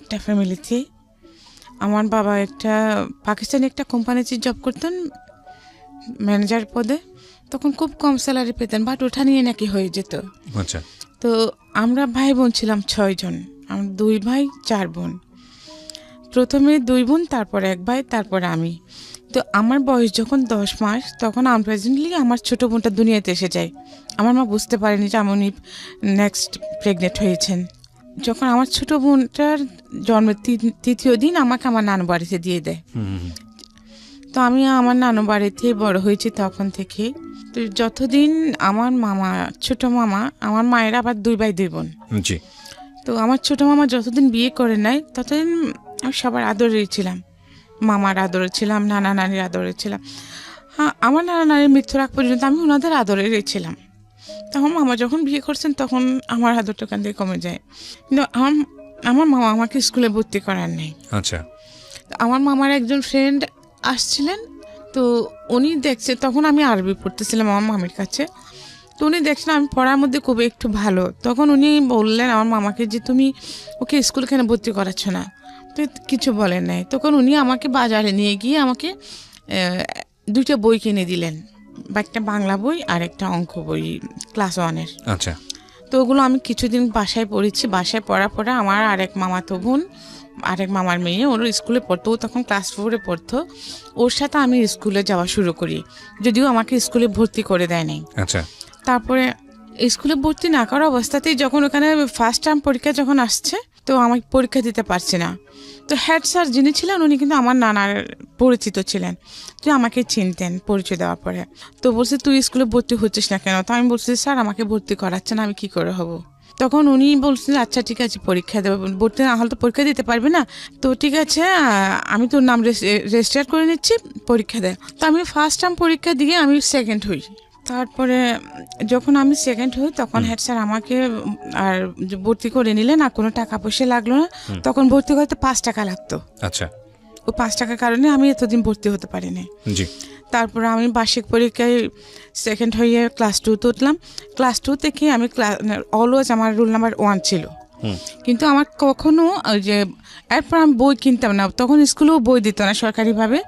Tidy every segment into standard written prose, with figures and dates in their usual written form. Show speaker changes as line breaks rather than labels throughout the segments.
একটা ফ্যামিলিতে আমার বাবা একটা পাকিস্তানি একটা কোম্পানিতে জব করতেন ম্যানেজার পদে। তখন খুব কম স্যালারি পেতেন, বাট ওঠা নিয়ে নাকি হয়ে যেত।
আচ্ছা।
তো আমরা ভাই বোন ছিলাম 6 জন, আমরা 2 ভাই 4 বোন। প্রথমে 2 বোন, তারপর 1 ভাই, তারপর আমি। তো আমার বয়স যখন 10 মাস তখন আনপ্রেজেন্টলি আমার ছোটো বোনটা দুনিয়াতে এসে যায়। আমার মা বুঝতে পারেনি যে উনি নেক্সট প্রেগনেন্ট হয়েছেন। যখন আমার ছোটো বোনটার জন্মের 3য় দিন আমাকে আমার নানু বাড়িতে দিয়ে দেয়। তো আমি আমার নানু বাড়িতে বড় হয়েছি তখন থেকে। তো যতদিন আমার মামা, ছোট মামা, আমার মায়ের আবার 2 ভাই 2 বোন।
জি।
তো আমার ছোট মামা যতদিন বিয়ে করে নাই ততদিন আমি সবার আদরেই ছিলাম। মামার আদরে ছিলাম, নানা নানির আদরে ছিলাম। হ্যাঁ, আমার নানা নানির মৃত্যুর আগ পর্যন্ত আমি ওনাদের আদরেই ছিলাম। তখন মামা যখন বিয়ে করছেন তখন আমার আদরটা ওখান থেকে কমে যায়। কিন্তু আমার মামা আমাকে স্কুলে ভর্তি করার নেই।
আচ্ছা।
আমার মামার একজন ফ্রেন্ড আসছিলেন, তো উনি দেখছে, তখন আমি আরবি পড়তেছিলাম আমার মামির কাছে। তো উনি দেখছেন আমি পড়ার মধ্যে খুব একটু ভালো, তখন উনি বললেন আমার মামাকে যে তুমি ওকে স্কুল কেন ভর্তি করাচ্ছ না? তো কিছু বলেন নাই। তখন উনি আমাকে বাজারে নিয়ে গিয়ে আমাকে 2টা বই কিনে দিলেন, বা একটা বাংলা বই আর একটা অঙ্ক বই ক্লাস 1-এর।
আচ্ছা।
তো ওগুলো আমি কিছুদিন বাসায় পড়েছি। বাসায় পড়ার পরে আমার আরেক মামাতো বোন, আরেক মামার মেয়ে, ওর স্কুলে পড়তো, ও তখন ক্লাস 4-এ পড়তো। ওর সাথে আমি স্কুলে যাওয়া শুরু করি, যদিও আমাকে স্কুলে ভর্তি করে দেয় নাই।
আচ্ছা।
তারপরে স্কুলে ভর্তি না করা অবস্থাতেই যখন ওখানে ফার্স্ট টার্ম পরীক্ষা যখন আসছে, তো আমি পরীক্ষা দিতে পারছি না। তো হেড স্যার যিনি ছিলেন উনি কিন্তু আমার নানার পরিচিত ছিলেন, তো আমাকে চিনতেন পরিচয় দেওয়ার পরে। তো বলছে তুই স্কুলে ভর্তি হচ্ছিস না কেন? তো আমি বলছি স্যার আমাকে ভর্তি করাচ্ছেন, আমি কি করে হব? তখন উনি বলছিলেন আচ্ছা ঠিক আছে পরীক্ষা দেবো, ভর্তি না হলে তো পরীক্ষা দিতে পারবে না, তো ঠিক আছে আমি তোর নাম রেজিস্টার করে নিচ্ছি, পরীক্ষা দেয়। তো আমি ফার্স্ট টার্ম পরীক্ষা দিয়ে আমি সেকেন্ড হই। তারপরে যখন আমি সেকেন্ড হই তখন হেড স্যার আমাকে আর ভর্তি করে নিলেন, আর কোনো টাকা পয়সা লাগলো না। তখন ভর্তি করতে 5 টাকা লাগতো।
আচ্ছা।
ওই 5 টাকার কারণে আমি এতদিন ভর্তি হতে পারিনি।
জি।
তারপরে আমি বার্ষিক পরীক্ষায় সেকেন্ড হয়ে ক্লাস 2-তে উঠলাম। ক্লাস 2 থেকে আমি অলওয়েজ আমার রোল নাম্বার 1 ছিল। কিন্তু আমার কখনো যে এরপর আমি বই কিনতাম না, তখন স্কুলেও বই দিত না, সরকারিভাবে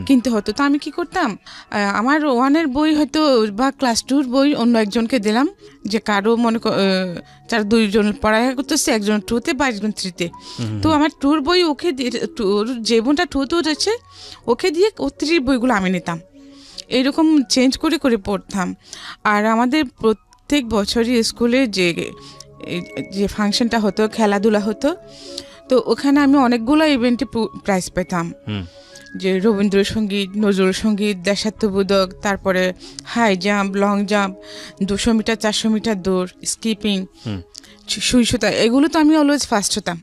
কিনতে হতো। তো আমি কি করতাম, আমার 1-এর বই হয়তো বা ক্লাস 2-র বই অন্য একজনকে দিলাম, যে কারো মনে যারা 2 জন পড়ালেখা করতেছে, একজন 2-তে বা একজন 3-তে। তো আমার 2-র বই ওকে দিয়ে, যে বোনটা 2-তে উঠেছে ওকে দিয়ে, ও 3-র বইগুলো আমি নিতাম। এইরকম চেঞ্জ করে করে পড়তাম। আর আমাদের প্রত্যেক বছরই স্কুলে যে ফাংশনটা হতো, খেলাধুলা হতো, তো ওখানে আমি অনেকগুলো ইভেন্টে প্রাইজ পেতাম। যে রবীন্দ্রসঙ্গীত, নজরুল সঙ্গীত, দেশাত্মবোধক, তারপরে high jump, long jump, 200 metre, 400 metre দৌড়, স্কিপিং, সুই সুতা, এগুলো তো আমি অলওয়েজ ফার্স্ট হতাম।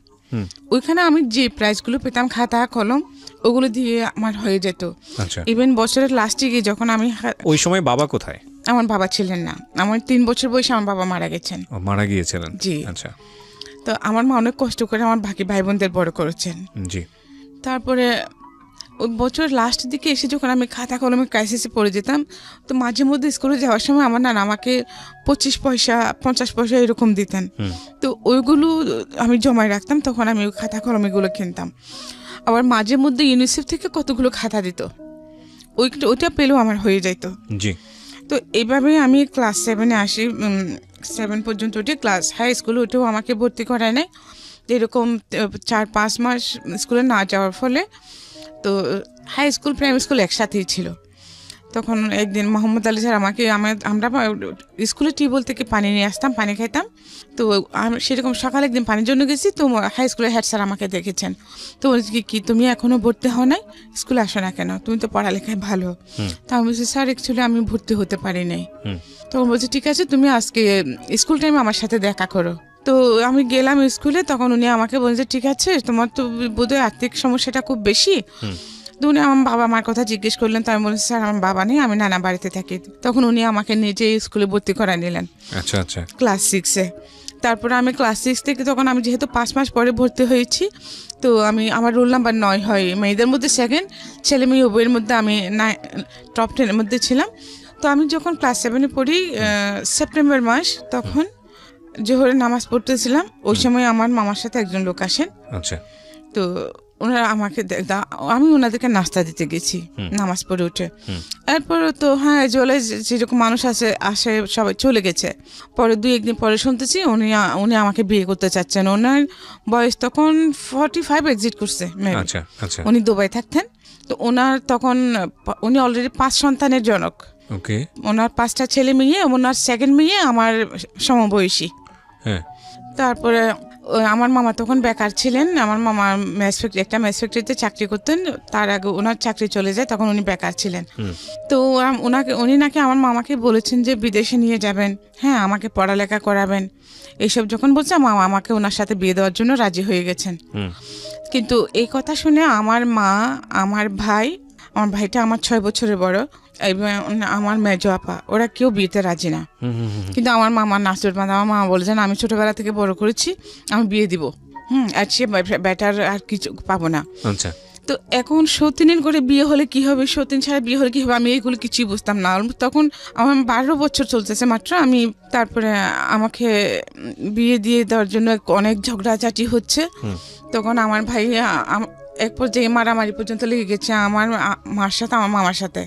ওইখানে আমি যে প্রাইজগুলো পেতাম, খাতা কলম ওগুলো দিয়ে আমার হয়ে যেত। ইভেন বছরের লাস্টে গিয়ে যখন আমি,
ওই সময় বাবা কোথায়?
আমার বাবা ছিলেন না, আমার 3 বছর বয়সে আমার বাবা মারা গেছেন।
মারা গিয়েছিলেন?
জি।
আচ্ছা।
তো আমার মা অনেক কষ্ট করে আমার বাকি ভাই বোনদের বড় করেছেন।
জি।
তারপরে ওই বছর লাস্টের দিকে এসে যখন আমি খাতা কলমের ক্রাইসিসে পড়ে যেতাম, তো মাঝে মধ্যে স্কুলে যাওয়ার সময় আমার নানা আমাকে 25 পয়সা 50 পয়সা এরকম দিতেন। তো ওইগুলো আমি জমায় রাখতাম, তখন আমি ওই খাতা কলমগুলো কিনতাম। আবার মাঝে মধ্যে ইউনিসেফ থেকে কতগুলো খাতা দিত, ওইটা পেলেও আমার হয়ে যেত।
জি।
তো এইভাবে আমি ক্লাস 7-এ আসি। 7 পর্যন্ত উঠে ক্লাস হাই স্কুলে উঠেও আমাকে ভর্তি করায় নাই। এরকম 4-5 মাস স্কুলে না যাওয়ার ফলে, তো হাই স্কুল প্রাইমারি স্কুল একসাথেই ছিল। তখন একদিন মোহাম্মদ আলী স্যার আমরা স্কুলে টিউবওয়েল থেকে পানি নিয়ে আসতাম, পানি খাইতাম। তো আমি সেরকম সকালে একদিন পানির জন্য গেছি, তো হাই স্কুলের হেড স্যার আমাকে দেখেছেন। তো বলছি কি তুমি এখনও ভর্তি হও নাই, স্কুলে আসো না কেন, তুমি তো পড়ালেখায় ভালো। তা আমি বলছি স্যার অ্যাকচুয়ালি আমি ভর্তি হতে পারি নাই। তখন বলছি ঠিক আছে তুমি আজকে স্কুল টাইমে আমার সাথে দেখা করো। তো আমি গেলাম স্কুলে, তখন উনি আমাকে বলছে ঠিক আছে তোমার তো বোধহয় আর্থিক সমস্যাটা খুব বেশি। তো উনি আমার বাবা মার কথা জিজ্ঞেস করলেন, তো আমি বলছি স্যার আমার বাবা নেই, আমি নানা বাড়িতে থাকি। তখন উনি আমাকে নিজে স্কুলে ভর্তি করায় নিলেন।
আচ্ছা আচ্ছা।
ক্লাস 6-এ। তারপরে আমি ক্লাস 6 থেকে তখন আমি যেহেতু 5 মাস পরে ভর্তি হয়েছি, তো আমার রোল নাম্বার 9 হয়, মেয়েদের মধ্যে সেকেন্ড, ছেলে মেয়ে উভয়ের মধ্যে আমি টপ 10-এর মধ্যে ছিলাম। তো আমি যখন ক্লাস 7-এ পড়ি, সেপ্টেম্বর মাস, তখন জোহরের নামাজ পড়তেছিলাম, ওই সময় আমার মামার সাথে একজন লোক আসেন।
আচ্ছা।
তো ওনারা আমাকে আমি ওনাদেরকে নাস্তা দিতে গেছি নামাজ পড়ে উঠে। এরপরে তো হ্যাঁ জলে যেরকম মানুষ আসে সবাই চলে গেছে। পরে 2-1 দিন পরে শুনতেছি উনি আমাকে বিয়ে করতে চাচ্ছেন। ওনার বয়স তখন 45 এক্সিট করছে।
আচ্ছা আচ্ছা।
উনি দুবাই থাকতেন। তো ওনার তখন উনি অলরেডি 5 সন্তানের জনক।
ওকে।
ওনার 5টা ছেলে মেয়ে, ওনার সেকেন্ড মেয়ে আমার সমবয়সী।
হ্যাঁ।
তারপরে আমার মামা তখন বেকার ছিলেন। আমার মামা একটা মেস ফ্যাক্টরিতে চাকরি করতেন। তার আগে ওনার চাকরি চলে যায়, তখন উনি বেকার ছিলেন। তো উনি নাকি আমার মামাকে বলেছেন যে বিদেশে নিয়ে যাবেন, হ্যাঁ আমাকে পড়ালেখা করাবেন। এইসব যখন বলছে মামা আমাকে ওনার সাথে বিয়ে দেওয়ার জন্য রাজি হয়ে গেছেন। কিন্তু এই কথা শুনে আমার মা, আমার ভাইটা আমার 6 বছরের বড়, এবং আমার মেজো আপা, ওরা কেউ বিয়েতে রাজি না। কিন্তু আমার মামা আমার মামা বলেছেন আমি ছোটবেলা থেকে বড় করেছি, আমি বিয়ে দিব। আর সে বেটার আর কিছু পাবো না।
আচ্ছা।
তো এখন সতীনের করে বিয়ে হলে কি হবে, সতীন ছাড়া বিয়ে হলে কি হবে, আমি এইগুলো কিছুই বুঝতাম না। তখন আমার 12 বছর চলতেছে মাত্র। তারপরে আমাকে বিয়ে দিয়ে দেওয়ার জন্য অনেক ঝগড়াঝাটি হচ্ছে। তখন আমার ভাই এক পর্যায়ে মারামারি পর্যন্ত লেগে গেছে আমার মার সাথে, আমার মামার সাথে।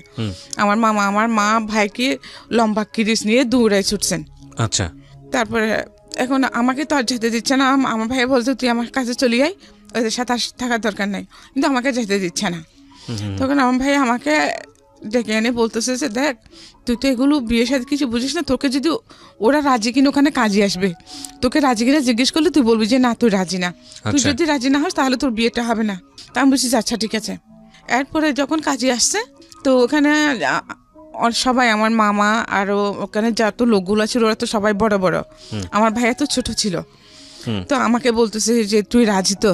আমার মা ভাইকে লম্বা কিরিচ নিয়ে দৌড়ায় ছুটছেন।
আচ্ছা।
তারপরে এখন আমাকে তো আর যেতে দিচ্ছে না। আমার ভাই বলছে তুই আমার কাছে চলে যাই, ওদের সাথে থাকার দরকার নেই, কিন্তু আমাকে যেতে দিচ্ছে না। তখন আমার ভাই আমাকে ডেকে এনে বলতেছে যে দেখ তুই তো এগুলো বিয়ের সাথে কিছু বুঝিস না, তোকে যদি ওরা রাজি কিনা ওখানে কাজে আসবে, তোকে রাজি কিনা জিজ্ঞেস করলে তুই বলবি যে না তুই রাজি না। তুই যদি রাজি না হস তাহলে তোর বিয়েটা হবে না। তা আমি বলছি আচ্ছা ঠিক আছে। এরপরে যখন কাজে আসছে তো ওখানে সবাই, আমার মামা আরও ওখানে যত লোকগুলো ছিল ওরা তো সবাই বড় বড়, আমার ভাইয়া তো ছোট ছিল। তো আমাকে বলতেছে যে তুই রাজি তো?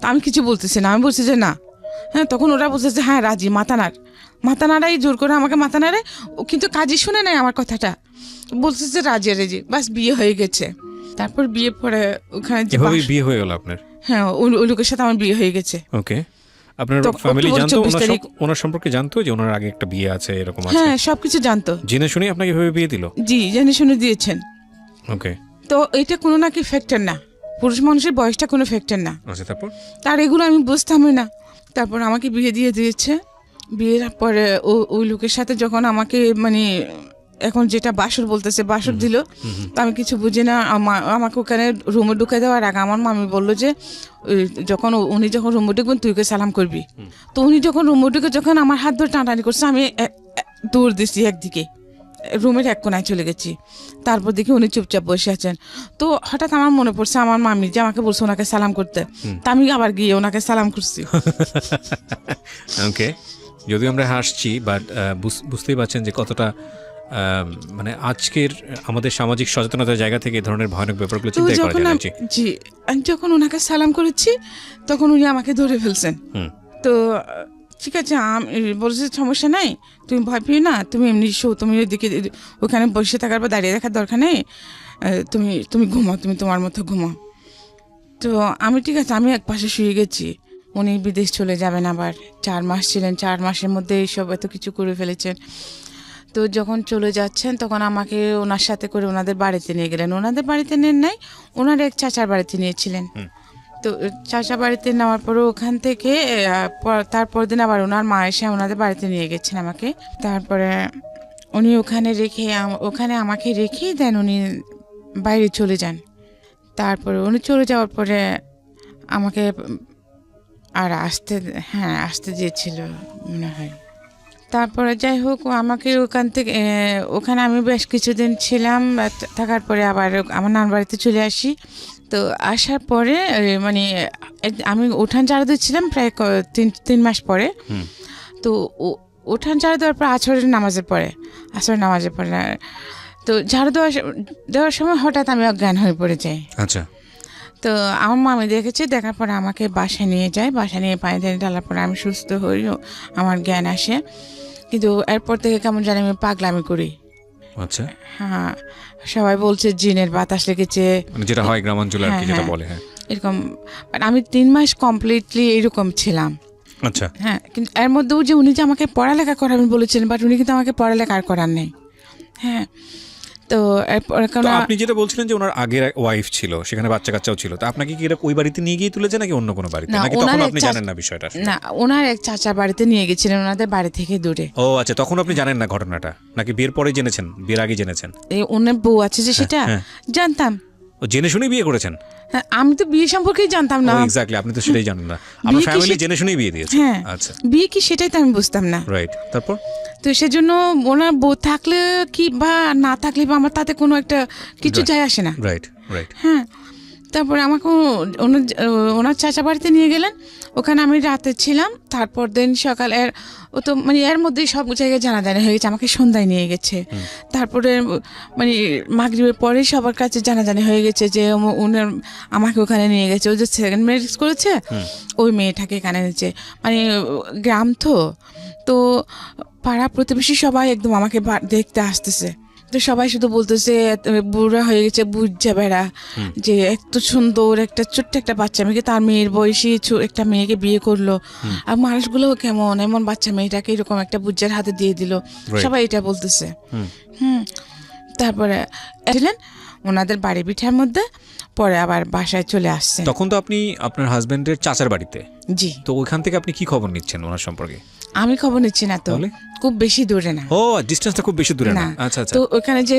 আমি কিছু বলতেছি না, আমি বলছি যে না। হ্যাঁ, তখন ওরা বলতেছে হ্যাঁ রাজি। মাথা নাড়াই জোর করে আমাকে মাথা নাড়ে, কিন্তু কাজই শুনে নাই আমার কথাটা, বলতেছে যে রাজি। বাস বিয়ে হয়ে গেছে। তারপর বিয়ে পরে ওখানে
বিয়ে হয়ে গেল আপনার?
হ্যাঁ, ওই লোকের সাথে আমার বিয়ে হয়ে গেছে।
ওকে। আপনার ফ্যামিলি জানতো ওনার সম্পর্কে, জানতো যে ওনার আগে একটা বিয়ে আছে এরকম আছে?
হ্যাঁ, সবকিছু জানতো।
জেনে শুনে আপনাকে এভাবে বিয়ে দিল?
জি, জেনে শুনে দিয়েছেন।
ওকে।
তো এটা কোনো নাকি ফ্যাক্টর না, পুরুষ মানুষের বয়সটা কোনো ফ্যাক্টর না।
আচ্ছা,
তার এগুলো আমি বুঝতামই না। তারপর আমাকে বিয়ে দিয়ে দিয়েছে। বিয়ের পরে ওই লোকের সাথে যখন আমাকে এখন যেটা বাসর বলতেছে, বাসর দিল, তো আমি কিছু বুঝি না। আমাকে ওখানে রুমে ঢুকে দেওয়ার আগে আমার মামি বললো যে উনি যখন রুমে ঢুকবেন তুই ওকে সালাম করবি। তো উনি যখন রুমে ঢুকে যখন আমার হাত ধরে টানাটানি করছে, আমি দৌড় দিচ্ছি একদিকে, রুমের এক কোনায় চলে গেছি। তারপর দেখি উনি চুপচাপ বসে আছেন। তো হঠাৎ আমার মনে পড়ছে আমার মামি যে আমাকে বলছে ওনাকে সালাম করতে। তা আমি আবার গিয়ে ওনাকে সালাম করছি।
ওকে। যদিও আমরা হাসছি, বাট বুঝতেই পারছেন যে কতটা আজকের আমাদের সামাজিক সচেতনতার জায়গা থেকে এই ধরনের ভয়ানক ব্যাপারগুলো চিন্তা করা যায়।
জি, আমি যখন ওনাকে সালাম করেছি তখন উনি আমাকে ধরে ফেলছেন। তো ঠিক আছে, বলছে সমস্যা নাই, তুমি ভয় পেও না, তুমি এমনি শো, তুমি ওইদিকে ওখানে বসে থাকার বা দাঁড়িয়ে রাখার দরকার নেই, তুমি ঘুমাও, তুমি তোমার মতো ঘুমাও। তো আমি ঠিক আছে, আমি এক পাশে শুয়ে গেছি। উনি বিদেশ চলে যাবেন আবার, 4 মাস ছিলেন, 4 মাসের মধ্যে এইসব এত কিছু করে ফেলেছেন। তো যখন চলে যাচ্ছেন তখন আমাকে ওনার সাথে করে ওনাদের বাড়িতে নিয়ে গেলেন। ওনাদের বাড়িতে নেন নাই, ওনার এক চাচার বাড়িতে নিয়েছিলেন। তো চাচা বাড়িতে নেওয়ার পরে ওখান থেকে তারপর দিন আবার ওনার মা এসে ওনাদের বাড়িতে নিয়ে গেছেন আমাকে। তারপরে উনি ওখানে আমাকে রেখে দেন, উনি বাইরে চলে যান। তারপরে উনি চলে যাওয়ার পরে আমাকে আর আসতে দিয়েছিল মনে হয়। তারপরে যাই হোক, আমাকে ওখানে আমি বেশ কিছুদিন ছিলাম। থাকার পরে আবার আমার নানার বাড়িতে চলে আসি। তো আসার পরে আমি উঠান ঝাড়ু দিচ্ছিলাম প্রায় 3 মাস পরে। তো উঠান ঝাড়ু দেওয়ার পর আসরের নামাজের পরে তো ঝাড়ু দেওয়ার সময় হঠাৎ আমি অজ্ঞান হয়ে পড়ে যাই।
আচ্ছা।
তো আমার মামি দেখেছে, দেখার পরে আমাকে বাসায় নিয়ে যায়। বাসায় নিয়ে পানি টেনে ঢালার পরে আমি সুস্থ হই, আমার জ্ঞান আসে। কিন্তু এরপর থেকে কেমন জানি আমি পাগলামি করি।
আচ্ছা।
হ্যাঁ, সবাই বলছে জিনের বাতাস লেগেছে,
যেটা হয় গ্রামাঞ্চলে আর কি, যেটা বলে। হ্যাঁ, এরকম।
আমি 3 মাস কমপ্লিটলি এরকম ছিলাম।
আচ্ছা।
হ্যাঁ, কিন্তু এর মধ্যেও যে উনি যে আমাকে পড়ালেখা করাবেন বলেছিলেন, বাট উনি কিন্তু আমাকে পড়ালেখা আর করার নেই। হ্যাঁ, তো এরপরে
তো আপনি যেটা বলছিলেন যে ওনার আগের ওয়াইফ ছিল, সেখানে বাচ্চা কাচ্চাও ছিল, তো আপনাকে কি ওই বাড়িতে নিয়ে গিয়ে তুলেছে নাকি অন্য কোনো বাড়িতে, নাকি তখন আপনি জানেন না বিষয়টা?
না, ওনার এক চাচার বাড়িতে নিয়ে গেছিলেন, ওনাদের বাড়ি থেকে দূরে।
ও আচ্ছা, তখন আপনি জানেন না ঘটনাটা, নাকি বিয়ের পরে জেনেছেন, বিয়ের আগে জেনেছেন?
এই ওনার বউ আছে যে সেটা জানতাম।
ও জেনে শুনেই বিয়ে করেছেন?
হ্যাঁ, আমি তো বিয়ে সম্পর্কেই জানতাম না।
এক্স্যাক্টলি, আপনি তো সেটাই জানেন না, আপনার ফ্যামিলি জেনে শুনেই বিয়ে দিয়েছে।
হ্যাঁ,
আচ্ছা,
বিয়ে কি সেটাই তো আমি বুঝতাম না।
রাইট, তারপর?
তো সেজন্য ওনার বউ থাকলে কি বা না থাকলে বা আমার তাতে কোনো একটা কিছু যায় আসে না।
Right right.
হ্যাঁ, তারপরে আমাকে ওনার চাচা বাড়িতে নিয়ে গেলেন, ওখানে আমি রাতে ছিলাম। তারপর দিন সকাল ও তো মানে এর মধ্যেই সব জায়গায় জানাজানি হয়ে গেছে, আমাকে সন্ধ্যায় নিয়ে গেছে। তারপরে মানে মাগরিবের পরেই সবার কাছে জানাজানি হয়ে গেছে যে উনার আমাকে ওখানে নিয়ে গেছে। ও যে সেকেন্ড ম্যারেজ করেছে ওই মেয়েটাকে এখানে নিয়েছে। মানে গ্রাম তো পাড়া প্রতিবেশী সবাই একদম আমাকে দেখতে আসতেছে। তো সবাই শুধু বলতেছে বুড়া হয়ে গেছে, বুঝছে বেড়া, যে এত সুন্দর একটা ছোট্ট একটা বাচ্চা মেয়েকে, তার মেয়ের বয়সী একটা মেয়েকে বিয়ে করলো, আর মানুষগুলোও কেমন এমন বাচ্চা মেয়েটাকে এরকম একটা বুজ্জার হাতে দিয়ে দিল, সবাই এটা বলতেছে। তারপরে এলেন ওনাদের বাড়ি পিঠার মধ্যে, পরে আবার বাসায় চলে আসছে।
তখন তো আপনি আপনার হাজবেন্ডের চাচার বাড়িতে।
জি।
তো ওইখান থেকে আপনি কি খবর নিচ্ছেন ওনার সম্পর্কে?
আমি খবর নিচ্ছি না, তো খুব বেশি দূরে না।
ও, ডিসটেন্সটা খুব বেশি দূরে না। আচ্ছা আচ্ছা।
তো ওখানে যে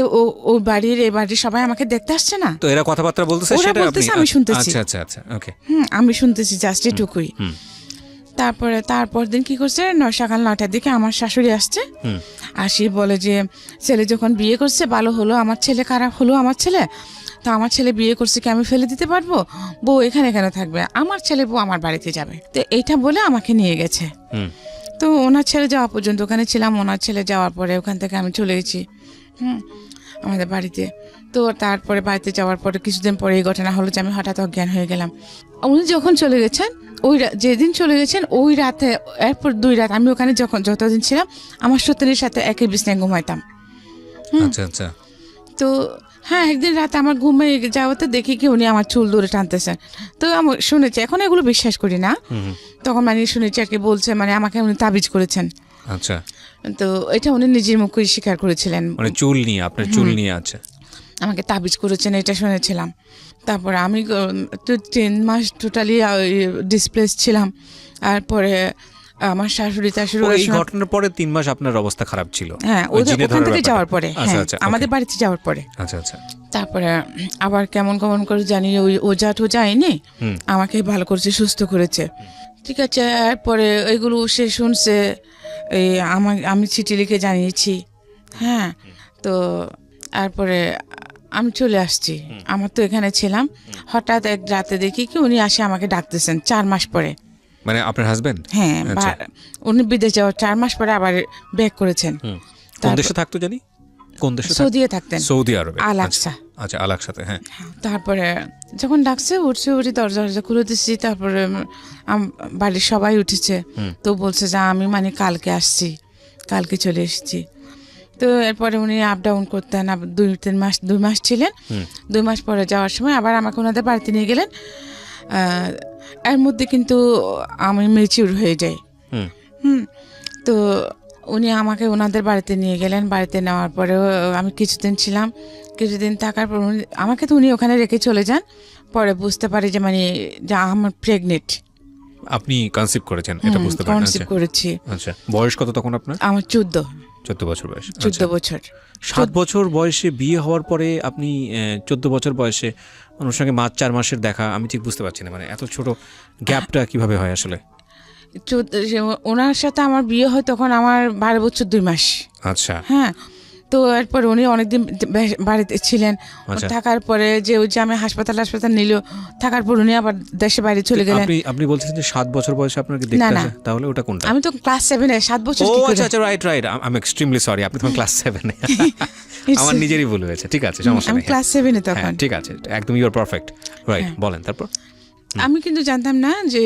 ওই বাড়ির এই বাড়ির সবাই আমাকে দেখতে আসছে না,
তো এরা কথাবার্তা বলতেছে, সেটা আপনি?
আমি শুনতেছি।
আচ্ছা আচ্ছা আচ্ছা, ওকে।
আমি শুনতেছি জাস্ট এটুকুই। তারপর দিন কি করছে, সকাল 9টার দিকে আমার শাশুড়ি আসছে, আসি বলে যে ছেলে যখন বিয়ে করছে ভালো হলো, আমার ছেলে খারাপ হলো, আমার ছেলে তো আমার ছেলে বিয়ে করছে কি আমি ফেলে দিতে পারবো, বউ এখানে কেন থাকবে, আমার ছেলে বউ আমার বাড়িতে যাবে। তো এইটা বলে আমাকে নিয়ে গেছে। তো ওনার ছেলে যাওয়া পর্যন্ত ওখানে ছিলাম, ওনার ছেলে যাওয়ার পরে ওখান থেকে আমি চলে গেছি আমাদের বাড়িতে। তো তারপরে বাড়িতে যাওয়ার পরে কিছুদিন পরে এই ঘটনা হলো যে আমি হঠাৎ অজ্ঞান হয়ে গেলাম। উনি যখন চলে গেছেন, যেদিন চলে গেছেন ওই রাতে, এরপর 2 রাত আমি ওখানে যতদিন ছিলাম আমার সত্যির সাথে একই বিছনায় ঘুমাইতাম।
আচ্ছা আচ্ছা।
তো হ্যাঁ, একদিন রাতে আমার ঘুমে যাওয়াতে দেখি কি উনি আমার চুল ধরে টানতেছেন। তো আমি শুনেছি, এখন এগুলো বিশ্বাস করি না, তখন মানে শুনেছি আর কি, বলছে মানে আমাকে উনি তাবিজ করেছেন।
আচ্ছা। তো
এটা উনি নিজের মুখে স্বীকার করেছিলেন,
মানে চুল নিয়ে, আপনার চুল নিয়ে। আচ্ছা,
আমাকে তাবিজ করেছেন, এটা শুনেছিলাম। তারপরে আমি তো 10 মাস টোটালি ডিসপ্লেস ছিলাম। আর পরে আমার শাশুড়ি
এই ঘটনার পরে 3 মাস আপনার অবস্থা খারাপ ছিল?
হ্যাঁ, ওখান থেকে যাওয়ার পরে, আমাদের বাড়িতে যাওয়ার পরে।
আচ্ছা আচ্ছা।
তারপরে আবার কেমন কেমন করে জানি ওই ওজা টোজা এনে আমাকে ভালো করেছে, সুস্থ করেছে, ঠিক আছে। এরপরে এগুলো সে শুনছে, আমি চিঠি লিখে জানিয়েছি। হ্যাঁ, তো তারপরে আমি চলে আসছি, আমার তো এখানে ছিলাম। হঠাৎ এক রাতে দেখি কি উনি আসে আমাকে ডাকতেছেন 4 মাস পরে।
মানে আপনার হাজবেন্ড?
হ্যাঁ, উনি বিদেশ যাওয়ার 4 মাস পরে আবার ব্যাক করেছেন।
কোন দেশে থাকতো জানি? কোন দেশে?
সৌদিতে থাকতেন।
সৌদি আরবে।
আল-আকসা।
আচ্ছা, আল-আকসাতে। হ্যাঁ।
তারপরে যখন ডাকছে উঠি, দরজা খুলে দিচ্ছি। তারপরে বাড়ির সবাই উঠেছে, তো বলছে যে আমি মানে কালকে আসছি, কালকে চলে এসেছি। তো এরপরে উনি আপ ডাউন করতেন, 2 মাস ছিলেন। 2 মাস পরে যাওয়ার সময় আবার আমাকে ওনাদের বাড়িতে নিয়ে গেলেন। এর মধ্যে কিন্তু আমি ম্যাচিউর হয়ে যাই। তো উনি আমাকে ওনাদের বাড়িতে নিয়ে গেলেন। বাড়িতে নেওয়ার পরেও আমি কিছুদিন ছিলাম, কিছুদিন থাকার পর আমাকে তো উনি ওখানে রেখে চলে যান। পরে বুঝতে পারি যে মানে যে আমার প্রেগনেন্ট।
আপনি কনসিভ করেছেন, এটা বুঝতে পারেন?
কনসিভ করেছি।
আচ্ছা, বয়স কত তখন আপনার?
আমার 14
বছর বয়স।
14 বছর।
7 বছর বয়সে বিয়ে হওয়ার পরে আপনি 14 বছর বয়সে ওনার সঙ্গে 4 মাসের দেখা, আমি ঠিক বুঝতে পারছি না, মানে এত ছোট গ্যাপটা কিভাবে হয় আসলে?
ওনার সাথে আমার বিয়ে হয় তখন আমার 12 বছর 2 মাস।
আচ্ছা।
হ্যাঁ, তো এরপর উনি অনেকদিন বাড়িতে ছিলেন। থাকার পরে যে ওই যে আমি হাসপাতাল নিল, থাকার পর উনি আবার দেশে বাইরে চলে গেলেন।
আপনি বলছেন যে 7 বছর বয়সে আপনাকে দেখতে আসে, তাহলে ওটা কোনটা?
আমি তো ক্লাস 7 এ, 7 বছর
কি করে? ও আচ্ছা আচ্ছা, right. I am extremely sorry, আপনি তখন ক্লাস 7 এ। আমার নিজেরই ভুল হয়েছে, ঠিক আছে, সমস্যা নেই।
আমি ক্লাস 7 এ তখন।
ঠিক আছে, একদম ইউ আর পারফেক্ট। রাইট, বলেন তারপর।
আমি কিন্তু জানতাম না যে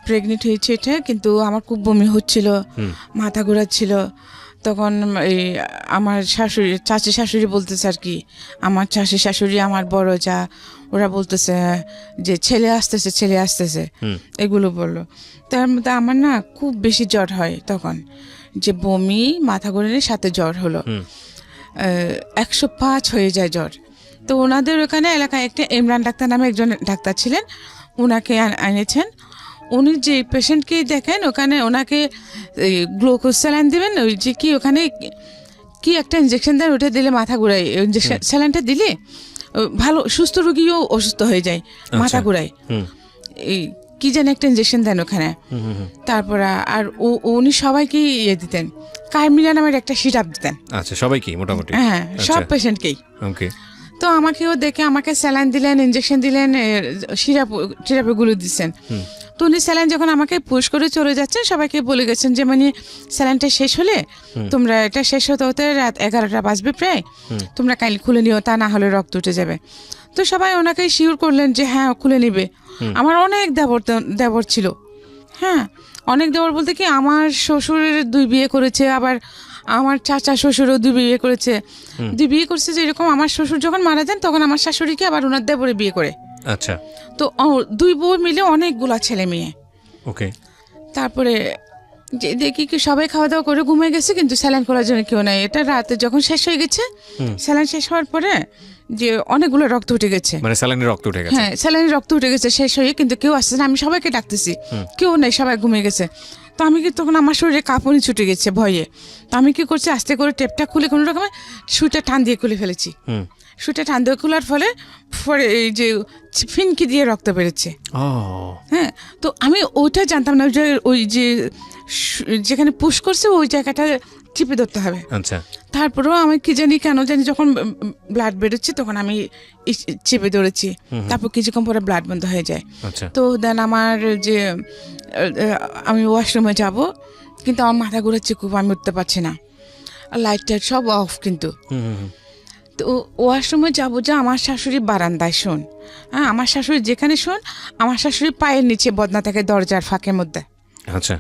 প্রেগনেন্ট হয়েছে এটা, কিন্তু আমার খুব বমি হচ্ছিল, মাথা ঘোরাচ্ছিল। তখন এই আমার চাচি শাশুড়ি বলতেছে আর কি, আমার চাচি শাশুড়ি, আমার বড় যা, ওরা বলতেছে যে ছেলে আসতেছে এগুলো বললো। তার মধ্যে আমার না খুব বেশি জ্বর হয় তখন, যে বমি, মাথা ঘোরানোর সাথে জ্বর হলো। 105 হয়ে যায় জ্বর। তো ওনাদের ওখানে এলাকায় একটা ইমরান ডাক্তার নামে একজন ডাক্তার ছিলেন, ওনাকে এনেছেন। উনি যে পেশেন্টকে দেখেন ওখানে ওনাকে গ্লুকোজ স্যালাইন দেবেন, ওই যে কি ওখানে কি একটা ইঞ্জেকশন দেন, ওটা দিলে মাথা ঘুরায়, ইঞ্জেকশন স্যালাইনটা দিলে ভালো সুস্থ রোগীও অসুস্থ হয়ে যায়, মাথা ঘুরায়। এই কি যেন একটা ইঞ্জেকশন দেন ওখানে। তারপর আর উনি সবাইকে দিতেন, কার্মিলা নামের একটা সিরাপ দিতেন।
আচ্ছা, সবাইকে মোটামুটি?
হ্যাঁ, সব পেশেন্টকেই।
ওকে।
তো আমাকেও দেখে আমাকে স্যালাইন দিলেন, ইঞ্জেকশন দিলেন, সিরাপগুলো দিচ্ছেন। তো উনি স্যালাইন যখন আমাকে পুশ করে চলে যাচ্ছেন, সবাইকে বলে গেছেন যে মানে স্যালাইনটা শেষ হলে তোমরা, এটা শেষ হতে হতে রাত 11টা বাজবে প্রায়, তোমরা কাল খুলে নিও, তা না হলে রক্ত উঠে যাবে। তো সবাই ওনাকে শিওর করলেন যে হ্যাঁ খুলে নিবে। আমার অনেক দেবর ছিল, হ্যাঁ অনেক দেবর বলতে কি আমার শ্বশুরের 2 বিয়ে করেছে, আবার আমার চাচা শ্বশুরও 2 বিয়ে করেছে। 2 বিয়ে করছে, যে এরকম আমার শ্বশুর যখন মারা যান তখন আমার শাশুড়িকে আবার ওনার দেবরে বিয়ে করে।
আচ্ছা।
তো 2 বউ মিলে অনেকগুলা ছেলে মেয়ে।
ওকে।
তারপরে যে দেখি কি সবাই খাওয়া দাওয়া করে ঘুমিয়ে গেছে, কিন্তু স্যালাইন খোলার জন্য কেউ নাই। এটা রাতে যখন শেষ হয়ে গেছে, স্যালাইন শেষ হওয়ার পরে যে অনেকগুলো রক্ত উঠে গেছে,
মানে স্যালাইনের রক্ত উঠে গেছে?
হ্যাঁ, স্যালাইনের রক্ত উঠে গেছে শেষ হয়ে, কিন্তু কেউ আসছে না। আমি সবাইকে ডাকতেছি, কেউ নেই, সবাই ঘুমিয়ে গেছে। তো আমি কি তখন আমার শরীরে কাঁপুনি ছুটে গেছে ভয়ে। তো আমি কি করছি, আস্তে করে টেপটা খুলে কোনো রকমে সুইটা টান দিয়ে খুলে ফেলেছি। সুইটা টান দিয়ে খোলার ফলে এই যে ফিনকি দিয়ে রক্ত বেরোচ্ছে। হ্যাঁ, তো আমি ওইটা জানতাম না যে ওই যে যেখানে পুশ করছে ওই জায়গাটা চিপে ধরতে হবে।
আচ্ছা।
তারপরেও আমি কি জানি কেন জানি যখন ব্লাড বেরোচ্ছে তখন আমি চেপে ধরেছি। তারপর কিছুক্ষণ পরে ব্লাড বন্ধ হয়ে যায়। তো দেন আমার যে আমি ওয়াশরুমে যাব, কিন্তু আমার মাথা ঘুরাচ্ছে খুব, আমি উঠতে পারছি না, লাইট টাইট সব অফ। কিন্তু তো ওয়াশরুমে যাবো, যে আমার শাশুড়ি বারান্দায় শোন, হ্যাঁ আমার শাশুড়ি যেখানে শোন, আমার শাশুড়ি পায়ের নিচে বদনা থাকে দরজার ফাঁকের মধ্যে।
আচ্ছা।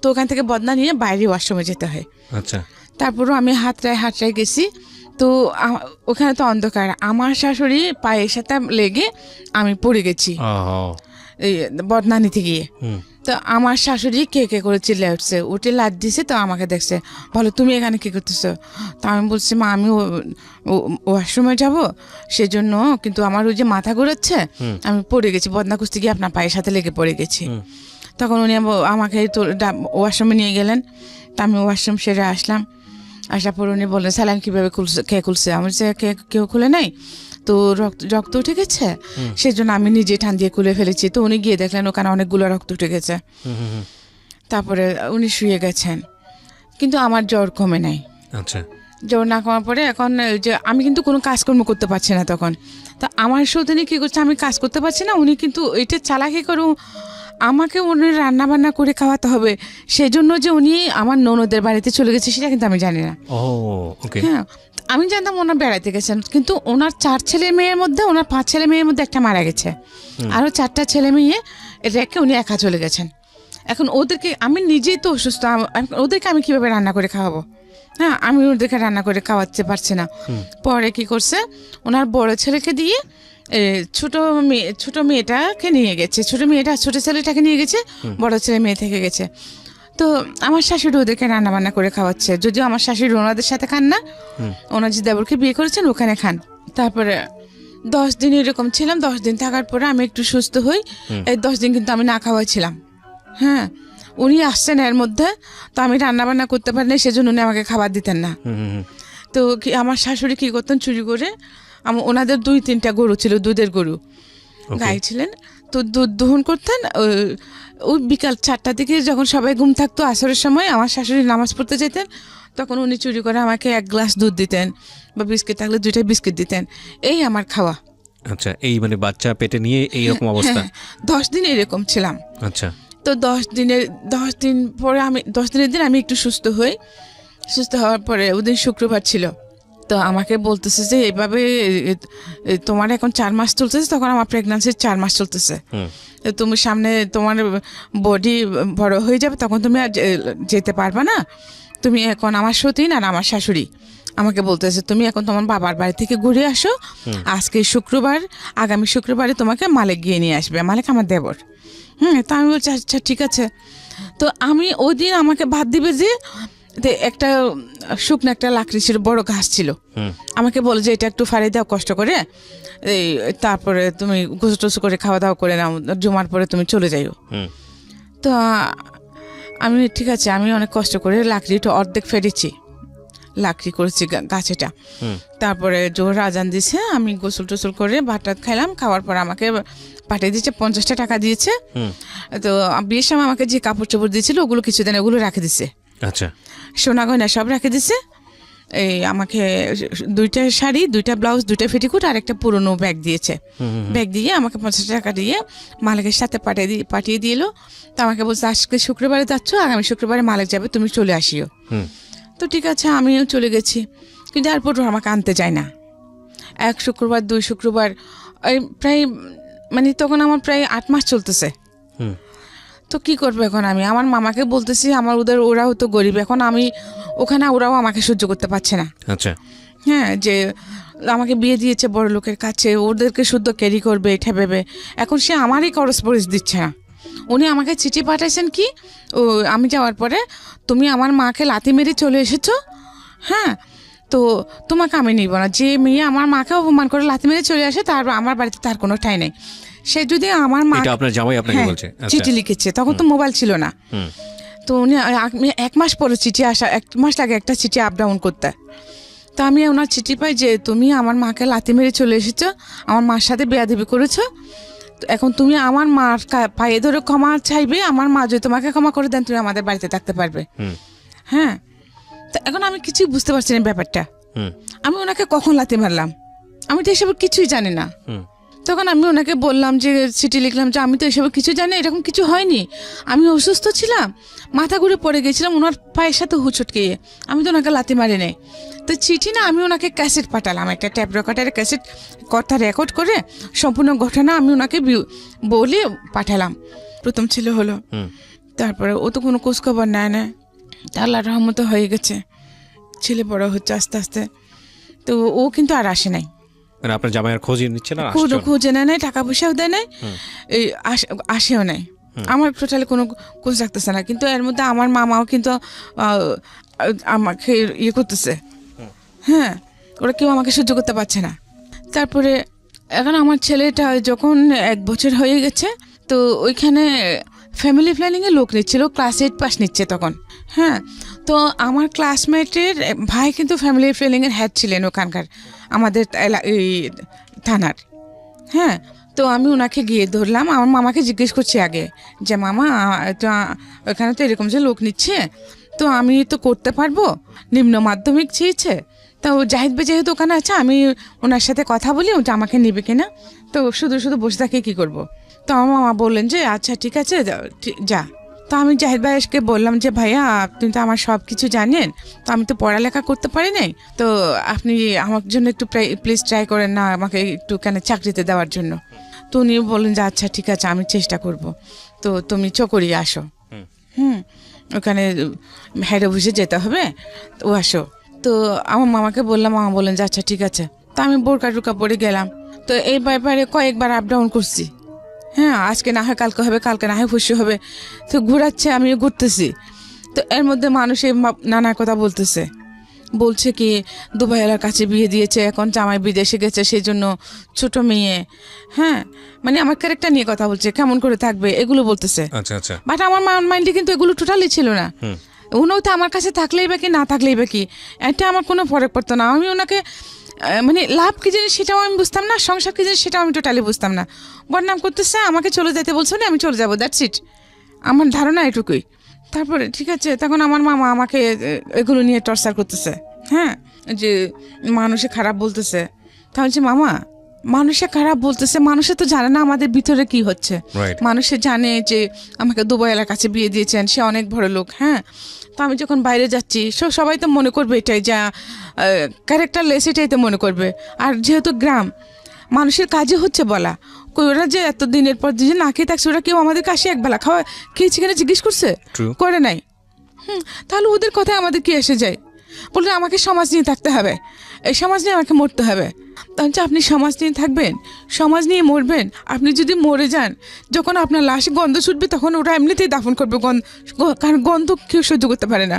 তো ওখান থেকে বদনা নিয়ে বাইরে ওয়াশরুমে যেতে হয়।
আচ্ছা।
তারপরও আমি হাতটায় গেছি, তো ওখানে তো অন্ধকার, আমার শাশুড়ি পায়ের সাথে লেগে আমি পড়ে গেছি এই বদনা নিতে গিয়ে। তো আমার শাশুড়ি কে করে চিল্লে উঠছে, উঠে লাট দিছে। তো আমাকে দেখছে, বলো তুমি এখানে কি করতেছো? তো আমি বলছি মা আমি ওয়াশরুমে যাব সেজন্য, কিন্তু আমার ওই যে মাথা ঘুরাচ্ছে, আমি পড়ে গেছি, বদনা কুস্তি গিয়ে আপনার পায়ের সাথে লেগে পড়ে গেছি। তখন উনি আমাকে তো ওয়াশরুমে নিয়ে গেলেন। তা আমি ওয়াশরুম সেরে আসলাম, আসার পর উনি বললেন স্যালাইন কীভাবে কে খুলছে? আমার যে কেউ খুলে নাই, তো রক্ত উঠে গেছে, সেজন্য আমি নিজে টান দিয়ে খুলে ফেলেছি। তো উনি গিয়ে দেখলেন ওখানে অনেকগুলো রক্ত উঠে গেছে। তারপরে উনি শুয়ে গেছেন, কিন্তু আমার জ্বর কমে নাই।
আচ্ছা।
জ্বর না কমার পরে এখন যে আমি কিন্তু কোনো কাজকর্ম করতে পারছি না তখন। তা আমার সাথে উনি কী করছে, আমি কাজ করতে পারছি না, উনি কিন্তু এটা চালাকি করু আমাকে উনি রান্না বান্না করে খাওয়াতে হবে, সেজন্য যে উনি আমার ননদের বাড়িতে চলে গেছে সেটা কিন্তু আমি জানি না। হ্যাঁ, আমি জানতাম ওনার বেড়াতে গেছেন, কিন্তু ওনার 4 ছেলে মেয়ের মধ্যে, ওনার 5 ছেলে মেয়ের মধ্যে একটা মারা গেছে, আরও 4টা ছেলে মেয়ে রেখে উনি একা চলে গেছেন। এখন ওদেরকে আমি নিজেই তো অসুস্থ, ওদেরকে আমি কীভাবে রান্না করে খাওয়াবো? হ্যাঁ, আমি ওদেরকে রান্না করে খাওয়াতে পারছি না। পরে কি করছে, ওনার বড় ছেলেকে দিয়ে ছোট মেয়েটাকে নিয়ে গেছে, ছোট ছেলেটাকে নিয়ে গেছে, বড় ছেলে মেয়ে থেকে গেছে। তো আমার শাশুড়ি ওদেরকে রান্না বান্না করে খাওয়াচ্ছে, যদিও আমার শাশুড়ি ওনাদের সাথে খান না, ওনার যে দেবরকে বিয়ে করেছেন ওখানে খান। তারপরে 10 দিন এরকম ছিলাম। 10 দিন থাকার পরে আমি একটু সুস্থ হই। এই 10 দিন কিন্তু আমি না খাওয়াই ছিলাম। হ্যাঁ, উনি আসছেন এর মধ্যে, তো আমি রান্না বান্না করতে পারি না, সেজন্য উনি আমাকে খাবার দিতেন না। তো আমার শাশুড়ি কী করতেন, চুরি করে ওনাদের 2-3টা গরু ছিল, দুধের গরু, গাই ছিলেন, তো দুধ দহন করতেন। ওই বিকাল 4টার দিকে যখন সবাই ঘুম থাকতো, আসরের সময় আমার শাশুড়ি নামাজ পড়তে যেতেন, তখন উনি চুরি করে আমাকে 1 গ্লাস দুধ দিতেন, বা বিস্কিট থাকলে 2টা বিস্কিট দিতেন। এই আমার খাওয়া।
আচ্ছা, এই মানে বাচ্চা পেটে নিয়ে এইরকম অবস্থা?
10 দিন এরকম ছিলাম।
আচ্ছা।
তো 10 দিন পরে 10 দিনের দিন আমি একটু সুস্থ হই। সুস্থ হওয়ার পরে ওদিন শুক্রবার ছিল, তো আমাকে বলতেছে যে এইভাবে তোমার এখন 4 মাস চলতেছে, তখন আমার প্রেগন্যান্সির 4 মাস চলতেছে, তুমি সামনে তোমার বডি বড় হয়ে যাবে, তখন তুমি আর যেতে পারবে না, তুমি এখন আমার সতীন আর আমার শাশুড়ি আমাকে বলতেছে তুমি এখন তোমার বাবার বাড়ি থেকে ঘুরে আসো, আজকে শুক্রবার, আগামী শুক্রবারে তোমাকে মালিক গিয়ে নিয়ে আসবে, মালিক আমার দেবর। তা আমি বলছি আচ্ছা ঠিক আছে। তো আমি ওই দিন আমাকে ভাত দিবে যে একটা শুকনো একটা লাকড়ি ছিল, বড় ঘাস ছিল। আমাকে বলে যে এটা একটু ফাড়ি দাও কষ্ট করে, এই তারপরে তুমি গোসল টোসল করে খাওয়া দাওয়া করে নাও, জমার পরে তুমি চলে যাইও। তো আমি ঠিক আছে, আমি অনেক কষ্ট করে লাকড়িটা অর্ধেক ফেলেছি, লাকড়ি করেছি গাছেটা। তারপরে জোর আজান দিছে, আমি গোসল টোসল করে ভাত খাইলাম। খাওয়ার পর আমাকে পাঠিয়ে দিয়েছে, 50টা টাকা দিয়েছে। তো বিয়ের সময় আমাকে যে কাপড় চোপড় দিয়েছিল ওগুলো কিছুদিন ওগুলো রাখে দিছে।
আচ্ছা,
সোনা গয়না সব রাখে দিছে। এই আমাকে 2টা শাড়ি, 2টা ব্লাউজ, 2টা পেটিকোট আর একটা পুরনো ব্যাগ দিয়েছে। ব্যাগ দিয়ে আমাকে 50 টাকা দিয়ে মালিকের সাথে পাঠিয়ে দিল। তো আমাকে বলছে আজকে শুক্রবারে যাচ্ছ, আগামী শুক্রবারে মালিক যাবে, তুমি চলে আসিও। তো ঠিক আছে, আমিও চলে গেছি। কিন্তু এয়ারপোর্ট আমাকে আনতে যায় না। 1 শুক্রবার, 2 শুক্রবার, প্রায় মানে তখন আমার প্রায় 8 মাস চলতেছে। তো কি করবো এখন আমি? আমার মামাকে বলতেছি, আমার ওরাও তো গরিব, এখন আমি ওখানে, ওরাও আমাকে সহ্য করতে পারছে না।
আচ্ছা,
হ্যাঁ, যে আমাকে বিয়ে দিয়েছে বড় লোকের কাছে, ওদেরকে শুদ্ধ ক্যারি করবে এটা ভেবে এখন সে আমারই করসপরেন্স দিচ্ছে না। উনি আমাকে চিঠি পাঠাইছেন কি, ও আমি যাওয়ার পরে, তুমি আমার মাকে লাথি মেরে চলে এসেছো, হ্যাঁ, তো তোমাকে আমি নিব না। যে মেয়ে আমার মাকে অপমান করে লাথি মেরে চলে আসে, তার আমার বাড়িতে তার কোনো ঠাঁই নেই। সে যদি আমার মা,
এটা আপনার জামাই আপনাকে বলছে?
চিঠি লিখেছে, তখন তো মোবাইল ছিল না। তো উনি 1 মাস পরে চিঠি আসা, 1 মাস লাগে একটা চিঠি আপ ডাউন করতে। তো আমি ওনার চিঠি পাই যে তুমি আমার মাকে লাথি মেরে চলে এসেছো, আমার মার সাথে বেয়াদবি করেছো, এখন তুমি আমার মার পায়ে ধরে ক্ষমা চাইবে, আমার মা যদি তোমাকে ক্ষমা করে দেন তুমি আমাদের বাড়িতে থাকতে পারবে। হ্যাঁ, তো এখন আমি কিছুই বুঝতে পারছি না ব্যাপারটা। আমি ওনাকে কখন লাথি মারলাম, আমি তো এসব কিছুই জানি না। তখন আমি ওনাকে বললাম যে চিঠি লিখলাম যে আমি তো এসব কিছু জানি, এরকম কিছু হয়নি, আমি অসুস্থ ছিলাম, মাথা ঘুরে পড়ে গেছিলাম ওনার পায়ের সাথে হুচটকে, আমি তো ওনাকে লাথি মারি নাই। তো চিঠি না, আমি ওনাকে ক্যাসেট পাঠালাম, একটা ট্যাপ রেকর্ডারের ক্যাসেট, কথা রেকর্ড করে সম্পূর্ণ ঘটনা আমি ওনাকে বলে পাঠালাম। প্রথম ছেলে হলো, তারপরে ও তো কোনো খোঁজখবর নেয় না। আল্লাহর রহমত হয়ে গেছে, ছেলে বড় হচ্ছে আস্তে আস্তে। তো ও কিন্তু আর আসে নাই,
মানে আপনার জামাইয়ের খোঁজ নিচ্ছে না?
খোঁজে নেয় নাই, টাকা পয়সাও দেয় নাই, এই আসেও নাই, আমার টোটালি কোনো খোঁজ রাখতেছে না। কিন্তু এর মধ্যে আমার মামাও কিন্তু আমাকে ইয়ে করতেছে, হ্যাঁ, ওরা কেউ আমাকে সহ্য করতে পারছে না। তারপরে এখন আমার ছেলেটা যখন 1 বছর হয়ে গেছে, তো ওইখানে ফ্যামিলি প্ল্যানিংয়ে লোক নিচ্ছিল, ক্লাস 8 পাস নিচ্ছে তখন। হ্যাঁ, তো আমার ক্লাসমেটের ভাই কিন্তু ফ্যামিলি প্ল্যানিংয়ের হেড ছিলেন ওখানকার, আমাদের এই থানার। হ্যাঁ, তো আমি ওনাকে গিয়ে ধরলাম, আমার মামাকে জিজ্ঞেস করছি আগে যে মামা তো ওখানে তো এরকম যে লোক নিচ্ছে, তো আমি তো করতে পারবো, নিম্ন মাধ্যমিক চেয়েছে, তো জাহিদ ভাই যেহেতু ওখানে আছে, আমি ওনার সাথে কথা বলি ওটা আমাকে নেবে কিনা, তো শুধু শুধু বসে থাকে কী করবো। তো আমার মামা বললেন যে আচ্ছা ঠিক আছে যা। তো আমি জাহিদ ভাইকে বললাম যে ভাইয়া আপনি তো আমার সব কিছু জানেন, তো আমি তো পড়ালেখা করতে পারি নাই, তো আপনি আমার জন্য একটু প্লিজ ট্রাই করেন না আমাকে একটু কেন চাকরিতে দেওয়ার জন্য। তো উনি বললেন যে আচ্ছা ঠিক আছে আমি চেষ্টা করব, তো তুমি চকরি আসো, ওখানে হেড অফিসে যেতে হবে, ও আসো। তো আমার মামাকে বললাম, মামা বললেন যে আচ্ছা ঠিক আছে। তো আমি বোরকা টোরকা পরে গেলাম। তো এই ব্যাপারে কয়েকবার আপ ডাউন করছি, হ্যাঁ, আজকে না হয় কালকে হবে, কালকে না হয় খুশি হবে, তো ঘোরাচ্ছে, আমিও ঘুরতেছি। তো এর মধ্যে মানুষে নানা কথা বলছে কি দুবাইয়ের কাছে বিয়ে দিয়েছে, এখন জামাই বিদেশে গেছে, সেই জন্য ছোট মেয়ে, হ্যাঁ, মানে আমার ক্যারেক্টার নিয়ে কথা বলছে, কেমন করে থাকবে এগুলো বলতেছে।
আচ্ছা আচ্ছা,
বাট আমার মাইন্ডে কিন্তু এগুলো টোটালি ছিল না। উনিও তো আমার কাছে থাকলেই বা কি না থাকলেই বা কি, এটা আমার কোনো ফরক পড়তো না। আমি ওনাকে মানে লাভ কী জিনিস সেটাও আমি বুঝতাম না, সংসার কী জিনিস সেটাও আমি টোটালি বুঝতাম না। বদনাম করতেছে, আমাকে চলে যেতে বলছে না, আমি চলে যাবো, দ্যাটস ইট, আমার ধারণা এটুকুই। তারপরে ঠিক আছে, তখন আমার মামা আমাকে এগুলো নিয়ে টর্চার করতেছে, হ্যাঁ, যে মানুষে খারাপ বলতেছে। তাহলে যে মামা মানুষে খারাপ বলতেছে, মানুষে তো জানে না আমাদের ভিতরে কি হচ্ছে। মানুষে জানে যে আমাকে দুবাইয়ের কাছে বিয়ে দিয়েছেন, সে অনেক বড় লোক, হ্যাঁ, তো আমি যখন বাইরে যাচ্ছি সবাই তো মনে করবে এটাই, যা ক্যারেক্টার লেস এটাই তো মনে করবে। আর যেহেতু গ্রাম, মানুষের কাজে হচ্ছে বলা, ওরা যে এত দিনের পর দিন না খেয়ে থাকছে, ওরা কেউ আমাদের কাছে একবেলা খাওয়া খেয়েছি কিনা জিজ্ঞেস করছে? করে নাই। তাহলে ওদের কথায় আমাদের কি এসে যায়? বললে আমাকে সমাজ নিয়ে থাকতে হবে, এই সমাজ নিয়ে আমাকে মরতে হবে। তাহলে আপনি সমাজ নিয়ে থাকবেন, সমাজ নিয়ে মরবেন। আপনি যদি মরে যান, যখন আপনার লাশে গন্ধ ছুটবে তখন ওরা এমনিতেই দাফন করবে, কারণ গন্ধ কেউ সহ্য করতে পারে না।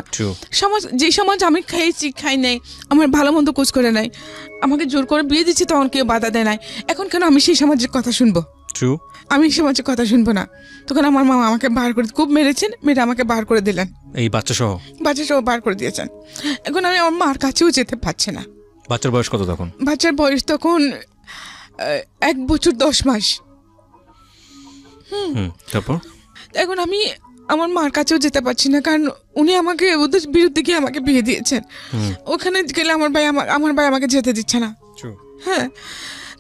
সমাজ, যে সমাজ আমি খেয়েছি, খাই নাই, আমার ভালো মন্দ কোচ করে নাই, আমাকে জোর করে বিয়ে দিচ্ছি, তখন কেউ বাধা দেয় নাই, এখন কেন আমি সেই সমাজের কথা শুনবো? আমি এই সমাজের কথা শুনবো না। তখন আমার মামা আমাকে বার করে, খুব মেরেছেন, মেরে আমাকে বার করে দিলেন,
এই বাচ্চা সহ
বার করে দিয়েছেন। এখন আমি আমার মার কাছেও যেতে পারছি না।
বাচ্চার বয়স কত তখন?
বাচ্চার বয়স তখন 1 বছর 10 মাস।
তারপর
এখন আমি আমার মার কাছেও যেতে পারছি না, কারণ উনি আমাকে ওদের বিরুদ্ধে গিয়ে আমাকে বিয়ে দিয়েছেন। ওখানে গেলে আমার ভাই আমাকে যেতে দিচ্ছে না। হ্যাঁ,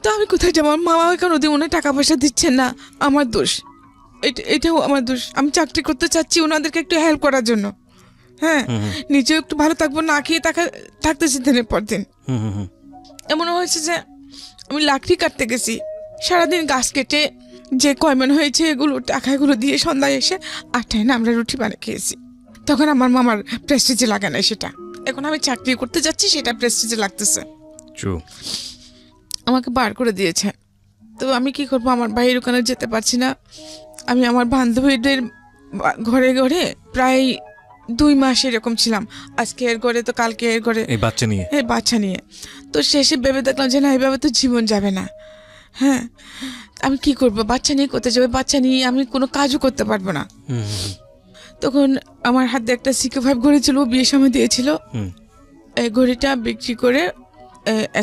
তো আমি কোথায় যাবো? আমার মামা এখন ওদের টাকা পয়সা দিচ্ছেন না, আমার দোষ, এটাও আমার দোষ। আমি চাকরি করতে চাচ্ছি ওনাদেরকে একটু হেল্প করার জন্য। হ্যাঁ, নিজেও একটু ভালো থাকবো, না খেয়ে থাকতেছি দিনের পর দিন। এমন হয়েছে যে আমি লাকড়ি কাটতে গেছি, সারাদিন গাছ কেটে যে কয়মন হয়েছে এগুলো টাকাগুলো দিয়ে সন্ধ্যায় এসে 8টায় না আমরা রুটি বানিয়ে খেয়েছি। তখন আমার মামার প্রেস্টিজে লাগে না সেটা। এখন আমি চাকরি করতে যাচ্ছি, সেটা প্রেস্টিজে লাগতেছে। আমাকে বার করে দিয়েছে। তো আমি কি করবো? আমার ভাইয়ের ওখানে যেতে পারছি না। আমি আমার বান্ধবীদের ঘরে ঘরে প্রায় 2 মাস এরকম ছিলাম। আজকে এর ঘরে তো কালকে এর ঘরে, এই বাচ্চা নিয়ে। তো শেষে ভেবে দেখলাম যে না, এইভাবে তো জীবন যাবে না। হ্যাঁ, আমি কি করব? বাচ্চা নিয়ে করতে যাবে, বাচ্চা নিয়ে আমি কোনো কাজও করতে পারবো না। তখন আমার হাতে একটা CK5 ঘড়ি ছিল, বিয়ের সময় দিয়েছিল। এই ঘড়িটা বিক্রি করে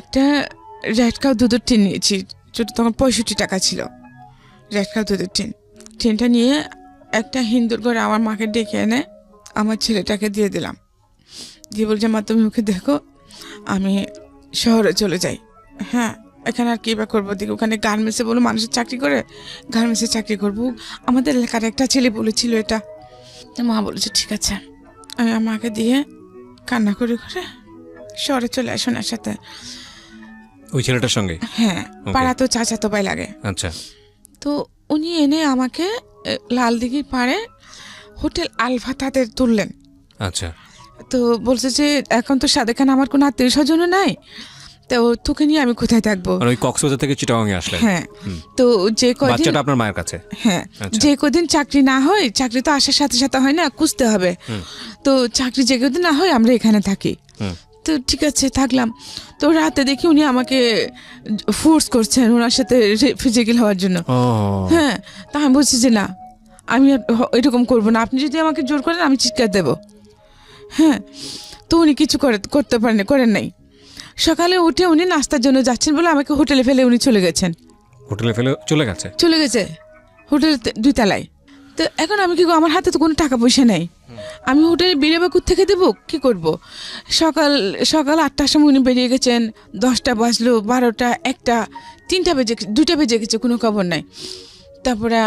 একটা রেড কাউ দুধের টিন নিয়েছি। তখন 65 টাকা ছিল রেড কাউ দুধের টিনটা নিয়ে একটা হিন্দুর ঘরে আমার মাকে ডেকে এনে আমার ছেলেটাকে দিয়ে দিলাম। দিয়ে বলছে, মা তুমি ওকে দেখো, আমি শহরে চলে যাই। হ্যাঁ, এখানে আর কী বা করবো? দেখি ওখানে গার্মেন্টসে বলো মানুষের চাকরি করে, গার্মেন্টসে চাকরি করবো। আমাদের এলাকার একটা ছেলে বলেছিল এটা। মা বলেছে ঠিক আছে। আমি আমাকে দিয়ে কান্না করে করে শহরে চলে আসুন এর সাথে,
ওই ছেলেটার সঙ্গে।
হ্যাঁ, পাড়া তো চাচাতো ভাই লাগে।
আচ্ছা।
তো উনি এনে আমাকে লালদিঘির পাড়ে হোটেল আলফা তাদের তুললেন।
আচ্ছা।
তো বলছে যে এখন তো সাদেখানে আমার কোনো আত্মীয় স্বজনও নাই, তো তোকে নিয়ে আমি কোথায় থাকবো?
ওই কক্সবাজার থেকে চিটাগাংয়ে আসলেন।
হ্যাঁ, তো যে কদিন
বাচ্চাটা আপনার মায়ের কাছে।
হ্যাঁ, যে কদিন চাকরি না হয়, চাকরি তো আসার সাথে সাথে হয় না, খুঁজতে হবে। তো চাকরি যে কদিন না হয় আমরা এখানে থাকি। তো ঠিক আছে, থাকলাম। তো রাতে দেখি উনি আমাকে ফোর্স করছেন ওনার সাথে ফিজিক্যাল হওয়ার জন্য। হ্যাঁ, তা আমি বলছি যে না, আমি এরকম করবো না, আপনি যদি আমাকে জোর করেন আমি চিৎকার দেবো। হ্যাঁ, তো উনি কিছু করেন নাই। সকালে উঠে উনি নাস্তার জন্য যাচ্ছেন বলে আমাকে হোটেলে ফেলে উনি চলে গেছে হোটেল 2 তলায়। তো এখন আমি কি করবো? আমার হাতে তো কোনো টাকা পয়সা নেই, আমি হোটেলে বেরিয়ে বা থেকে দেবো, কি করব? সকাল 8টার সময় উনি বেরিয়ে গেছেন, 10টা বাজলো, 12টা, 1টা, 3টা বেজে, 2টা বেজে গেছে, কোনো খবর নাই। তারপরে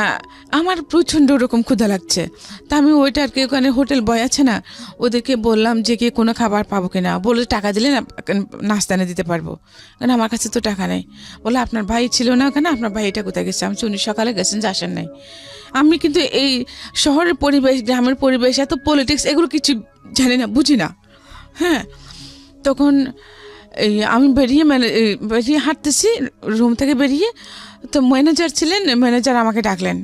আমার প্রচণ্ড ওরকম ক্ষুধা লাগছে। তা আমি ওইটারকে ওখানে হোটেল বয় আছে না, ওদেরকে বললাম যে কি কোনো খাবার পাবো কিনা। বলে টাকা দিলে না নাস্তা এনে দিতে পারবো, কারণ আমার কাছে তো টাকা নেই। বলে আপনার ভাই ছিল না ওখানে, আপনার ভাই এটা কোথায় গেছে? আমি উনি সকালে গেছেন, যে আসেন নাই। আমি কিন্তু এই শহরের পরিবেশ, গ্রামের পরিবেশ, এত পলিটিক্স এগুলো কিছু জানি না, বুঝি না। হ্যাঁ, তখন এই আমি বেরিয়ে হাঁটতেছি রুম থেকে বেরিয়ে, তো ম্যানেজার ছিলেন, ম্যানেজার আমাকে ডাকলেন।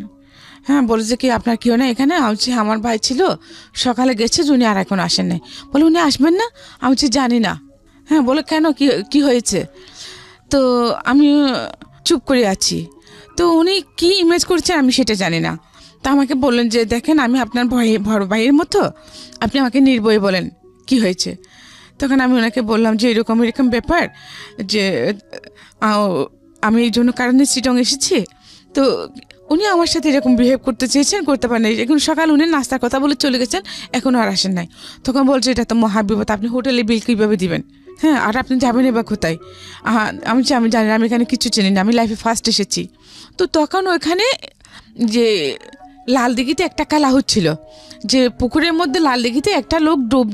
হ্যাঁ, বলেছে কি আপনার কেউ না এখানে? আমি বলছি আমার ভাই ছিল, সকালে গেছে, উনি আর এখন আসেন নাই। বলে উনি আসবেন না? আমি বলছি জানি না। হ্যাঁ, বলে কেন, কি হয়েছে? তো আমি চুপ করে আছি। তো উনি কি ইমেজ করছেন আমি সেটা জানি না। তা আমাকে বললেন যে দেখেন, আমি আপনার বড় ভাইয়ের মতো, আপনি আমাকে নির্ভয়ে বলেন কি হয়েছে। তখন আমি ওনাকে বললাম যে এরকম ব্যাপার, যে আমি এই জন্য কারণে চিটং এসেছি। তো উনি আমার সাথে এরকম বিহেভ করতে চেয়েছেন, করতে পারেন নাই। এখন সকাল উনি নাস্তার কথা বলে চলে গেছেন, এখনও আর আসেন নাই। তখন বলছে এটা তো মহাবিপদ, আপনি হোটেলে বিল কীভাবে দিবেন? হ্যাঁ, আর আপনি যাবেন এবার কোথায়? আমি জানি না, আমি এখানে কিছু চিনি না, আমি লাইফে ফার্স্ট এসেছি। তো তখন ওইখানে যে লালদিঘিতে একটা খেলা হচ্ছিল, যে পুকুরের মধ্যে লালদিঘিতে একটা লোক ডুব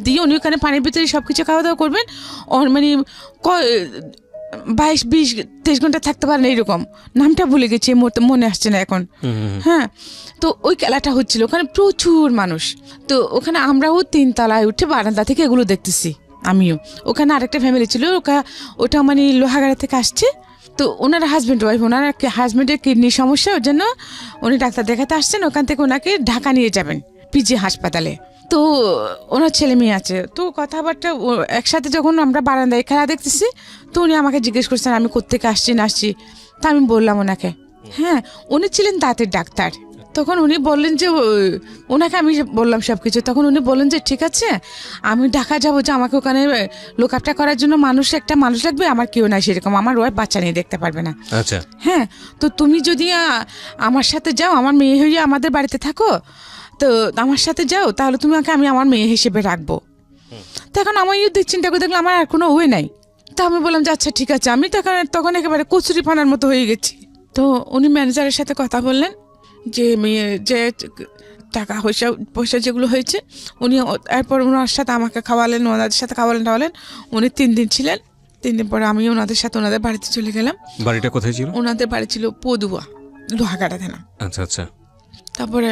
দিয়ে উনি ওখানে পানির ভিতরে সব কিছু খাওয়া দাওয়া করবেন। মানে 22-20-23 ঘন্টা থাকতে পারেন, এইরকম নামটা ভুলে গেছি, মনে আসছে না এখন। হ্যাঁ, তো ওই খেলাটা হচ্ছিল, ওখানে প্রচুর মানুষ। তো ওখানে আমরাও 3 তলায় উঠে বারান্দা থেকে এগুলো দেখতেছি। আমিও। ওখানে আরেকটা ফ্যামিলি ছিল, ওটা মানে লোহাগাড়া থেকে আসছে। তো ওনার হাজব্যান্ড ওয়াইফ, ওনার হাজব্যান্ডের কিডনির সমস্যা, ওর জন্য উনি ডাক্তার দেখাতে আসছেন। ওখান থেকে ওনাকে ঢাকা নিয়ে যাবেন পিজি হাসপাতালে। তো ওনার ছেলে মেয়ে আছে। তো কথাবার্তা একসাথে যখন আমরা বারান্দায় খেলা দেখতেছি, তো উনি আমাকে জিজ্ঞেস করছেন আমি কোত্থেকে আসছি না আসছি। তা আমি বললাম ওনাকে, হ্যাঁ উনি ছিলেন দাঁতের ডাক্তার। তখন উনি বললেন যে ওনাকে আমি বললাম সব কিছু। তখন উনি বললেন যে ঠিক আছে, আমি ঢাকা যাবো, যে আমাকে ওখানে লোক আপটা করার জন্য একটা মানুষ লাগবে, আমার কেউ নাই সেরকম, আমার ওয়াইফ বাচ্চা নিয়ে দেখতে পারবে না।
আচ্ছা,
হ্যাঁ, তো তুমি যদি আমার সাথে যাও, আমার মেয়ে হয়ে আমাদের বাড়িতে থাকো, তো আমার সাথে যাও, তাহলে তুমি আমি আমার মেয়ে হিসেবে রাখবো। তখন আমি চিন্তা করে দেখলাম আমার আর কোনো ওয়ে নাই। তা আমি বললাম যে আচ্ছা ঠিক আছে। আমি তখন একেবারে কচুরি ফানার মতো হয়ে গেছি। তো উনি ম্যানেজারের সাথে কথা বললেন যে মেয়ে যে টাকা পয়সা যেগুলো হয়েছে, উনি এরপর ওনার সাথে আমাকে খাওয়ালেন, ওনাদের সাথে খাওয়ালেন। উনি 3 দিন ছিলেন। 3 দিন পরে আমি ওনাদের সাথে ওনাদের বাড়িতে চলে গেলাম।
বাড়িটা কোথায় ছিল?
ওনাদের বাড়ি ছিল পদুয়া, লোহাগাড়া থানা।
আচ্ছা আচ্ছা।
তারপরে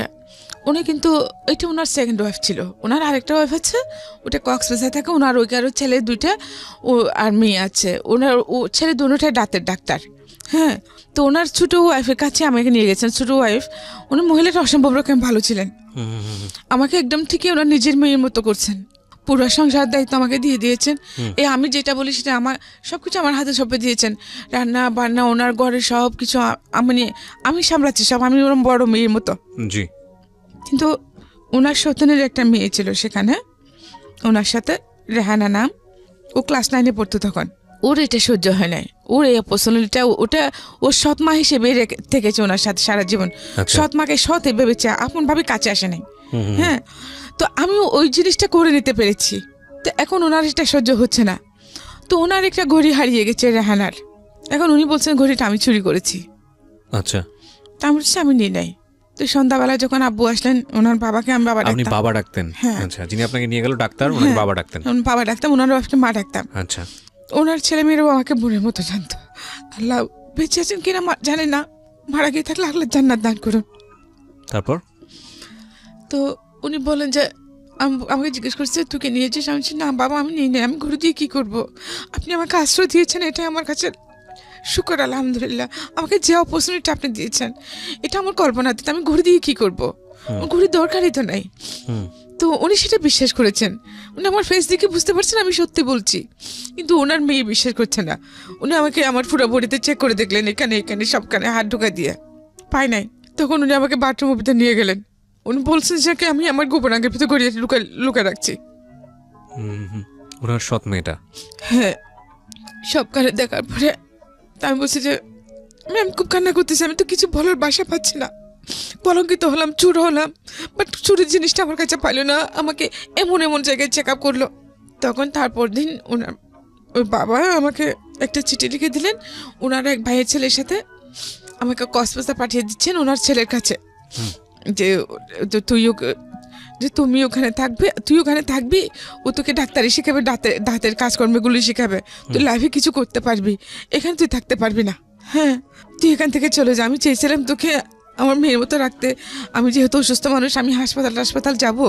উনি কিন্তু এটা ওনার সেকেন্ড ওয়াইফ ছিল। ওনার আরেকটা ওয়াইফ আছে, ওটা কক্সবাজার থাকে। ওনার ওইকারও ছেলে 2টা ও আর মেয়ে আছে। ওনার ছেলে দুটোটাই দাঁতের ডাক্তার। হ্যাঁ, তো ওনার ছোটো ওয়াইফের কাছে আমাকে নিয়ে গেছেন। ছোটো ওয়াইফ, উনি মহিলাটা অসম্ভব রকম ভালো ছিলেন। আমাকে একদম থেকে ওনার নিজের মেয়ের মতো করছেন। পুরো সংসার দায়িত্ব আমাকে দিয়ে দিয়েছেন। আমি যেটা বলি সেটা আমার সবকিছু আমার হাতে সঁপে দিয়েছেন। রান্না বান্না, ওনার ঘরে সব কিছু আমি সামলাচ্ছি সব, আমি ওরম বড় মেয়ের মতো।
জি। কিন্তু
ওনার সন্তানের একটা মেয়ে ছিল সেখানে, ওনার সাথে রেহানা নাম। ও ক্লাস 9-এ পড়তো তখন। ওর এটা সহ্য হয় নাই। ওর এই অপরচুনিটিটা ওটা ওর সৎ মা হিসেবে থেকেছে ওনার সাথে সারা জীবন। সৎ মাকে সৎ ভেবেছে, আপন ভাবে কাছে আসে নাই। হ্যাঁ, তো আমি ওই জিনিসটা করে নিতে পেরেছি। তো এখন ওনার এটা সহ্য হচ্ছে না। তো ওনার একটা ঘড়ি হারিয়ে গেছে রেহানার। এখন উনি বলছেন ঘড়িটা আমি চুরি করেছি।
আচ্ছা।
তা আমি বলছি আমি নিই নাই। তো সন্ধ্যাবেলা যখন আব্বু আসলেন, ওনার বাবাকে আমি বাবা ডাকতাম।
আপনি বাবা ডাকতেন?
হ্যাঁ।
আচ্ছা, যিনি আপনাকে নিয়ে গেল ডাক্তার, ওনাকে বাবা ডাকতেন?
বাবা ডাকতাম, ওনার বাবাকে মা ডাকতাম।
আচ্ছা।
ওনার ছেলে মেয়েরাও আমাকে বোনের মতো জানতো। আল্লাহ বেঁচে আছেন কিনা জানে না, মারা গিয়ে থাকলে আল্লাহ জান্নাত দান করুন।
তারপর
তো উনি বলেন যে আমাকে জিজ্ঞেস করছে তুই কে নিয়েছিস? আমি বলছি না বাবা আমি নিই নাই, আমি ঘুরে দিয়ে কী করবো? আপনি আমাকে আশ্রয় দিয়েছেন, এটাই আমার কাছে শুকর আলহামদুলিল্লাহ। আমাকে যে অপরচুনিটি আপনি দিয়েছেন, এটা আমার কল্পনাতীত। আমি ঘুরে দিয়ে কী করবো? ঘুরে দরকারই তো নাই। তো উনি সেটা বিশ্বাস করেছেন। উনি আমার ফেস দেখে বুঝতে পারছেন আমি সত্যি বলছি, কিন্তু ওনার মেয়ে বিশ্বাস করছে না। উনি আমাকে আমার পুরো বডিতে চেক করে দেখলেন, এখানে এখানে সবখানে হাত ঢোকা দিয়ে, পায় নাই। তখন উনি আমাকে বাথরুমের ভিতরে নিয়ে গেলেন। উনি বলছেন যে আমি আমার গোপনাঙ্গের ভিতরে গড়িয়ে লুকা রাখছি।
ওনার সৎ মেয়েটা?
হ্যাঁ। সবখানে দেখার পরে আমি বলছি যে আমি খুব কান্না করতেছি, আমি তো কিছু বলার বাসা পাচ্ছি না। কলঙ্কিত হলাম, চুর হলাম, বাট চুরির জিনিসটা আমার কাছে পাইল না। আমাকে এমন এমন জায়গায় চেক আপ করলো। তখন তারপর দিন ওর বাবা আমাকে একটা চিঠি লিখে দিলেন। ওনার এক ভাইয়ের ছেলের সাথে আমাকে কক্সবাজার পাঠিয়ে দিচ্ছেন ওনার ছেলের কাছে, যে তুমি ওখানে থাকবে, তুই ওখানে থাকবি, ও তোকে ডাক্তারি শিখাবে, দাঁতের কাজকর্মগুলি শিখাবে, তুই লাইফে কিছু করতে পারবি, এখানে তুই থাকতে পারবি না। হ্যাঁ, তুই এখান থেকে চলে যা। আমি চেয়েছিলাম তোকে আমার মেয়ের মতো রাখতে। আমি যেহেতু অসুস্থ মানুষ, আমি হাসপাতাল যাব,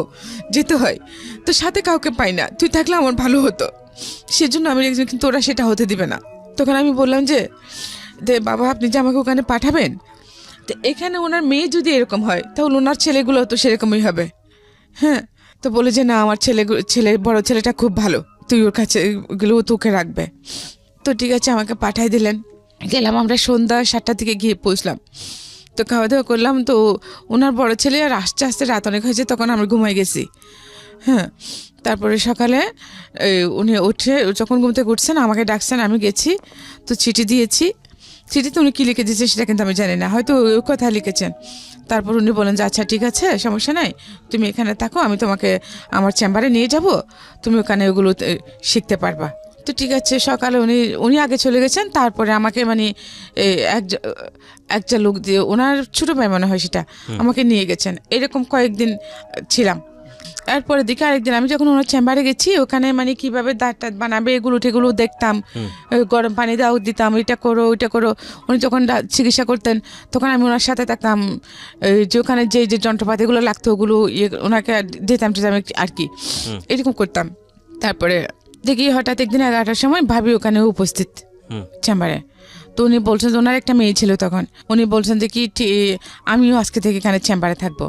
যেতে হয়, তো সাথে কাউকে পাই না। তুই থাকলে আমার ভালো হতো, সেজন্য আমি একজন, কিন্তু ওরা সেটা হতে দিবে না। তখন আমি বললাম যে বাবা আপনি যে আমাকে ওখানে পাঠাবেন, তো এখানে ওনার মেয়ে যদি এরকম হয় তাহলে ওনার ছেলেগুলো তো সেরকমই হবে। হ্যাঁ, তো বলে যে না আমার বড় ছেলেটা খুব ভালো, তুই ওর কাছে ওগুলো তোকে রাখবে। তো ঠিক আছে, আমাকে পাঠাই দিলেন। গেলাম, আমরা সন্ধ্যা 7টার দিকে গিয়ে পৌঁছলাম। তো খাওয়া দাওয়া করলাম। তো ওনার বড় ছেলে আর আস্তে আস্তে রাত অনেক হয়েছে, তখন আমরা ঘুমাই গেছি। হ্যাঁ, তারপরে সকালে উনি উঠে যখন ঘুম থেকে উঠছেন আমাকে ডাকছেন, আমি গেছি। তো চিঠি দিয়েছি। চিঠিতে উনি কী লিখে দিয়েছে সেটা কিন্তু আমি জানি না, হয়তো ওই কথা লিখেছেন। তারপর উনি বলেন যে আচ্ছা ঠিক আছে, সমস্যা নাই, তুমি এখানে থাকো, আমি তোমাকে আমার চেম্বারে নিয়ে যাব, তুমি ওখানে ওগুলো শিখতে পারবা। তো ঠিক আছে, সকালে উনি আগে চলে গেছেন। তারপরে আমাকে মানে একটা লোক দিয়ে, ওনার ছোটো ভাই মনে হয় সেটা, আমাকে নিয়ে গেছেন। এরকম কয়েকদিন ছিলাম। এরপরে দিকে আরেকদিন আমি যখন ওনার চেম্বারে গেছি, ওখানে মানে কীভাবে দাঁত বানাবে এগুলো দেখতাম, গরম পানি দাও দিতাম, এটা করো ওইটা করো। উনি যখন চিকিৎসা করতেন তখন আমি ওনার সাথে থাকতাম, যে ওখানে যে যন্ত্রপাতিগুলো লাগতো ওগুলো ওনাকে দিতাম আর কি, এরকম করতাম। তারপরে দেখি হঠাৎ একদিন 11টার সময় ভাবি ওখানে উপস্থিত চেম্বারে। তো উনি বলছেন যে ওনার একটা মেয়ে ছিল তখন, উনি বলছেন যে কি আমিও আজকে থেকে এখানে চেম্বারে থাকবো।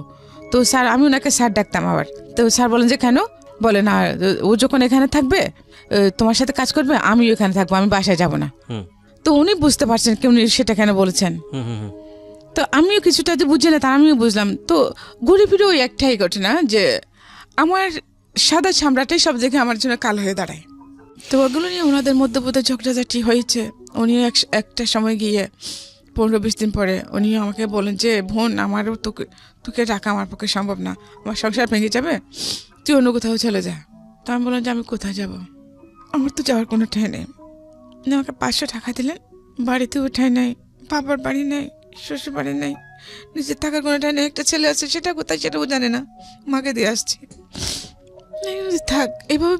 তো স্যার, আমি ওনাকে স্যার ডাকতাম আবার। তো স্যার বলেন যে কেন? বলে না, ও যখন এখানে থাকবে তোমার সাথে কাজ করবে, আমিও এখানে থাকবো, আমি বাসায় যাব না। তো উনি বুঝতে পারছেন কি উনি সেটা কেন বলেছেন। তো আমিও কিছুটা যে বুঝি না তা আমিও বুঝলাম। তো ঘুরে ফিরে ওই একটাই ঘটনা যে আমার সাদা চামড়াটাই সব দেখে আমার জন্য কালো হয়ে দাঁড়ায়। তো ওগুলো নিয়ে ওনাদের মধ্যে বোধহয় ঝগড়াঝাটি হয়েছে। উনিও একটা সময় গিয়ে 15-20 দিন পরে উনি আমাকে বলেন যে বোন, আমারও তোকে রাখা আমার পক্ষে সম্ভব না, আমার সংসার ভেঙে যাবে, তুই অন্য কোথাও চলে যা। তো আমি বললাম যে আমি কোথায় যাব, আমার তো যাওয়ার কোনো ঠাঁই নেই। উনি আমাকে 500 টাকা দিলেন, বাড়িতেও ঠাঁই নেই, বাবার বাড়ি নেই, শ্বশুর বাড়ি নেই, নিজের থাকার কোনো ঠাঁই নেই। একটা ছেলে আছে, সেটা কোথায় সেটাও জানে না, মাকে দিয়ে আসছি। থাক, এইভাবে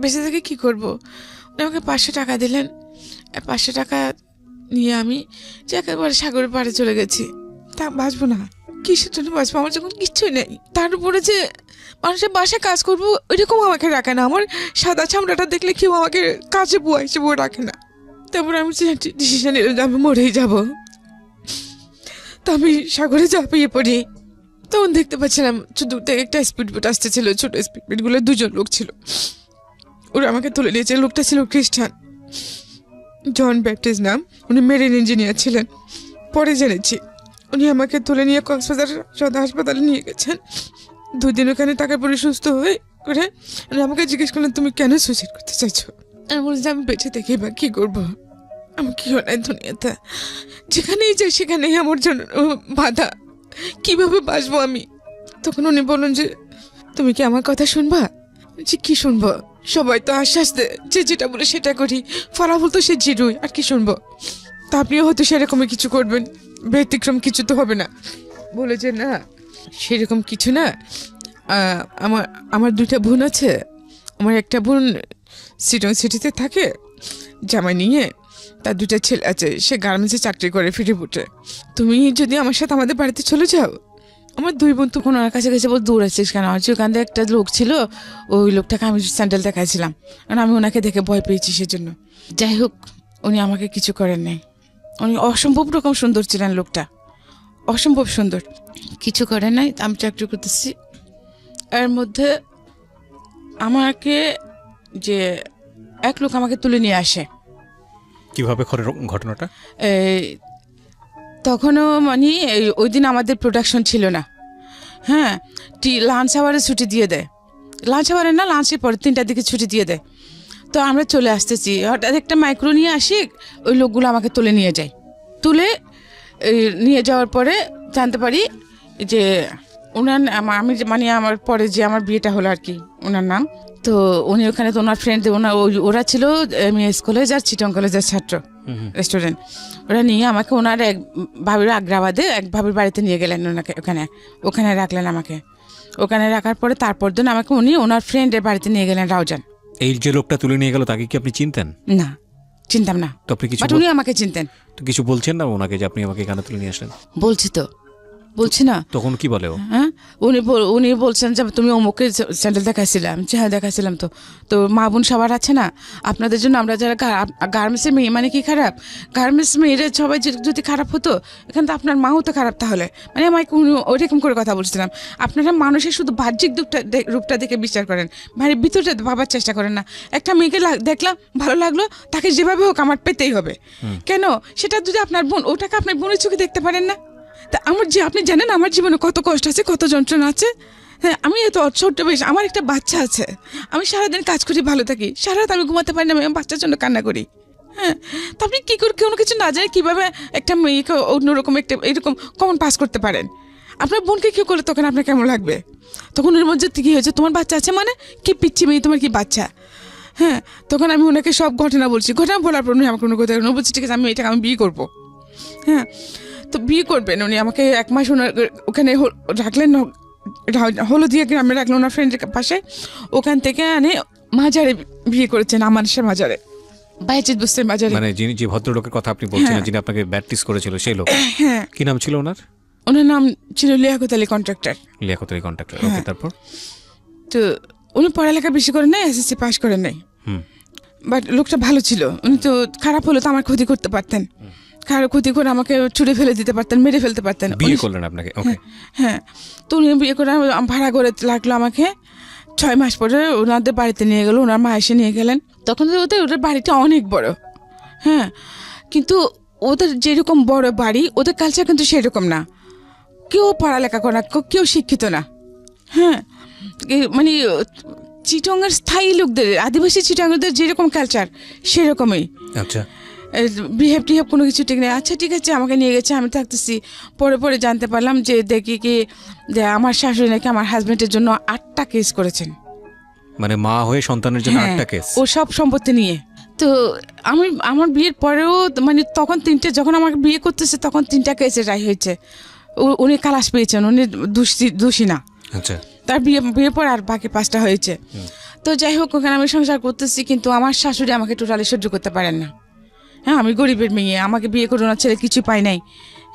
বেঁচে থেকে কী করবো? উনি আমাকে 500 টাকা দিলেন। 500 টাকা নিয়ে আমি যে একেবারে সাগরের পাড়ে চলে গেছি। তা বাঁচবো না, কিসের জন্য বাঁচবো? আমার যখন কিচ্ছুই নেই, তার উপরে যে মানুষের বাসায় কাজ করবো ওইরকম আমাকে রাখে না। আমার সাদা চামড়াটা দেখলে কেউ আমাকে কাজে বুয়া হিসেবেও রাখে না। তারপরে আমি ডিসিশন নিলাম যে আমি মরেই যাবো। তো আমি সাগরে ঝাঁপিয়ে পড়ি। তখন দেখতে পাচ্ছিলাম দূর থেকে একটা স্পিড বোট আসতেছিল, ছোট স্পিড বোটগুলো 2জন লোক ছিল, ওরা আমাকে তুলে নিয়েছে। লোকটা ছিল খ্রিস্টান, জন ব্যাপটিস্ট নাম, উনি মেরিন ইঞ্জিনিয়ার ছিলেন। পরে জেনেছি উনি আমাকে তুলে নিয়ে কক্সবাজার সদর হাসপাতালে নিয়ে গেছেন। 2 দিন ওখানে টাকা পরে সুস্থ হয়ে করে উনি আমাকে জিজ্ঞেস করলেন তুমি কেন সুইসাইড করতে চাইছো? আমি বলছি আমি বেঁচে থেকে বা কী করবো, আমি কি হয় দুনিয়াতে, যেখানেই যাই সেখানেই আমার জন্য বাধা, কিভাবে বাঁচবো আমি? তখন উনি বললেন যে তুমি কি আমার কথা শুনবা? যে কি শুনবো, সবাই তো আশ্বাস দেয় যে যেটা বলে সেটা করি, ফলাফল তো সে জিরোই, আর কি শুনবো? তা আপনিও হয়তো সেরকমই কিছু করবেন, ব্যতিক্রম কিছু তো হবে না। বলে যে না, সেরকম কিছু না, আমার 2টা বোন আছে। আমার একটা বোন সিটং সিটিতে থাকে জামাই নিয়ে, তার 2টা ছেলে আছে, সে গার্মেন্টসে চাকরি করে ফিরিপুটে। তুমি যদি আমার সাথে আমাদের বাড়িতে চলে যাও, আমার 2 বোন তখন ওনার কাছে গেছে, বল দূর আছিস কেন? আর ওখান থেকে একটা লোক ছিল, ওই লোকটাকে আমি স্যান্ডেল দেখাইছিলাম, কারণ আমি ওনাকে দেখে ভয় পেয়েছি সেজন্য। যাই হোক, উনি আমাকে কিছু করেন নাই। উনি অসম্ভব রকম সুন্দর ছিলেন, লোকটা অসম্ভব সুন্দর, কিছু করেন নাই। আমি চাকরি করতেছি, এর মধ্যে আমাকে যে এক লোক আমাকে তুলে নিয়ে আসে।
কিভাবে ঘটনাটা?
তখনও মানে ওই দিন আমাদের প্রোডাকশন ছিল না। হ্যাঁ, লাঞ্চ আওয়ারে ছুটি দিয়ে দেয়, লাঞ্চ আওয়ারে না, লাঞ্চের পরে 3টার দিকে ছুটি দিয়ে দেয়। তো আমরা চলে আসতেছি, হঠাৎ একটা মাইক্রো নিয়ে আসি, ওই লোকগুলো আমাকে তুলে নিয়ে যায়। তুলে নিয়ে যাওয়ার পরে জানতে পারি যে ওনার আমি মানে আমার পরে যে আমার বিয়েটা হলো আর কি, ওনার নাম। তো উনি ওখানে তো ওনার ফ্রেন্ড, ওরা ছিল এমএস কলেজ আর চিটং কলেজের ছাত্র, স্টুডেন্ট। ওরা নিয়ে আমাকে ওনার এক ভাবির আগ্রাবাদে এক ভাবির বাড়িতে নিয়ে গেলেন, ওনাকে ওখানে রাখলেন আমাকে। ওখানে রাখার পরে তারপর দিন আমাকে উনি ওনার ফ্রেন্ডের বাড়িতে নিয়ে গেলেন, রাউজান।
এই যে লোকটা তুলে নিয়ে গেল তাকে কি আপনি চিনতেন?
না, চিনতাম না।
তো আপনি কিছু,
উনি আমাকে চিনতেন।
তো কিছু বলছেন না ওনাকে যে আপনি আমাকে এখানে তুলে নিয়ে আসলেন?
বলছি না।
তখন কি বলে ও?
হ্যাঁ, উনি বলছেন যে তুমি অমুকে স্যান্ডেল দেখাইছিলাম। হ্যাঁ, দেখাইছিলাম। তো মা বোন সবার আছে না, আপনাদের জন্য আমরা যারা গার্মেন্টসের মেয়ে, মানে কি খারাপ? গার্মেন্টস মেয়েরা সবাই যদি খারাপ হতো, এখানে তো আপনার মাও তো খারাপ তাহলে। মানে আমাকে ওইরকম করে কথা বলছিলাম। আপনারা মানুষের শুধু বাহ্যিক রূপটা দেখে বিচার করেন, মানে ভিতরটা ভাবার চেষ্টা করেন না। একটা মেয়েকে দেখলাম, ভালো লাগলো, তাকে যেভাবে হোক আমার পেতেই হবে। কেন? সেটা যদি আপনার বোন, ওটাকে আপনার বোনের চোখে দেখতে পারেন না? তা আমার আপনি জানেন আমার জীবনে কত কষ্ট আছে, কত যন্ত্রণা আছে। হ্যাঁ, আমি এত ছোট্ট বয়স, আমার একটা বাচ্চা আছে, আমি সারাদিন কাজ করি, ভালো থাকি, সারা রাত আমি ঘুমাতে পারি না, আমি বাচ্চার জন্য কান্না করি। হ্যাঁ, তো আপনি কী করে কোনো কিছু না জানে কীভাবে একটা মেয়েকে অন্যরকম একটা এরকম কমন পাস করতে পারেন? আপনার বোনকে কেউ করলে তখন আপনার কেমন লাগবে? তখন ওর মধ্যে কী হয়েছে, তোমার বাচ্চা আছে মানে কি পিচ্ছি মেয়ে, তোমার কি বাচ্চা? হ্যাঁ, তখন আমি ওনাকে সব ঘটনা বলছি। ঘটনা বলার পর উনি আমাকে কোনো কথা বলছি, ঠিক আছে আমি এটাকে আমি বিয়ে করবো। হ্যাঁ, তো বিয়ে করবেন উনি আমাকে 1 মাস ওখানে রাখলেন, হলদিয়া গ্রামে রাখলেন ওনার ফ্রেন্ডের পাশে। ওখান থেকে আনে মাজারে বিয়ে করেছেন, আমানশা মাজারে, বাইজিদ বুস্তের মাজারে।
মানে যিনি, যে ভদ্রলোকের কথা আপনি বলছেন, যিনি আপনাকে ব্যাপটিস্ট করেছিল সেই লোক?
হ্যাঁ।
কি নাম ছিল ওনার?
ওনার নাম ছিল লিয়াকত আলী কন্ট্রাক্টর।
লিয়াকত আলী কন্ট্রাক্টর, ওকে। তারপর
তো উনি পড়ালেখা বেশি করেন নাই, এসএসসি পাস করেন নাই, বাট লোকটা ভালো ছিল, উনি তো খারাপ হলে তো আমার ক্ষতি করতে পারতেন, খারাপ ক্ষতি করে আমাকে ছুড়ে ফেলে দিতে পারতেন, মেরে ফেলতে পারতেন।
বিয়ে করলেন আপনাকে? ওকে।
হ্যাঁ, তো উনি বিয়ে করে ভাড়া করে লাগলো আমাকে। 6 মাস পরে ওনাদের বাড়িতে নিয়ে গেল, ওনার মা এসে নিয়ে গেলেন। তখন তো ওদের বাড়িটা অনেক বড়। হ্যাঁ, কিন্তু ওদের যেরকম বড় বাড়ি, ওদের কালচার কিন্তু সেরকম না। কেউ পড়ালেখা করে না, কেউ শিক্ষিত না। হ্যাঁ, মানে চিটংয়ের স্থায়ী লোকদের, আদিবাসী চিটংদের যেরকম কালচার সেরকমই।
আচ্ছা,
বিহেভ টিহেভ কোনো কিছু ঠিক নেই। আচ্ছা ঠিক আছে, আমাকে নিয়ে গেছে, আমি থাকতেছি। পরে জানতে পারলাম যে দেখি কি যে আমার শাশুড়ি নাকি আমার হাজবেন্ডের জন্য 8টা কেস করেছেন।
মানে মা হয়ে সন্তানের জন্য 8টা কেস?
ও সব সম্পত্তি নিয়ে। তো আমার বিয়ের পরেও মানে তখন 3টে, যখন আমাকে বিয়ে করতেছে তখন 3টা কেসে রায় হয়েছে। উনি খালাস পেয়েছেন, উনি দোষী না।
আচ্ছা,
তার বিয়ের পর আর বাকি 5টা হয়েছে। তো যাই হোক, ওখানে আমি সংসার করতেছি, কিন্তু আমার শাশুড়ি আমাকে টোটালি সহ্য করতে পারেন না। হ্যাঁ, আমি গরিবের মেয়ে, আমাকে বিয়ে করে ওনার ছেলে কিছু পাই নাই।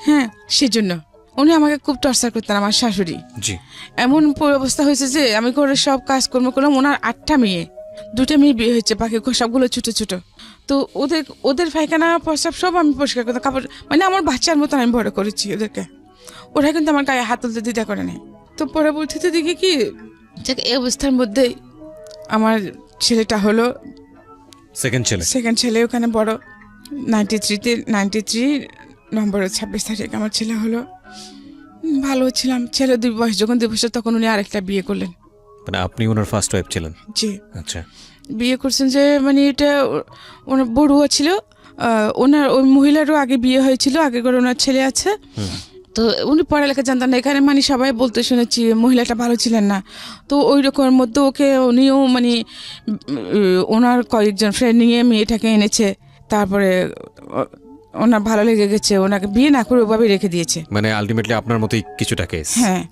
হ্যাঁ, সেজন্য উনি আমাকে খুব টর্চার করতেন, আমার শাশুড়ি। এমন অবস্থা হয়েছে যে আমি করে সব কাজকর্ম করলাম। ওনার 8টা মেয়ে, 2টা মেয়ে বিয়ে হয়েছে, বাকি সবগুলো ছোট ছোট। তো ওদের পায়খানা প্রস্রাব সব আমি পরিষ্কার করতাম, কাপড় মানে আমার বাচ্চার মতন আমি বড় করেছি ওদেরকে। ওরা কিন্তু আমার গায়ে হাত তুলতে দ্বিধা করে নাই। তো পরবর্তীতে দেখি কি এই অবস্থার মধ্যেই আমার ছেলেটা হলো, সেকেন্ড ছেলে, ওখানে বড় 93 নম্বরের 26 তারিখ আমার ছেলে হলো। ভালো ছিলাম। ছেলে যখন 2 বছর, তখন উনি আরেকটা বিয়ে করলেন।
মানে আপনি ওনার ফার্স্ট ওয়াইফ ছিলেন?
জি।
আচ্ছা,
বিয়ে করছেন যে মানে এটা ওনার বড়ুয়া ছিল। ওনার ওই মহিলারও আগে বিয়ে হয়েছিল, আগে করে ওনার ছেলে আছে। তো উনি পড়ালেখা জানতেন না। এখানে মানে সবাই বলতে শুনেছি মহিলাটা ভালো ছিলেন না। তো ওই রকমের মধ্যে উনিও মানে ওনার কয়েকজন ফ্রেন্ড নিয়ে মেয়েটাকে এনেছে। তারপরে ওনার ভালো লেগে গেছে, ওনাকে বিয়ে না করে ওভাবে রেখে দিয়েছে।
মানে আলটিমেটলি আপনার মতোই কিছুটা কেস?
হ্যাঁ,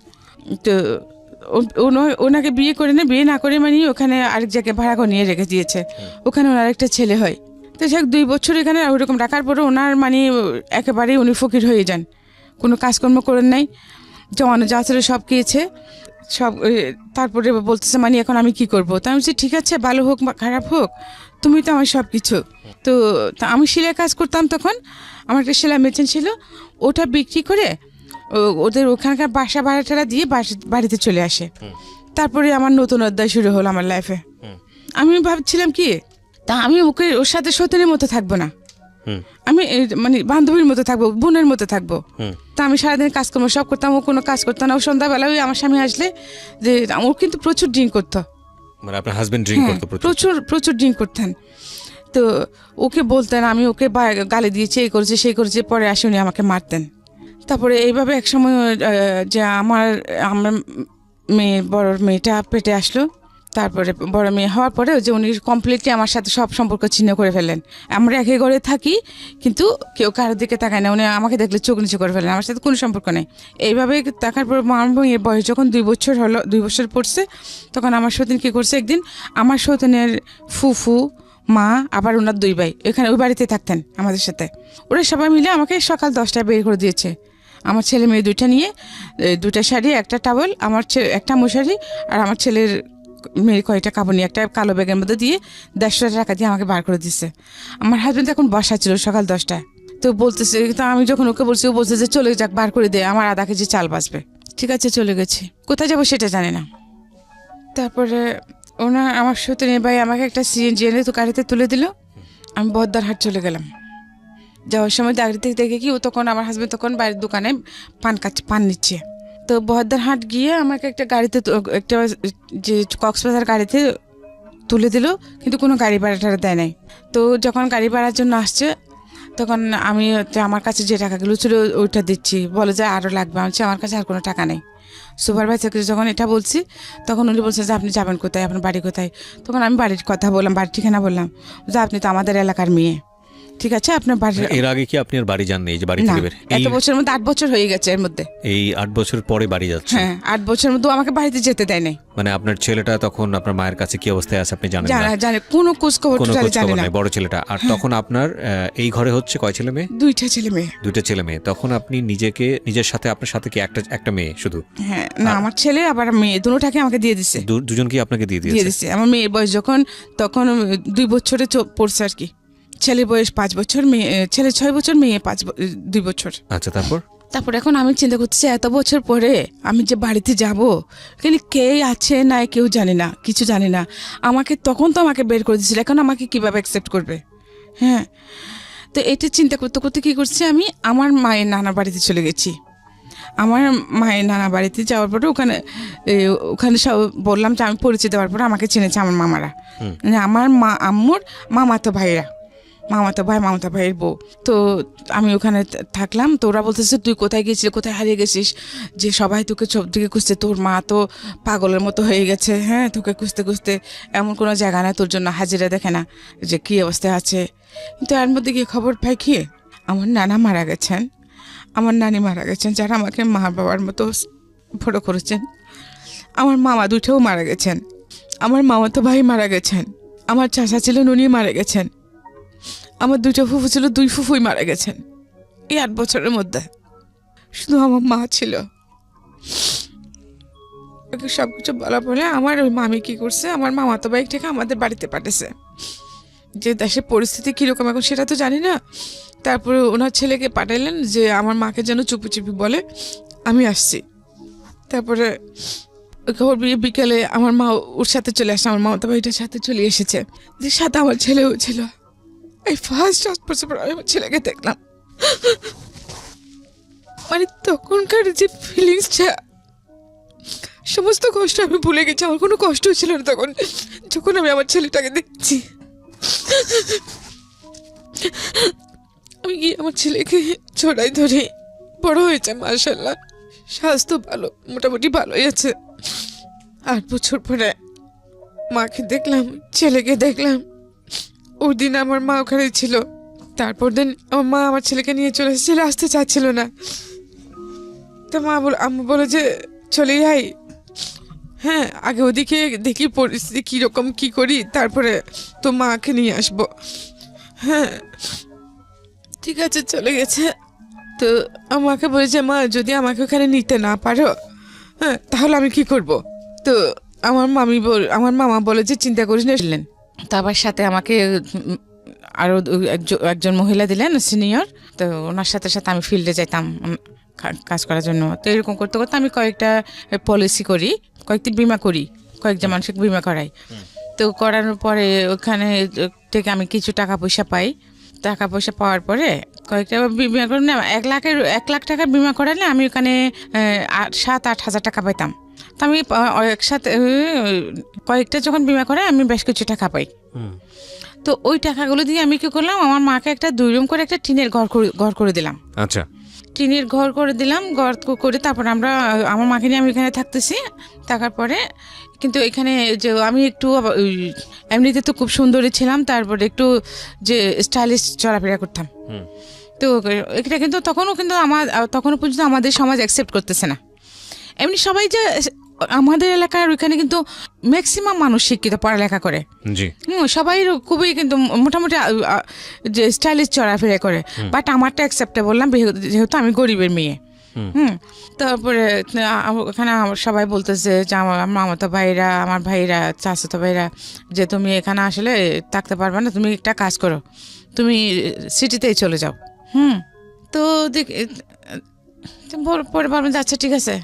তো ওনাকে বিয়ে না করে মানে ওখানে আরেক জায়গায় ভাড়া করে নিয়ে রেখে দিয়েছে। ওখানে ওনার একটা ছেলে হয়। তো সে 2 বছর এখানে ওইরকম রাখার পরে ওনার মানে একেবারেই উনি ফকির হয়ে যান, কোনো কাজকর্ম করেন নাই, জমানো যা ছিল সব খেয়েছে সব। তারপরে বলতেছে মানে এখন আমি কি করবো? তা আমি বলছি ঠিক আছে, ভালো হোক বা খারাপ হোক, তুমি তো আমার সব কিছু। তো আমি সেলাই কাজ করতাম, তখন আমার একটা সেলাই মেশিন ছিল, ওটা বিক্রি করে ওদের ওখানকার বাসা ভাড়াটা দিয়ে বাড়িতে চলে আসে। তারপরে আমার নতুন অধ্যায় শুরু হলো আমার লাইফে। আমি ভাবছিলাম কি, তা আমি ওর সাথে সতীনের মতো থাকবো না, আমি মানে বান্ধবীর মতো থাকবো, বোনের মতো থাকবো। তা আমি সারাদিন কাজকর্ম সব করতাম, ও কোনো কাজ করতাম না। ও সন্ধ্যাবেলা ওই আমার স্বামী আসলে যে ও কিন্তু প্রচুর ড্রিঙ্ক করতো।
মানে আপনার হাজবেন্ড ড্রিঙ্ক করতো?
প্রচুর ড্রিঙ্ক করতেন। তো ওকে বলতেন, আমি ওকে গালি দিয়েছি, এই করেছি সেই করেছি, পরে আসে উনি আমাকে মারতেন। তারপরে এইভাবে এক সময় যে আমার বড় মেয়েটা পেটে আসলো। তারপরে বড় মেয়ে হওয়ার পরে যে উনি কমপ্লিটলি আমার সাথে সব সম্পর্ক ছিন্ন করে ফেলেন। আমরা একই ঘরে থাকি, কিন্তু কেউ কারোর দিকে তাকায় না। উনি আমাকে দেখলে চোখ নিচু করে ফেলেন, আমার সাথে কোনো সম্পর্ক নেই। এইভাবে থাকার পর আমার মেয়ের বয়স যখন 2 বছর হলো, 2 বছর পড়ছে, তখন আমার সতীন কী করছে, একদিন আমার সতীনের ফুফু, মা, আবার ওনার 2 ভাই এখানে ওই বাড়িতে থাকতেন আমাদের সাথে। ওরা সবাই মিলে আমাকে সকাল 10টায় বের করে দিয়েছে। আমার ছেলে মেয়ে 2টা নিয়ে, 2টা শাড়ি, একটা টাওয়েল, আমার একটা মশারি, আর আমার ছেলের মেয়ের কয়েকটা কাপড় নিয়ে একটা কালো ব্যাগের মধ্যে দিয়ে 150 টাকা দিয়ে আমাকে বার করে দিচ্ছে। আমার হাজব্যান্ড এখন বসা ছিল সকাল 10টায়। তো বলতেছে, তো আমি যখন ওকে বলছি, ও বলছে যে চলে যাক, বার করে দে, আমার আধা কেজি চাল বাঁচবে। ঠিক আছে, চলে গেছি। কোথায় যাবো সেটা জানে না। তারপরে আমার সতীনের ভাই আমাকে একটা সিএনজি এনে তো গাড়িতে তুলে দিল। আমি বহদ্দারহাট চলে গেলাম। যাওয়ার সময় গাড়ি থেকে দেখে কি, ও তখন আমার হাজব্যান্ড তখন বাইরের দোকানে পান নিচ্ছে। তো বহদ্দারহাট গিয়ে আমাকে একটা গাড়িতে, একটা যে কক্সবাজার গাড়িতে তুলে দিল, কিন্তু কোনো গাড়ি ভাড়াটা দেয় নাই। তো যখন গাড়ি ভাড়ার জন্য আসছে, তখন আমি আমার কাছে যে টাকাগুলো ছিল ওইটা দিচ্ছি, বলে যে আরও লাগবে। আমি আমার কাছে আর কোনো টাকা নেই। সুপারভাইজারকে যখন এটা বলছি, তখন উনি বলছে যে আপনি যাবেন কোথায়, আপনার বাড়ি কোথায়? তখন আমি বাড়ির কথা বললাম, বাড়ির ঠিকানা বললাম, যে আপনি তো আমাদের এলাকার মেয়ে, ঠিক আছে আপনার বাড়ি।
এর আগে কি আপনি আর বাড়ি যাননি? এই যে বাড়ি থেকে বের
এত বছরের মধ্যে 8 বছর হয়ে গেছে এর মধ্যে।
এই 8 বছর পরে বাড়ি যাচ্ছে?
হ্যাঁ 8 বছরের মধ্যে আমাকে বাড়িতে যেতে দেয় নাই।
মানে আপনার ছেলেটা তখন আপনার মায়ের কাছে কি অবস্থায় আছে আপনি জানেন না?
জানে কোনো খোঁজ খবর জানে না।
বড় ছেলেটা। আর তখন আপনার এই ঘরে হচ্ছে কয় ছেলে মেয়ে?
2টা ছেলে মেয়ে।
2টা ছেলে মেয়ে। তখন আপনি নিজের সাথে আপনার সাথে কি একটা মেয়ে শুধু?
হ্যাঁ না, আমার ছেলে আবার মেয়ে দুটোটাকে আমাকে দিয়ে দিছে।
দুজনকে আপনাকে দিয়ে দিয়েছে?
আমার মেয়ের বয়স তখন 2 বছরে পড়ছে আর কি। ছেলের বয়স 5 বছর, ছেলে 6 বছর, মেয়ে 2 বছর।
আচ্ছা, তারপর
এখন আমি চিন্তা করতেছি এত বছর পরে আমি যে বাড়িতে যাব, কিন্তু কে আছে না কেউ জানে না, কিছু জানে না। তখন তো আমাকে বের করে দিয়েছিল, এখন আমাকে কিভাবে অ্যাকসেপ্ট করবে? হ্যাঁ, তো এটা চিন্তা করতে করতে কী করছি, আমি আমার মায়ের নানার বাড়িতে চলে গেছি। আমার মায়ের নানা বাড়িতে যাওয়ার পরে ওখানে সব বললাম যে আমি পরিচয় দেওয়ার পরে আমাকে চিনেছে আমার মামারা, মানে আমার আম্মুর মামাতো ভাইয়ের বউ। তো আমি ওখানে থাকলাম। তো ওরা বলতেছে তুই কোথায় গেছিস, কোথায় হারিয়ে গেছিস, যে সবাই তোকে সব দিকে খুঁজতে, তোর মা তো পাগলের মতো হয়ে গেছে, হ্যাঁ তোকে খুঁজতে খুঁজতে এমন কোনো জায়গা না তোর জন্য হাজিরা দেখে না যে কী অবস্থায় আছে। কিন্তু এর মধ্যে গিয়ে খবর পাই কি আমার নানা মারা গেছেন, আমার নানি মারা গেছেন, যারা আমাকে মা বাবার মতো বড় করেছেন। আমার মামা 2টাও মারা গেছেন, আমার মামাতো ভাই মারা গেছেন, আমার চাচা ছিলেন উনি মারা গেছেন, আমার 2টা ফুফু ছিল, 2 ফুফুই মারা গেছেন এই 8 বছরের মধ্যে। শুধু আমার মা ছিল। সবকিছু বলার পরে আমার ওই মামি কি করছে, আমার মামাতো ভাই থেকে আমাদের বাড়িতে পাঠিয়েছে। যে দেশের পরিস্থিতি কীরকম এখন সেটা তো জানি না। তারপরে ওনার ছেলেকে পাঠাইলেন যে আমার মাকে যেন চুপি চুপি বলে আমি আসছি। তারপরে খবর বিকেলে আমার মা ওর সাথে চলে আসে, আমার মামাতো ভাইটার সাথে চলে এসেছে, যে সাথে আমার ছেলেও ছিল। এই ফার্স্ট 8 বছর পর আমি আমার ছেলেকে দেখলাম। মানে তখনকার যে ফিলিংসটা, সমস্ত কষ্ট আমি ভুলে গেছি। আমার কোনো কষ্ট ছিল না তখন, যখন আমি আমার ছেলেটাকে দেখছি। আমি গিয়ে আমার ছেলেকে ছড়াই ধরে, বড় হয়েছে মাশাআল্লাহ, স্বাস্থ্য ভালো, মোটামুটি ভালোই আছে। 8 বছর পরে মাকে দেখলাম, ছেলেকে দেখলাম। ওই দিন আমার মা ওখানে ছিল। তারপর দিন আমার মা আমার ছেলেকে নিয়ে চলে এসেছিল, আসতে চাচ্ছিল না। তো আম্মু বলে যে চলে যাই, হ্যাঁ আগে ওদিকে দেখি পরিস্থিতি কীরকম, কী করি, তারপরে তো মাকে নিয়ে আসবো। হ্যাঁ ঠিক আছে, চলে গেছে। তো আমাকে বলেছে মা যদি আমাকে ওখানে নিতে না পারো, হ্যাঁ তাহলে আমি কি করব? তো আমার মামা বলে যে চিন্তা করিস না। তারপর সাথে আমাকে আরও একজন মহিলা দিলেন সিনিয়র। তো ওনার সাথে সাথে আমি ফিল্ডে যাইতাম কাজ করার জন্য। তো এরকম করতে করতে আমি কয়েকটা পলিসি করি, কয়েকটি বিমা করি, কয়েকজন মানুষকে বিমা করাই। তো করানোর পরে ওখানে থেকে আমি কিছু টাকা পয়সা পাই। টাকা পয়সা পাওয়ার পরে কয়েকটা বিমা করে না, 1 লাখ টাকার বিমা করালে আমি ওখানে 7-8 হাজার টাকা পাইতাম। তো আমি একসাথে কয়েকটা যখন বিমা করে আমি বেশ কিছু টাকা পাই। তো ওই টাকাগুলো দিয়ে আমি কি করলাম, আমার মাকে একটা 2 রুম করে একটা টিনের ঘর করে দিলাম।
আচ্ছা,
টিনের ঘর করে দিলাম। ঘর করে তারপর আমার মাকে নিয়ে আমি এখানে থাকতেছি। থাকার পরে কিন্তু এখানে যে আমি একটু এমনিতে তো খুব সুন্দরী ছিলাম, তারপরে একটু যে স্টাইলিশ চলাফেরা করতাম। তো এটা কিন্তু তখনও পর্যন্ত আমাদের সমাজ অ্যাকসেপ্ট করতেছে না। এমনি সবাই যে আমাদের এলাকার ওইখানে কিন্তু ম্যাক্সিমাম মানুষ শিক্ষিত, পড়ালেখা করে, সবাই খুবই কিন্তু মোটামুটি যে স্টাইলিশ চলাফেরা করে। বাট আমারটা অ্যাকসেপ্টেবল না, যেহেতু আমি গরিবের মেয়ে। তারপরে এখানে সবাই বলতেছে যে আমার মামাতো ভাইরা, আমার ভাইরা, চাচাতো ভাইরা, যে তুমি এখানে আসলে থাকতে পারবে না, তুমি একটা কাজ করো, তুমি সিটিতেই চলে যাও। তো পরে ভাবলাম যে আচ্ছা ঠিক আছে।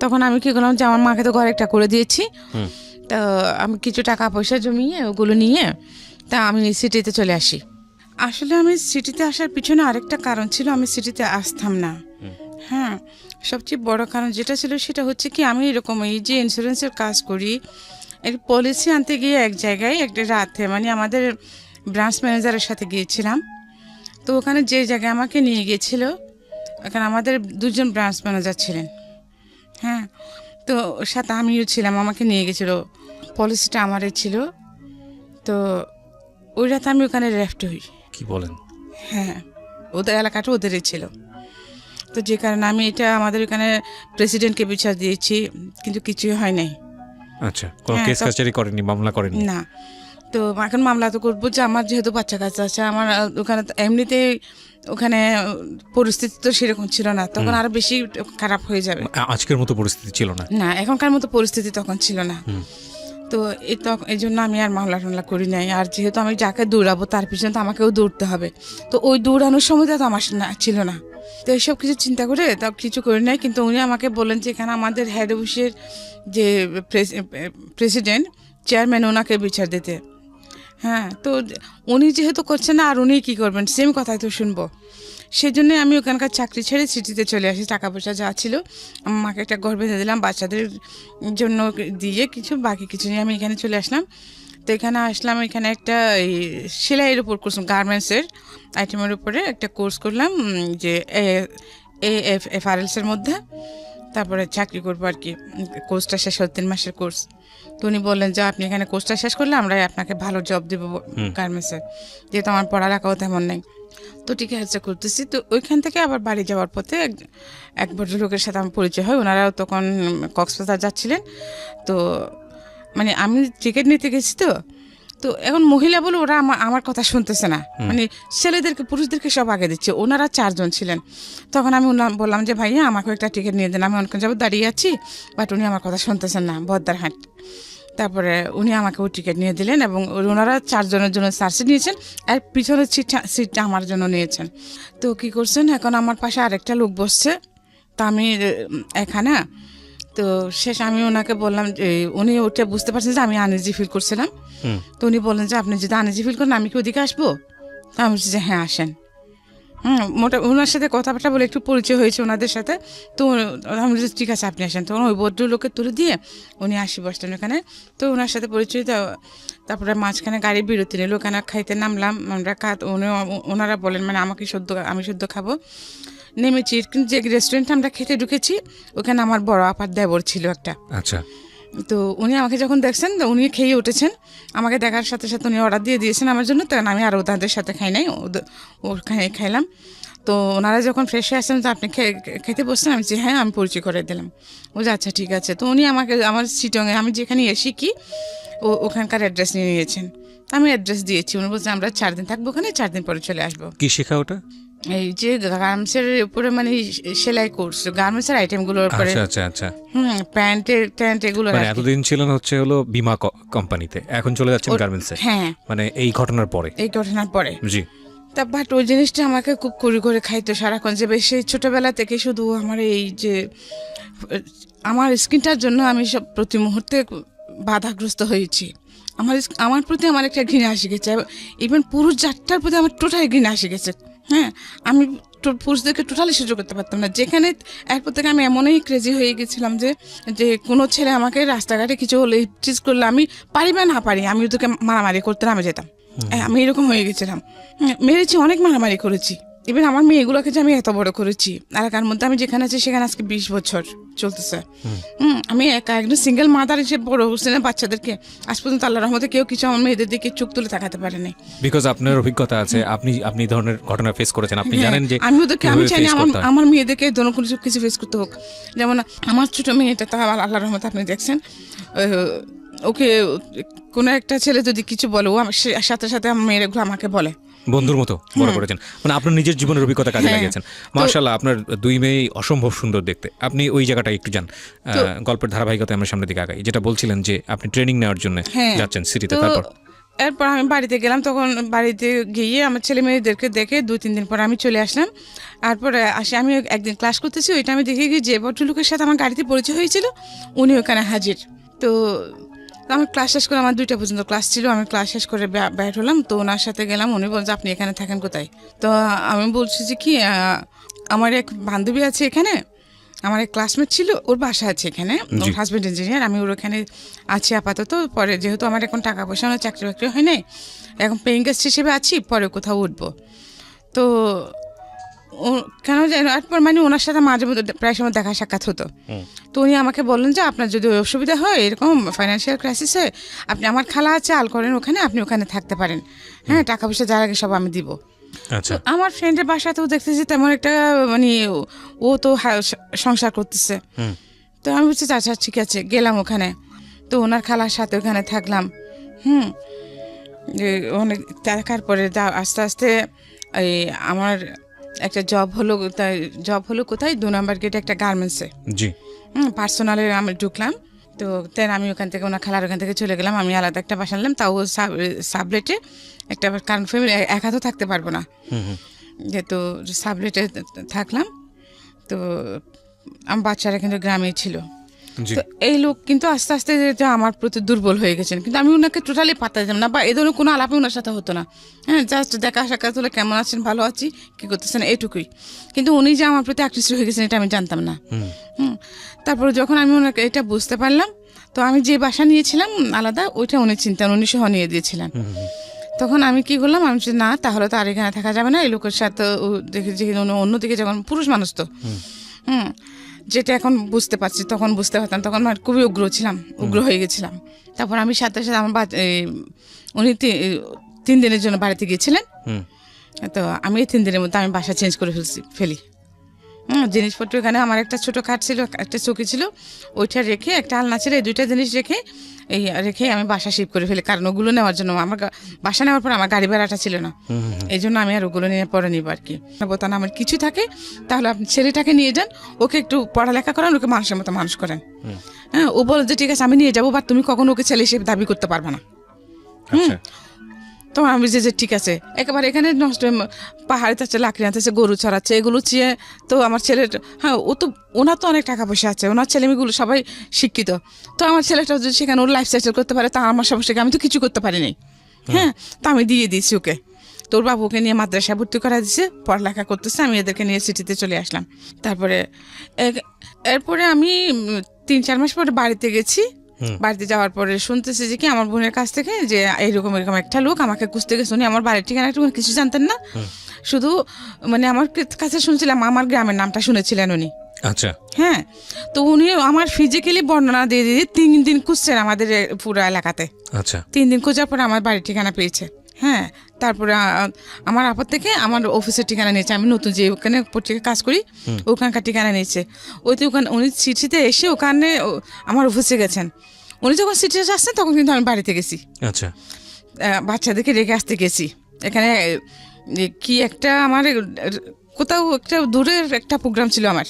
তখন আমি কি করলাম যে আমার মাকে তো ঘর একটা করে দিয়েছি। তো আমি কিছু টাকা পয়সা জমিয়ে ওগুলো নিয়ে তা আমি সিটিতে চলে আসি। আসলে আমি সিটিতে আসার পিছনে আরেকটা কারণ ছিল, আমি সিটিতে আসতাম না। হ্যাঁ, সবচেয়ে বড় কারণ যেটা ছিল সেটা হচ্ছে কি, আমি এরকম এই যে ইন্স্যুরেন্সের কাজ করি, একটা পলিসি আনতে গিয়ে এক জায়গায় একটা রাতে মানে আমাদের ব্রাঞ্চ ম্যানেজারের সাথে গিয়েছিলাম। তো ওখানে যে জায়গায় আমাকে নিয়ে গিয়েছিল, ওখানে আমাদের 2জন ব্রাঞ্চ ম্যানেজার ছিলেন। হ্যাঁ, তো সাথে আমিও ছিলাম, আমাকে নিয়ে গেছিলো, পলিসিটা আমারই ছিল। তো ওই রাতে আমি ওখানে রেফট হই।
কি বলেন?
হ্যাঁ, ওদের এলাকাটা ওদেরই ছিল। তো যে কারণে আমি এটা আমাদের এখানে প্রেসিডেন্টকে বিচার দিয়েছি, কিন্তু কিছুই হয় নাই।
আচ্ছা, কোনো
হ্যাঁ,
কেস কাছারি করেননি, মামলা করেননি?
না। তো এখন মামলা তো করবো যে আমার যেহেতু বাচ্চা কাচ্চা আছে, আমার ওখানে তো এমনিতেই ওখানে পরিস্থিতি তো সেরকম ছিল না, তখন আরো বেশি খারাপ হয়ে যাবে।
আজকের মতো পরিস্থিতি ছিল না?
না, এখনকার মতো পরিস্থিতি তখন ছিল না। তো এই জন্য আমি আর মামলা টামলা করি নাই। আর যেহেতু আমি যাকে দৌড়াবো তার পিছনে তো আমাকেও দৌড়তে হবে, তো ওই দৌড়ানোর সময়টা তো আমার ছিল না। তো এইসব কিছু চিন্তা করে তা কিছু করি নাই। কিন্তু উনি আমাকে বললেন যে এখানে আমাদের হেড অফিসের যে প্রেসিডেন্ট চেয়ারম্যান, ওনাকে বিচার দিতে। হ্যাঁ, তো উনি যেহেতু করছেন না, আর উনি কী করবেন, সেম কথাই তো শুনবো। সেই জন্যে আমি ওখানকার চাকরি ছেড়ে সিটিতে চলে আসি। টাকা পয়সা যা ছিল আমার মাকে একটা ঘর বেঁধে দিলাম, বাচ্চাদের জন্য দিয়ে কিছু, বাকি কিছু নিয়ে আমি এখানে চলে আসলাম। তো এখানে আসলাম, এখানে একটা এই সেলাইয়ের উপর কোর্স, গার্মেন্টসের আইটেমের উপরে একটা কোর্স করলাম, যে এফআরএলসের মধ্যে। তারপরে চাকরি করবো আর কি। কোর্সটা শেষ হল 3 মাসের কোর্স। তো উনি বললেন যে আপনি এখানে কোর্সটা শেষ করলে আমরা আপনাকে ভালো জব দেবো গার্মেন্টসে, যেহেতু আমার পড়ালেখাও তেমন নেই। তো ঠিক আছে, করতেছি। তো ওইখান থেকে আবার বাড়ি যাওয়ার পথে এক ভদ্রলোকের সাথে আমার পরিচয় হয়। ওনারাও তখন কক্সবাজার যাচ্ছিলেন। তো মানে আমি টিকিট নিতে গেছি, তো এখন মহিলা বলে ওরা আমার কথা শুনতেছে না, মানে ছেলেদেরকে পুরুষদেরকে সব আগে দিচ্ছে। ওনারা 4 জন ছিলেন। তখন আমি বললাম যে ভাইয়া আমাকে একটা টিকিট নিয়ে দেন, আমি অনেকক্ষণ যাবো দাঁড়িয়ে আছি, বাট উনি আমার কথা শুনতেছেন না, বদ্দারহাট। তারপরে উনি আমাকে ওই টিকিট নিয়ে দিলেন, এবং ওনারা 4 জনের জন্য সার্সি নিয়েছেন, আর পিছনের সিটটা আমার জন্য নিয়েছেন। তো কি করছেন, এখন আমার পাশে আরেকটা লোক বসছে, তা আমি এখানে। তো শেষ আমি ওনাকে বললাম, উনি ওটা বুঝতে পারছেন যে আমি আনইজি ফিল করছিলাম। তো উনি বললেন যে আপনি যদি আনইজি ফিল করেন আমি কি ওদিকে আসবো? তা আমি বলছি যে হ্যাঁ আসেন। ওনার সাথে কথাবার্তা বলে একটু পরিচয় হয়েছে ওনাদের সাথে। তো আমি বলছি ঠিক আছে আপনি আসেন। তখন ওই ভদ্রলোকের তুলে দিয়ে উনি আসি বসলেন ওখানে। তো ওনার সাথে পরিচয়, তারপরে মাঝখানে গাড়ি বিরতি নিল, ওখানে খাইতে নামলাম আমরা। ওনারা বলেন মানে আমি শুদ্ধ খাবো। নেমেছি, কিন্তু যে রেস্টুরেন্টে আমরা খেতে ঢুকেছি ওখানে আমার বড় আপার দেবর ছিল একটা।
আচ্ছা।
তো উনি আমাকে যখন দেখছেন, উনি খেয়ে উঠেছেন, আমাকে দেখার সাথে সাথে উনি অর্ডার দিয়ে দিয়েছেন আমার জন্য। তখন আমি আরও তাদের সাথে খাই নাই, ওখানে খাইলাম। তো ওনারা যখন ফ্রেশ হয়ে আসছেন, তো আপনি খেতে বসছেন, আমি হ্যাঁ, আমি পরিচয় করে দিলাম। ও যে আচ্ছা ঠিক আছে। তো উনি আমাকে আমার চিটংয়ে আমি যেখানে শিখি ওখানকার অ্যাড্রেস নিয়ে নিয়েছেন। আমি অ্যাড্রেস দিয়েছি, উনি বলছেন আমরা 4 দিন থাকবো ওখানে, 4 দিন পরে চলে আসবো।
কি শেখা ওটা?
এই যে গার্মেন্টসের উপরে, মানে সেলাই কোর্স, গার্মেন্টসের আইটেমগুলোর উপরে।
আচ্ছা আচ্ছা।
প্যান্ট এগুলো।
মানে এতদিন ছিলেন হলো বীমা কোম্পানিতে, এখন চলে যাচ্ছেন গার্মেন্টসে।
হ্যাঁ,
মানে এই ঘটনার পরে। জি।
তা বাট ওই জিনিসটা আমাকে খুব করে খাইতো সারাক্ষণ, যে সেই ছোটবেলা থেকে শুধু আমার এই যে আমার স্কিনটার জন্য আমি সব প্রতি মুহূর্তে বাধাগ্রস্ত হয়েছি। আমার প্রতি আমার একটা ঘৃণা এসে গেছে, ইভেন পুরুষ জাতটার প্রতি আমার টোটালি ঘৃণা এসে গেছে। হ্যাঁ, আমি পুরুষদেরকে টোটালি সহ্য করতে পারতাম না। যেখানে এরপর থেকে আমি এমনই ক্রেজি হয়ে গেছিলাম যে কোনো ছেলে আমাকে রাস্তাঘাটে কিছু হলে চিজ করলে, আমি পারি বা না পারি, আমি ওদেরকে মারামারি করতে নামে যেতাম। আমি এরকম হয়ে গেছিলাম। মেরেছি, অনেক মারামারি করেছি। ইভেন আমার মেয়েগুলোকে যে আমি এত বড় করেছি, এলাকার মধ্যে আমি যেখানে আছি সেখানে আজকে 20 বছর চলতেছে। আমি একদম সিঙ্গেল মাদার হিসেবে বড় হচ্ছে না বাচ্চাদেরকে। আজ পর্যন্ত আল্লাহর রহমতে কেউ কিছু আমার মেয়েদের দিকে চোখ তুলে তাকাতে পারেনি।
বিকজ আপনার অভিজ্ঞতা আছে, আপনি ধরনের ঘটনা ফেস করেছেন, আপনি জানেন যে
আমি চাই না আমার মেয়েদেরকে ধরনের কিছু ফেস করতে হোক। যেমন আমার ছোট মেয়েটা, তা আল্লাহর রহমতে আপনি দেখছেন, ওকে কোনো একটা ছেলে যদি কিছু বলে, ও সাথে সাথে আমার মেয়েগুলো আমাকে বলে,
বন্ধুর মতো বড় করেছেন। মানে আপনার নিজের জীবনের অভিজ্ঞতা কাজে লাগিয়েছেন। মাশাআল্লাহ, আপনার 2 মেয়ে অসম্ভব সুন্দর দেখতে। আপনি ওই জায়গাটা একটু যান, গল্পের ধারাবাহিকতায় আমরা সামনের দিকে আগাই। যেটা বলছিলেন যে আপনি ট্রেনিং নেওয়ার জন্য যাচ্ছেন সিটিতে,
এরপর আমি বাড়িতে গেলাম। তখন বাড়িতে গিয়ে আমার ছেলে মেয়েদেরকে দেখে 2-3 দিন পর আমি চলে আসলাম। তারপরে আমি একদিন ক্লাস করতেছি, ওইটা আমি দেখে গিয়ে যে ভদ্রলোকের সাথে আমার গাড়িতে পরিচয় হয়েছিল উনি ওখানে হাজির। তো আমার ক্লাস শেষ করে, আমার 2টা পর্যন্ত ক্লাস ছিল, আমি ক্লাস শেষ করে বের হলাম। তো ওনার সাথে গেলাম, উনি বলছে আপনি এখানে থাকেন কোথায়? তো আমি বলছি যে কি, আমার এক বান্ধবী আছে এখানে, আমার এক ক্লাসমেট ছিল, ওর বাসা আছে এখানে, ওর হাজব্যান্ড ইঞ্জিনিয়ার, আমি ওর ওখানে আছি আপাতত। পরে যেহেতু আমার এখন টাকা পয়সা, আমার চাকরি বাকরি হয় নাই, এখন পেইং গেস্ট হিসেবে আছি, পরে কোথাও উঠবো। তো কেন জানো, এরপর মানে ওনার সাথে মাঝে মধ্যে প্রায় সময় দেখা সাক্ষাৎ হতো। তো উনি আমাকে বললেন যে আপনার যদি অসুবিধা হয়, এরকম ফাইন্যান্সিয়াল ক্রাইসিসে, আপনি আমার খালা আছে আল করেন ওখানে, আপনি ওখানে থাকতে পারেন। হ্যাঁ, টাকা পয়সা যার আগে সব আমি দিব।
আচ্ছা
তো আমার ফ্রেন্ডের বাসাতেও দেখতেছি তেমন একটা মানে ও তো সংসার করতেছে।
হুম
তো আমি বলছি আচ্ছা ঠিক আছে, গেলাম ওখানে। তো ওনার খালার সাথে ওখানে থাকলাম। অনেক দেখার পরে আস্তে আস্তে এই আমার একটা জব হলো কোথায়, 2 নম্বর গেটে একটা গার্মেন্টসে।
জি
পার্সোনালে আমি ঢুকলাম। তো দেন আমি ওখান থেকে ওনার খালার ওখান থেকে চলে গেলাম। আমি আলাদা একটা বাসা নিলাম, তাও সাবলেটে একটা, কারণ ফ্যামিলি একা তো থাকতে পারবো না, যেহেতু সাবলেটে থাকলাম। তো আমার বাচ্চারা কিন্তু গ্রামেই ছিল।
জি
তো এই লোক কিন্তু আস্তে আস্তে যে আমার প্রতি দুর্বল হয়ে গেছেন, কিন্তু আমি ওনাকে টোটালি পাত্তা দিতাম না, বা এই ধরনের কোনো আলাপে ওনার সাথে হতো না। হ্যাঁ, জাস্ট দেখা সাক্ষাৎ হলে কেমন আছেন, ভালো আছি, কী করতেছেন, এটুকুই। কিন্তু উনি যে আমার প্রতি আকৃষ্ট হয়ে গেছেন এটা আমি জানতাম না। তারপরে যখন আমি ওনাকে এটা বুঝতে পারলাম, তো আমি যে বাসা নিয়েছিলাম আলাদা, ওইটা উনি চিন্তান, উনি সহ নিয়ে দিয়েছিলেন। তখন আমি কি করলাম, আমি বলছি না তাহলে তো আর এখানে থাকা যাবে না, এই লোকের সাথে দেখে যে অন্যদিকে যখন পুরুষ মানুষ তো যেটা এখন বুঝতে পারছি, তখন বুঝতে পারতাম, তখন আমি খুবই উগ্র হয়ে গেছিলাম। তারপর আমি সাথে সাথে আমার উনি 3 দিনের জন্য বাড়িতে গিয়েছিলেন। তো আমি এই 3 দিনের মধ্যে আমি বাসা চেঞ্জ করে ফেলি। জিনিসপত্র এখানে আমার একটা ছোটো খাট ছিল, একটা চৌকি ছিল, ওইটা রেখে একটা আলনা ছিল, এই 2টা জিনিস রেখে আমি বাসা শিফট করে ফেলি। কারণ ওগুলো নেওয়ার জন্য আমার বাসা নেওয়ার পর আমার গাড়ি ভাড়াটা ছিল না, এই জন্য আমি আর ওগুলো নিয়ে পরে নিব আর কি। বোতান আমার কিছু থাকে তাহলে আপনি ছেলেটাকে নিয়ে যান, ওকে একটু পড়ালেখা করান, ওকে মানুষের মতো মানুষ করেন। হ্যাঁ, ও বলে যে ঠিক আছে আমি নিয়ে যাবো, বা তুমি কখনো ওকে ছেলে হিসেবে দাবি করতে পারবে না। তো আমি যে ঠিক আছে, একেবারে এখানে নষ্ট পাহাড়ে যাচ্ছে, লাকড়ি আনতেছে, গরু চড়াচ্ছে, এগুলো চেয়ে তো আমার ছেলের, হ্যাঁ ওনার তো অনেক টাকা পয়সা আছে, ওনার ছেলেমেয়েগুলো সবাই শিক্ষিত। তো আমার ছেলেটা যদি সেখানে ওর লাইফ সেটেল করতে পারে, তা আমার সমস্যাকে আমি তো কিছু করতে পারিনি। হ্যাঁ, তো আমি দিয়ে দিয়েছি ওকে। তোর বাবুকে নিয়ে মাদ্রাসায় ভর্তি করা দিয়েছে, পড়ালেখা করতেছে, আমি এদেরকে নিয়ে সিটিতে চলে আসলাম। তারপরে এরপরে আমি 3-4 মাস পরে বাড়িতে গেছি। বাড়িতে যাওয়ার পরে শুনতেছি যে কি আমার বোনের কাছ থেকে যে এরকম একটা লোক আমাকে খুঁজতে গেছে। উনি আমার বাড়ির ঠিকানা একটু কিছু জানতেন না, শুধু মানে আমার কাছে শুনছিলাম, আমার গ্রামের নামটা শুনেছিলেন উনি।
আচ্ছা
হ্যাঁ, তো উনি আমার ফিজিক্যালি বর্ণনা দিয়ে 3 দিন খুঁজছেন আমাদের পুরো এলাকাতে।
আচ্ছা
3 দিন খোঁজার পরে আমার বাড়ির ঠিকানা পেয়েছে। হ্যাঁ, তারপরে আমার আপদ থেকে আমার অফিসের ঠিকানা নিয়েছে, আমি নতুন যে ওখানে পত্রিকা কাজ করি ওখানকার ঠিকানা নিয়েছে। ওইতে ওখানে উনি চিঠিতে এসে ওখানে আমার অফিসে গেছেন। উনি যখন চিঠিতে আসছেন তখন কিন্তু আমি বাড়িতে গেছি।
আচ্ছা,
বাচ্চাদেরকে রেখে আসতে গেছি। এখানে কি একটা আমার কোথাও একটা দূরের একটা প্রোগ্রাম ছিল আমার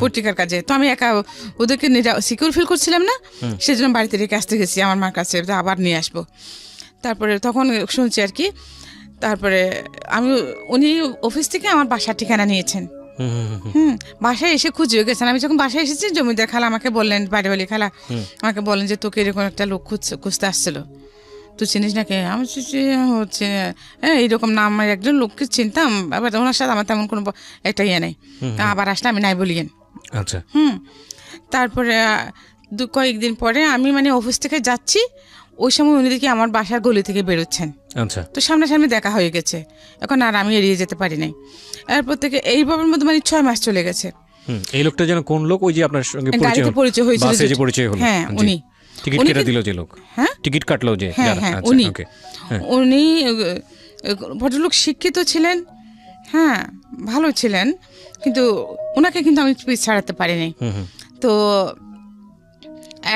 পত্রিকার কাজে, তো আমি একা ওদেরকে সিকিউর ফিল করছিলাম না, সেজন্য বাড়িতে রেখে আসতে গেছি আমার মার কাছে, আবার নিয়ে আসবো। তারপরে তখন শুনছি আর কি, তারপরে উনি অফিস থেকে আমার বাসার ঠিকানা নিয়েছেন। বাসায় এসে খুঁজে গেছেন। আমি যখন বাসায় এসেছি, জমিদার খালা আমাকে বললেন, বাড়িওয়ালি খালা আমাকে বললেন যে তোকে এরকম একটা লোক খুঁজতে আসছিল, তুই চিনিস নাকি? আমি হচ্ছে হ্যাঁ এইরকম না, আমার একজন লোককে চিনতাম, আবার ওনার সাথে আমার তেমন কোনো একটা ইয়ে নেই, আবার আসলে আমি নাই বলিয়েন।
আচ্ছা
তারপরে কয়েকদিন পরে আমি মানে অফিস থেকে যাচ্ছি, ওই সময় উনি দেখি আমার বাসার গলি থেকে বেরোচ্ছেন।
আচ্ছা,
তো সামনাসামনি দেখা হয়ে গেছে, এখন আর আমি এড়িয়ে যেতে পারি নাই। এরপর থেকে এইভাবের মধ্যে মানে 6 মাস চলে গেছে।
এই লোকটা যেন কোন লোক? ওই যে আপনার সঙ্গে
পরিচয় হয়েছিল,
বাসে যে পরিচয় হলো,
হ্যাঁ উনি
টিকিট কেটে দিল যে লোক,
হ্যাঁ
টিকিট কাটলো যে,
হ্যাঁ উনি ভদ্রলোক, শিক্ষিত ছিলেন, হ্যাঁ ভালো ছিলেন, কিন্তু ওনাকে কিন্তু আমি পিছ ছাড়াতে পারিনি। তো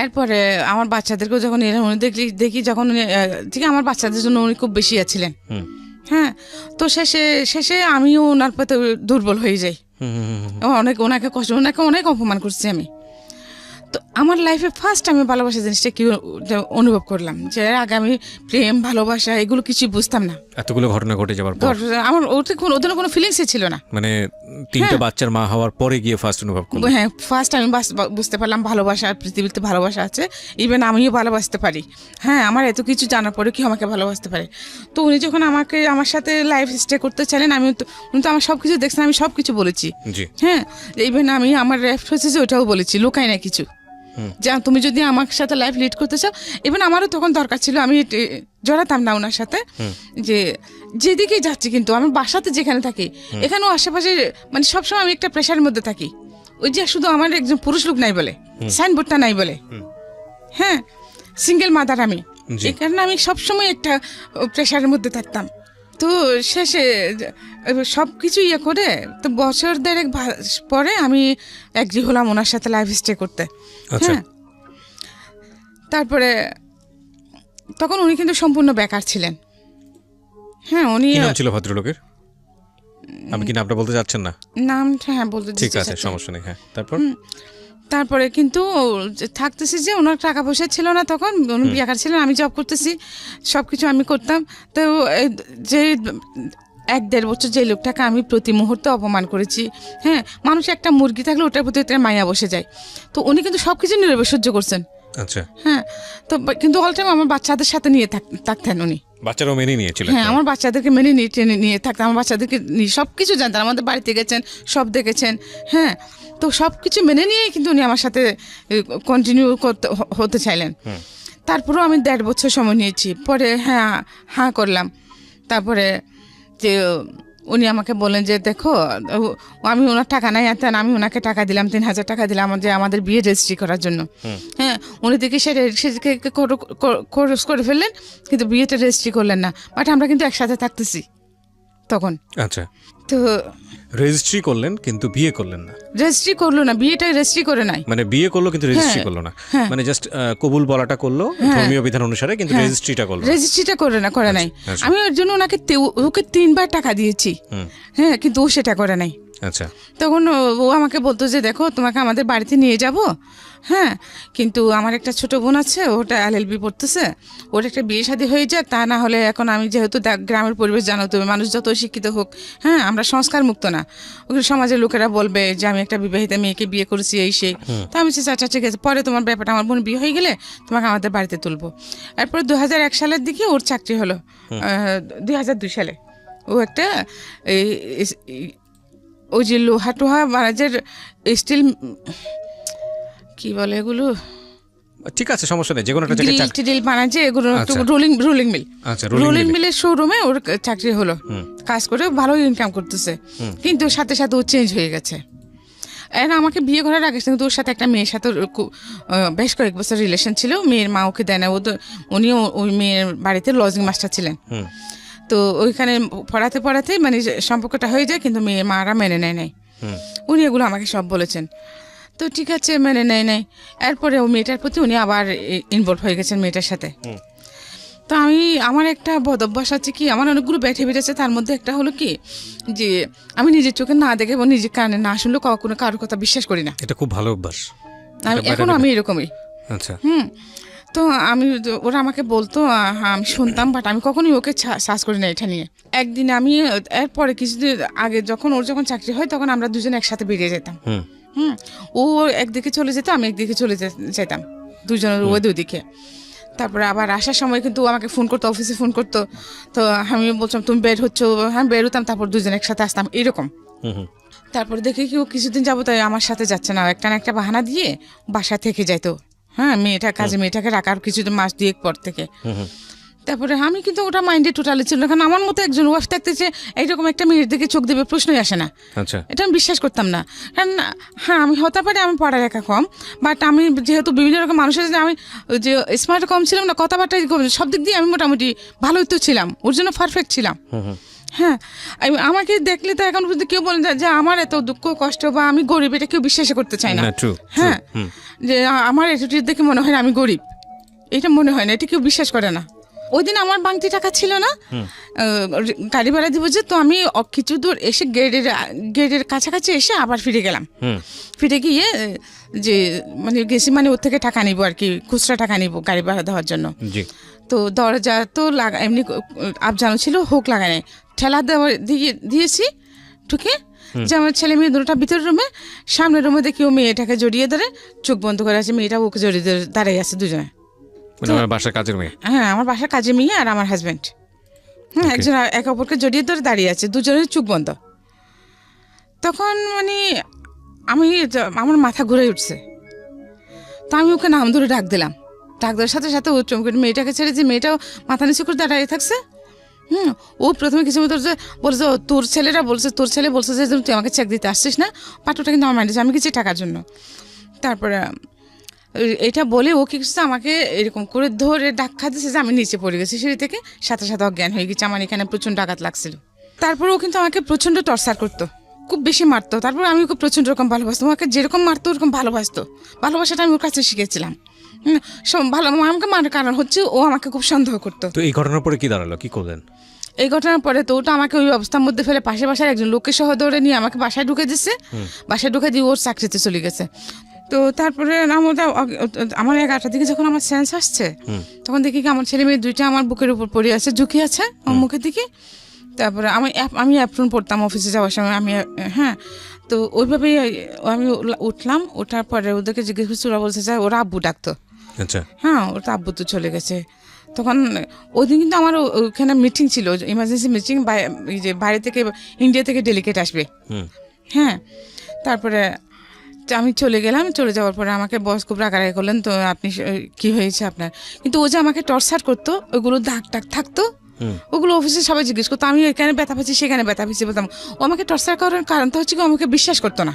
এরপরে আমার বাচ্চাদেরকেও যখন উনি দেখি যখন ঠিক আমার বাচ্চাদের জন্য উনি খুব বেশি ছিলেন। হ্যাঁ, তো শেষে আমিও ওনার প্রতি দুর্বল হয়ে যাই। ওনাকে অনেক অপমান করছি আমি। তো আমার লাইফে ফার্স্ট আমি ভালোবাসা জিনিসটা কি অনুভব করলাম, যে আগে আমি প্রেম ভালোবাসা এগুলো কিছু বুঝতাম না।
এতগুলো ঘটনা ঘটে যাওয়ার পর
আমার ওদের কোনো ফিলিংসই ছিল না।
মানে 3টা বাচ্চার মা হওয়ার পরে গিয়ে ফার্স্ট অনুভব করলাম।
হ্যাঁ, ফার্স্ট আমি বুঝতে পারলাম ভালোবাসা, পৃথিবীতে ভালোবাসা আছে, ইভেন আমিও ভালোবাসতে পারি। হ্যাঁ, আমার এত কিছু জানার পরে কি আমাকে ভালোবাসতে পারে। তো উনি যখন আমার সাথে লাইফ স্টে করতে চাইলেন, উনি তো আমার সব কিছু দেখছেন, আমি সব কিছু বলেছি। হ্যাঁ, ইভেন আমি আমার রেফারেন্স হয়েছে যে ওটাও বলেছি, লোকাই না কিছু, যে তুমি যদি আমার সাথে লাইফ লিড করতে চাও। ইভেন আমারও তখন দরকার ছিল, আমি জড়াতাম না ওনার সাথে, যে যেদিকেই যাচ্ছি, কিন্তু আমি বাসাতে যেখানে থাকি এখানেও আশেপাশে মানে সবসময় আমি একটা প্রেশারের মধ্যে থাকি। ওই যে শুধু আমার একজন পুরুষ লোক নাই বলে, সাইনবোর্ডটা নাই বলে, হ্যাঁ সিঙ্গেল মাদার আমি, এই কারণে আমি সবসময় একটা প্রেশারের মধ্যে থাকতাম। তো শেষে সব কিছু ইয়ে করে তো বছর দেড়েক পরে আমি এগ্রি হলাম ওনার সাথে লাইফ স্টে করতে।
আচ্ছা।
হ্যাঁ, তারপরে তখন উনি কিন্তু সম্পূর্ণ বেকার ছিলেন। হ্যাঁ, উনি
কি নাম ছিল ভদ্রলোকের? আমি কি নামটা বলতে চাচ্ছেন না?
নামটা হ্যাঁ বলতে
ঠিক
দিতে
আছে,
চাচ্ছি।
সমস্যা নেই। হ্যাঁ, তারপর?
তারপরে কিন্তু থাকতেছি যে ওনার টাকা পয়সা ছিল না, তখন উনি বেকার ছিলেন, আমি জব করতেছি, সব কিছু আমি করতাম। তো যে 1-1.5 বছর যে লোকটাকে আমি প্রতি মুহূর্তে অপমান করেছি, হ্যাঁ, মানুষ একটা মুরগি থাকলে ওটার প্রতি একটা মায়া বসে যায়। তো উনি কিন্তু সব কিছু নীরবে সহ্য করছেন।
আচ্ছা।
হ্যাঁ, তো কিন্তু অল টাইম আমার বাচ্চাদের সাথে নিয়ে থাকতেন উনি।
বাচ্চারাও মেনে নিয়েছিলেন?
হ্যাঁ, আমার বাচ্চাদেরকে মেনে নিয়ে টেনে নিয়ে থাকতাম, আমার বাচ্চাদেরকে নিয়ে সব কিছু জানতেন, আমাদের বাড়িতে গেছেন, সব দেখেছেন। হ্যাঁ, তো সব কিছু মেনে নিয়েই কিন্তু উনি আমার সাথে কন্টিনিউ হতে চাইলেন। তারপরেও আমি 1.5 বছর সময় নিয়েছি, পরে হ্যাঁ করলাম। তারপরে যে উনি আমাকে বলেন যে দেখো, আমি ওনার টাকা নাই আনতেন, আমি ওনাকে টাকা দিলাম, 3,000 টাকা দিলাম যে আমাদের বিয়ে রেজিস্ট্রি করার জন্য। হ্যাঁ, উনি দেখি সেদিকে খরচ করে ফেললেন, কিন্তু বিয়েটা রেজিস্ট্রি করলেন না। বাট আমরা কিন্তু একসাথে থাকতেছি তখন।
আচ্ছা,
তো
রেজিস্ট্রি করলেন কিন্তু বিয়ে করলেন না?
রেজিস্ট্রি করলো না, বিয়েটা রেজিস্ট্রি করে নাই।
মানে বিয়ে করলো কিন্তু রেজিস্ট্রি করলো না,
হ্যাঁ।
মানে জাস্ট কবুল বলাটা করলো ধর্মীয় বিধান অনুসারে, কিন্তু রেজিস্ট্রিটা করলো না।
রেজিস্ট্রিটা করে নাই।
আচ্ছা।
আমি ওর জন্য ওকে 3 বার টাকা দিয়েছি। হ্যাঁ, কিন্তু ও সেটা করে নাই।
আচ্ছা।
তখন ও আমাকে বলতো যে দেখো, তোমাকে আমাদের বাড়িতে নিয়ে যাব, হ্যাঁ, কিন্তু আমার একটা ছোট বোন আছে, ওটা LLB পড়তেছে, ওর একটা বিয়ে শাদী হয়ে যায়, তা না হলে এখন আমি যেহেতু গ্রামের পরিবেশ জানো তুমি, মানুষ যত শিক্ষিত হোক, হ্যাঁ, আমরা সংস্কার মুক্ত না, ওগুলো সমাজের লোকেরা বলবে যে আমি একটা বিবাহিতা মেয়েকে বিয়ে করেছি, এই সেই। তো আমি আচ্ছা ঠিক আছে, পরে তোমার ব্যাপারটা, আমার বোন বিয়ে হয়ে গেলে তোমাকে আমাদের বাড়িতে তুলবো। এরপর 2001 সালের দিকে ওর চাকরি হলো, 2002 সালে ও একটা ওই যে লোহা টোহা বানাজের স্টিল, কি বলে এগুলো,
ঠিক আছে, সমস্যা নেই, যে কোনো একটা জায়গায় চাকরি
টিল বানায় যে এগুলো,
আচ্ছা।
Rolling mill.
আচ্ছা,
রোলিং মিলের শোরুমে ওর চাকরি হলো, কাজ করে ভালো ইনকাম করতেছে, কিন্তু সাথে সাথে ও চেঞ্জ হয়ে গেছে। আর আমাকে বিয়ে করার আগে কিন্তু ওর সাথে একটা মেয়ের সাথে বেশ কয়েক বছর রিলেশন ছিল। মেয়ের মা ওকে দেয় না, উনিও ওই মেয়ের বাড়িতে লজিং মাস্টার ছিলেন। তো ওইখানে পড়াতে মানে সম্পর্কটা হয়ে যায়, কিন্তু মেয়ের মারা মেনে নেয় নাই। উনি এগুলো আমাকে সব বলেছেন। তো ঠিক আছে, মেনে নেয় নাই। এরপরে ও মেয়েটার প্রতি উনি আবার ইনভলভ হয়ে গেছেন মেয়েটার সাথে। তো আমার একটা বদ অভ্যাস আছে কি, আমার অনেকগুলো ব্যাঠে বেড়েছে, তার মধ্যে একটা হলো কি যে আমি নিজের চোখে না দেখে এবং নিজের কানে না শুনলে কখনো কারোর কথা বিশ্বাস করি না।
এটা খুব ভালো অভ্যাস।
এখনো আমি এরকমই।
আচ্ছা।
তো ওরা আমাকে বলতো, আমি শুনতাম, বাট আমি কখনোই ওকে সার্চ করি না এটা নিয়ে। একদিন আমি এরপরে কিছুদিন আগে যখন চাকরি হয়, তখন আমরা দুজন একসাথে বেরিয়ে যেতাম। ও একদিকে চলে যেত, আমি একদিকে চলে যেতাম, দুজনের ওই দুদিকে। তারপরে আবার আসার সময় কিন্তু আমাকে ফোন করতো, অফিসে ফোন করতো। তো আমি বলছিলাম তুমি বের হচ্ছ, হ্যাঁ বের হতাম, তারপর দুজন একসাথে আসতাম এরকম। তারপরে দেখি কি ও কিছুদিন যাবো তাই আমার সাথে যাচ্ছে না, একটা না একটা বাহানা দিয়ে বাসা থেকে যাইতো। হ্যাঁ, মেয়েটাকে রাখার কিছুদিন মাস 2 পর থেকে। তারপরে আমি কিন্তু ওটা মাইন্ডে টোটালি ছিল না, কারণ আমার মতো একজন ওয়াইফ থাকতেছে, এইরকম একটা মেয়ের দিকে চোখ দেবে প্রশ্নই আসে না।
আচ্ছা।
এটা আমি বিশ্বাস করতাম না, কারণ হ্যাঁ আমি হতে পারে আমি পড়ালেখা কম, বাট আমি যেহেতু বিভিন্ন রকম মানুষের সাথে আমি যে স্মার্ট কম ছিলাম না, কথাবার্তা সব দিক দিয়ে আমি মোটামুটি ভালোই তো ছিলাম, ওর জন্য পারফেক্ট ছিলাম। হ্যাঁ, আমাকে দেখলে তো এখন পর্যন্ত কেউ বলেন যে আমার এত দুঃখ কষ্ট বা আমি গরিব, এটা কেউ বিশ্বাস করতে চায় না। হ্যাঁ, যে আমার অ্যাটিটিউড দেখে মনে হয় না আমি গরিব, এটা মনে হয় না, এটা কেউ বিশ্বাস করে না। ওই দিন আমার বাংতি টাকা ছিল না, গাড়ি ভাড়া দিব যে, তো আমি কিছু দূর এসে গেটের কাছাকাছি এসে আবার ফিরে গেলাম। ফিরে গিয়ে যে মানে গেছি, মানে ওর থেকে টাকা নিব আর কি, খুচরা টাকা নিব গাড়ি ভাড়া দেওয়ার জন্য। তো দরজা তো এমনি আবজানো ছিল, হুক লাগায় নাই, ঠেলা দিয়েছি ঢুকে, যে আমার ছেলে মেয়ে দুটোটা ভিতরের রুমে, সামনের রুমে দেখি ও মেয়েটাকে জড়িয়ে ধরে চোখ বন্ধ করে আছে, মেয়েটা ওকে জড়িয়ে ধরে দাঁড়িয়ে আছে দুজনে।
বাসার কাজের মেয়ে? হ্যাঁ, আমার বাসার
কাজের মেয়ে আর আমার হাজব্যান্ড। একজন একে অপরকে জড়িয়ে ধরে দাঁড়িয়ে আছে, দুজনের চোখ বন্ধ। তখন মানে আমার মাথা ঘুরে উঠছে। তো আমি ওকে নাম ধরে ডাক দিলাম, ডাক দেওয়ার সাথে সাথে ও চমকে মেয়েটাকে ছেড়ে, যে মেয়েটাও মাথা নিচু করে দাঁড়িয়ে থাকছে। ও প্রথমে কিছু মতো বলছে তোর ছেলে বলছে যে তুই আমাকে চেক দিতে আসছিস না, পাঠটা কিন্তু আমার মাইন্ডে, আমি কিছু টাকার জন্য। তারপরে এটা বলে ও কি করছে, আমাকে এরকম করে ধরে ধাক্কা দিচ্ছে যে আমি নিচে পড়ে গেছি সিঁড়ি থেকে, সাথে সাথে অজ্ঞান হয়ে গেছে। আমার এখানে প্রচণ্ড আঘাত লাগছিল। তারপর ও কিন্তু আমাকে প্রচণ্ড টর্চার করতো, খুব বেশি মারতো। তারপর আমি ওকে প্রচণ্ড রকম ভালোবাসতাম, আমাকে যেরকম মারতো ওরকম ভালোবাসতো। ভালোবাসাটা আমি ওর কাছে শিখেছিলাম। ভালো আমাকে মারার কারণ হচ্ছে ও আমাকে খুব সন্দেহ করতো।
তো এই ঘটনার পরে কি দাঁড়ালো, কি করলেন?
এই ঘটনার পরে তো ওটা আমাকে ওই অবস্থার মধ্যে ফেলে পাশে বাসার একজন লোককে সহ ধরে নিয়ে আমাকে বাসায় ঢুকে দিচ্ছে। বাসায় ঢুকে দিয়ে ওর চাকরিতে চলে গেছে। তো তারপরে আমার 11টার দিকে যখন আমার সেন্স আসছে, তখন দেখি কি আমার ছেলে মেয়ে দুইটা আমার বুকের উপর পড়ে আছে, ঝুঁকি আছে আমার মুখের দিকে। তারপরে আমি অ্যাপ্রন পড়তাম অফিসে যাওয়ার সময়। আমি হ্যাঁ, তো ওইভাবেই আমি উঠলাম। ওঠার পরে ওদেরকে জিজ্ঞেস করছি, ওরা বলছে যে ওরা আব্বু ডাকতো।
আচ্ছা,
হ্যাঁ, ওর তো আব্বু তো চলে গেছে। তখন ওই দিন কিন্তু আমার ওখানে মিটিং ছিল, ইমার্জেন্সি মিটিং, যে বাইরে থেকে ইন্ডিয়া থেকে ডেলিগেট আসবে। হ্যাঁ, তারপরে আমি চলে গেলাম। চলে যাওয়ার পরে আমাকে বস খুব রাগারাগি করলেন, তো আপনি কি হয়েছে আপনার? কিন্তু ও যে আমাকে টর্চার করতো, ওগুলো দাগ টাগ থাকতো, ওগুলো অফিসে সবাই জিজ্ঞেস করতো। আমি এখানে ব্যথা পাচ্ছি, সেখানে ব্যথা পাচ্ছি বলতাম। ও আমাকে টর্চার করার কারণটা হচ্ছে কি, আমাকে বিশ্বাস করতো না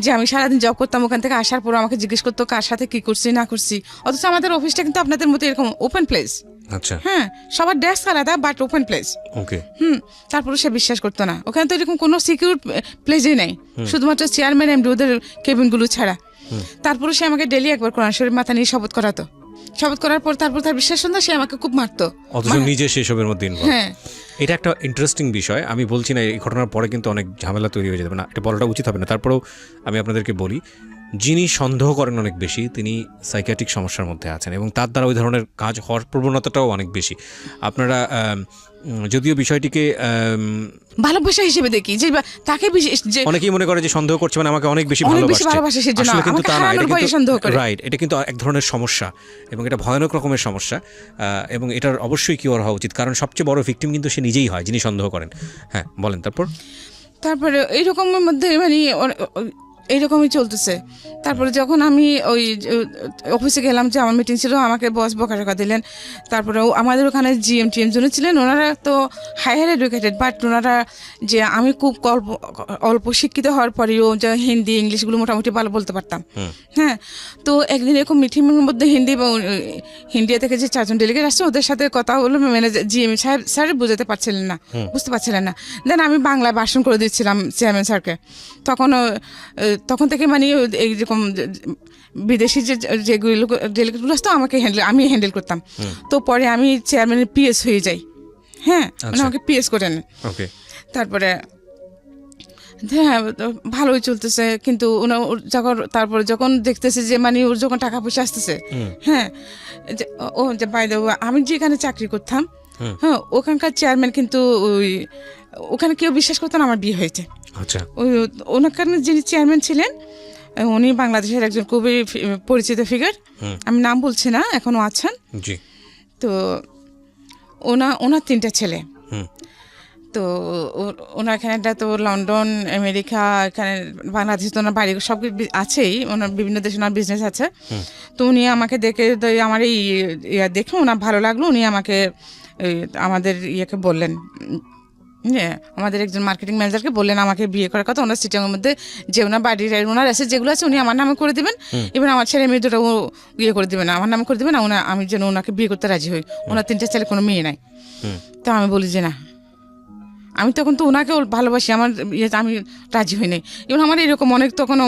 যে আমি সারাদিন জব করতাম, ওখান থেকে আসার পর আমাকে জিজ্ঞেস করতো কার সাথে কি করছি না করছি। অথচ আমাদের অফিসটা কিন্তু আপনাদের মতো এরকম ওপেন প্লেস।
আচ্ছা,
হ্যাঁ, সবার ডেস্ক আলাদা, বাট ওপেন প্লেস।
ওকে।
তারপরে সে বিশ্বাস করতো না। ওখানে তো এরকম কোনো সিকিউর প্লেসই নেই, শুধুমাত্র চেয়ারম্যান এমডি ওদের কেবিনগুলো ছাড়া। তারপরে সে আমাকে ডেলি একবার কোরআন শরীফ মাথা নিয়ে শপথ করাতো। শপথ করার পর তারপর তার বিশ্বাস সন্ধ্যা সে আমাকে খুব মারতো,
অথচ নিজে সেসবের মধ্যে involved।
হ্যাঁ,
এটা একটা ইন্টারেস্টিং বিষয়। আমি বলছি না এই ঘটনার পরে কিন্তু অনেক ঝামেলা তৈরি হয়ে যাবে না, এটা বলাটা উচিত হবে না। তারপরেও আমি আপনাদেরকে বলি, যিনি সন্দেহ করেন অনেক বেশি, তিনি সাইকিয়াট্রিক সমস্যার মধ্যে আছেন এবং তার দ্বারা ওই ধরনের কাজ হওয়ার প্রবণতাটাও অনেক বেশি। আপনারা যদিও বিষয়টিকে
ভালোবাসা হিসেবে দেখি, যে তাকে যে
অনেকেই মনে করে যে সন্দেহ করছে মানে আমাকে অনেক বেশি
ভালোবাসে সেজন্য
আসলে কিন্তু তা না, এটা কিন্তু
সন্দেহ করে।
রাইট, এটা কিন্তু এক ধরনের সমস্যা এবং এটা ভয়ানক রকমের সমস্যা। এবং এটার অবশ্যই কিওর হওয়া উচিত, কারণ সবচেয়ে বড় ভিকটিম কিন্তু সে নিজেই হয় যিনি সন্দেহ করেন। হ্যাঁ, বলেন। তারপরে
এইরকমের মধ্যে মানে এইরকমই চলতেছে। তারপরে যখন আমি ওই অফিসে গেলাম, যে আমার মিটিং ছিল, আমাকে বস বকাঝকা দিলেন। তারপরে আমাদের ওখানে জিএম জন্য ছিলেন, ওনারা তো হায়ার এডুকেটেড, বাট ওনারা যে আমি খুব অল্প শিক্ষিত হওয়ার পরেও যে হিন্দি ইংলিশগুলো মোটামুটি ভালো বলতে পারতাম। হ্যাঁ, তো একদিন এরকম মিটিংয়ের মধ্যে ইন্ডিয়া থেকে যে 4জন ডেলিগেট আসছে, ওদের সাথে কথা হলো। ম্যানেজার জিএম স্যার বুঝতে পারছিলেন না, বুঝতে পারছিলেন না। দেন আমি বাংলায় ভাষণ করে দিচ্ছিলাম চেয়ারম্যান স্যারকে। তখন থেকে মানে এইরকম বিদেশি যেগুলো ডেলিগেটগুলো আসতো আমি হ্যান্ডেল করতাম। তো পরে আমি চেয়ারম্যানের পিএস হয়ে যাই। হ্যাঁ, মানে আমাকে পিএস করে নেন। তারপরে হ্যাঁ, ভালোই চলতেছে। কিন্তু তারপরে যখন দেখতেছে যে মানে ওর যখন টাকা পয়সা আসতেছে, হ্যাঁ, ও যে বাইরে আমি যেখানে চাকরি করতাম, হ্যাঁ, ওখানকার চেয়ারম্যান কিন্তু ওখানে কেউ বিশ্বাস করতো না আমার বিয়ে হয়েছে।
আচ্ছা,
ওনার যিনি চেয়ারম্যান ছিলেন, উনি বাংলাদেশের একজন খুবই পরিচিত ফিগার, আমি নাম বলছি না, এখনো আছেন। তো ওনার 3টা ছেলে। তো ওনার এখানে তো লন্ডন, আমেরিকা, এখানে বাংলাদেশ, তো ওনার বাড়ি সব আছেই, ওনার বিভিন্ন দেশে ওনার বিজনেস আছে। তো উনি আমাকে দেখে, আমার এই দেখে ওনার ভালো লাগলো। উনি আমাকে আমাদের ইয়েকে বললেন, আমাদের একজন মার্কেটিং ম্যানেজারকে বললেন আমাকে বিয়ে করার কথা। ওনার সিটিংয়ের মধ্যে যে ওনার বাড়ির ওনার আছে যেগুলো আছে, উনি আমার নামে করে দেবেন, এবার আমার ছেলে মেয়ে দুটো ইয়ে করে দেবেন, আমার নামে করে দেবেন। আমি যেন ওনাকে বিয়ে করতে রাজি হই। ওনার 3টা ছেলে, কোনো মেয়ে নাই। তো আমি বলি যে না, আমি তখন তো ওনাকে ভালোবাসি, আমার আমি রাজি হই নাই। এবং আমার এরকম অনেক, তখন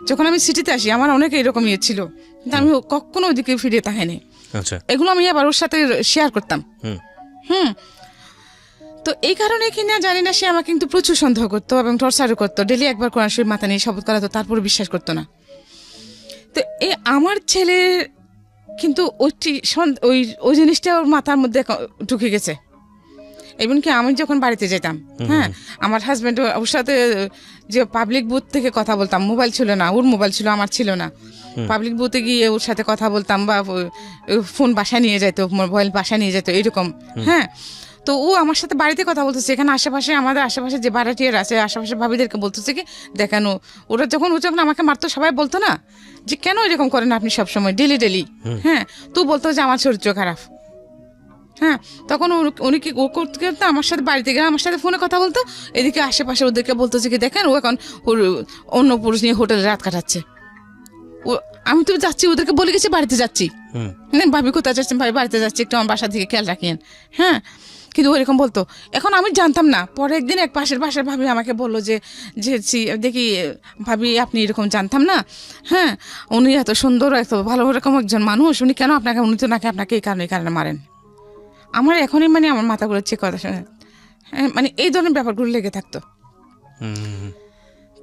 যখন আমি সিটিতে আসি আমার অনেক এরকম ইয়ে ছিল, কিন্তু আমি কখনো ওইদিকে ফিরে তাকাইনি। এগুলো আমি আবার ওর সাথে শেয়ার করতাম। তো এই কারণে কিনা জানি না, সে আমাকে কিন্তু প্রচুর সন্দেহ করতো এবং টর্চারও করতো। ডেলি একবার কোরআন শরীফ মাথা নিয়ে শপথ করাতো, তারপরে বিশ্বাস করতো না। তো আমার ছেলে কিন্তু ওই জিনিসটা ওর মাথার মধ্যে ঢুকে গেছে। এমনকি আমি যখন বাড়িতে যেতাম, হ্যাঁ, আমার হাজব্যান্ড ওর সাথে যে পাবলিক বুথ থেকে কথা বলতাম, মোবাইল ছিল না, ওর মোবাইল ছিল, আমার ছিল না। পাবলিক বুথে গিয়ে ওর সাথে কথা বলতাম, বা ফোন বাসায় নিয়ে যেত, মোবাইল বাসায় নিয়ে যেত, এরকম। হ্যাঁ, তো ও আমার সাথে বাড়িতে কথা বলতেছে, এখানে আশেপাশে আমাদের আশেপাশে যে ভাড়াটিয়ার আছে, আশেপাশে ভাবিদেরকে বলতেছে কি দেখানো, ওরা যখন আমাকে মারতো, সবাই বলতো না যে কেন এরকম করেন আপনি সবসময় ডেলি। হ্যাঁ, তো বলতো যে আমার চরিত্র খারাপ। হ্যাঁ, তখন উনি কি করতে আমার সাথে বাড়িতে গেলে আমার সাথে ফোনে কথা বলতো, এদিকে আশেপাশে ওদেরকে বলতো যে কি দেখেন ও এখন ওর অন্য পুরুষ নিয়ে হোটেলে রাত কাটাচ্ছে। আমি তো যাচ্ছি, ওদেরকে বলে গেছি বাড়িতে যাচ্ছি,
হুম।
ভাবি কোথায় যাচ্ছেন, ভাই বাড়িতে যাচ্ছি, একটু আমার বাসা থেকে খেয়াল রাখেন। হ্যাঁ, কিন্তু ওইরকম বলতো। এখন আমি জানতাম না, পরে একদিন এক পাশের বাসার ভাবি আমাকে বললো যে দেখি ভাবি আপনি এরকম জানতাম না, হ্যাঁ উনি এত সুন্দর এত ভালো রকম একজন মানুষ, উনি কেন আপনাকে, উনি তো নাকি আপনাকে এই কারণে মারেন। আমার এখনই মানে আমার মাথাগুলো চেক কথা শুনে, হ্যাঁ মানে এই ধরনের ব্যাপারগুলো লেগে থাকতো।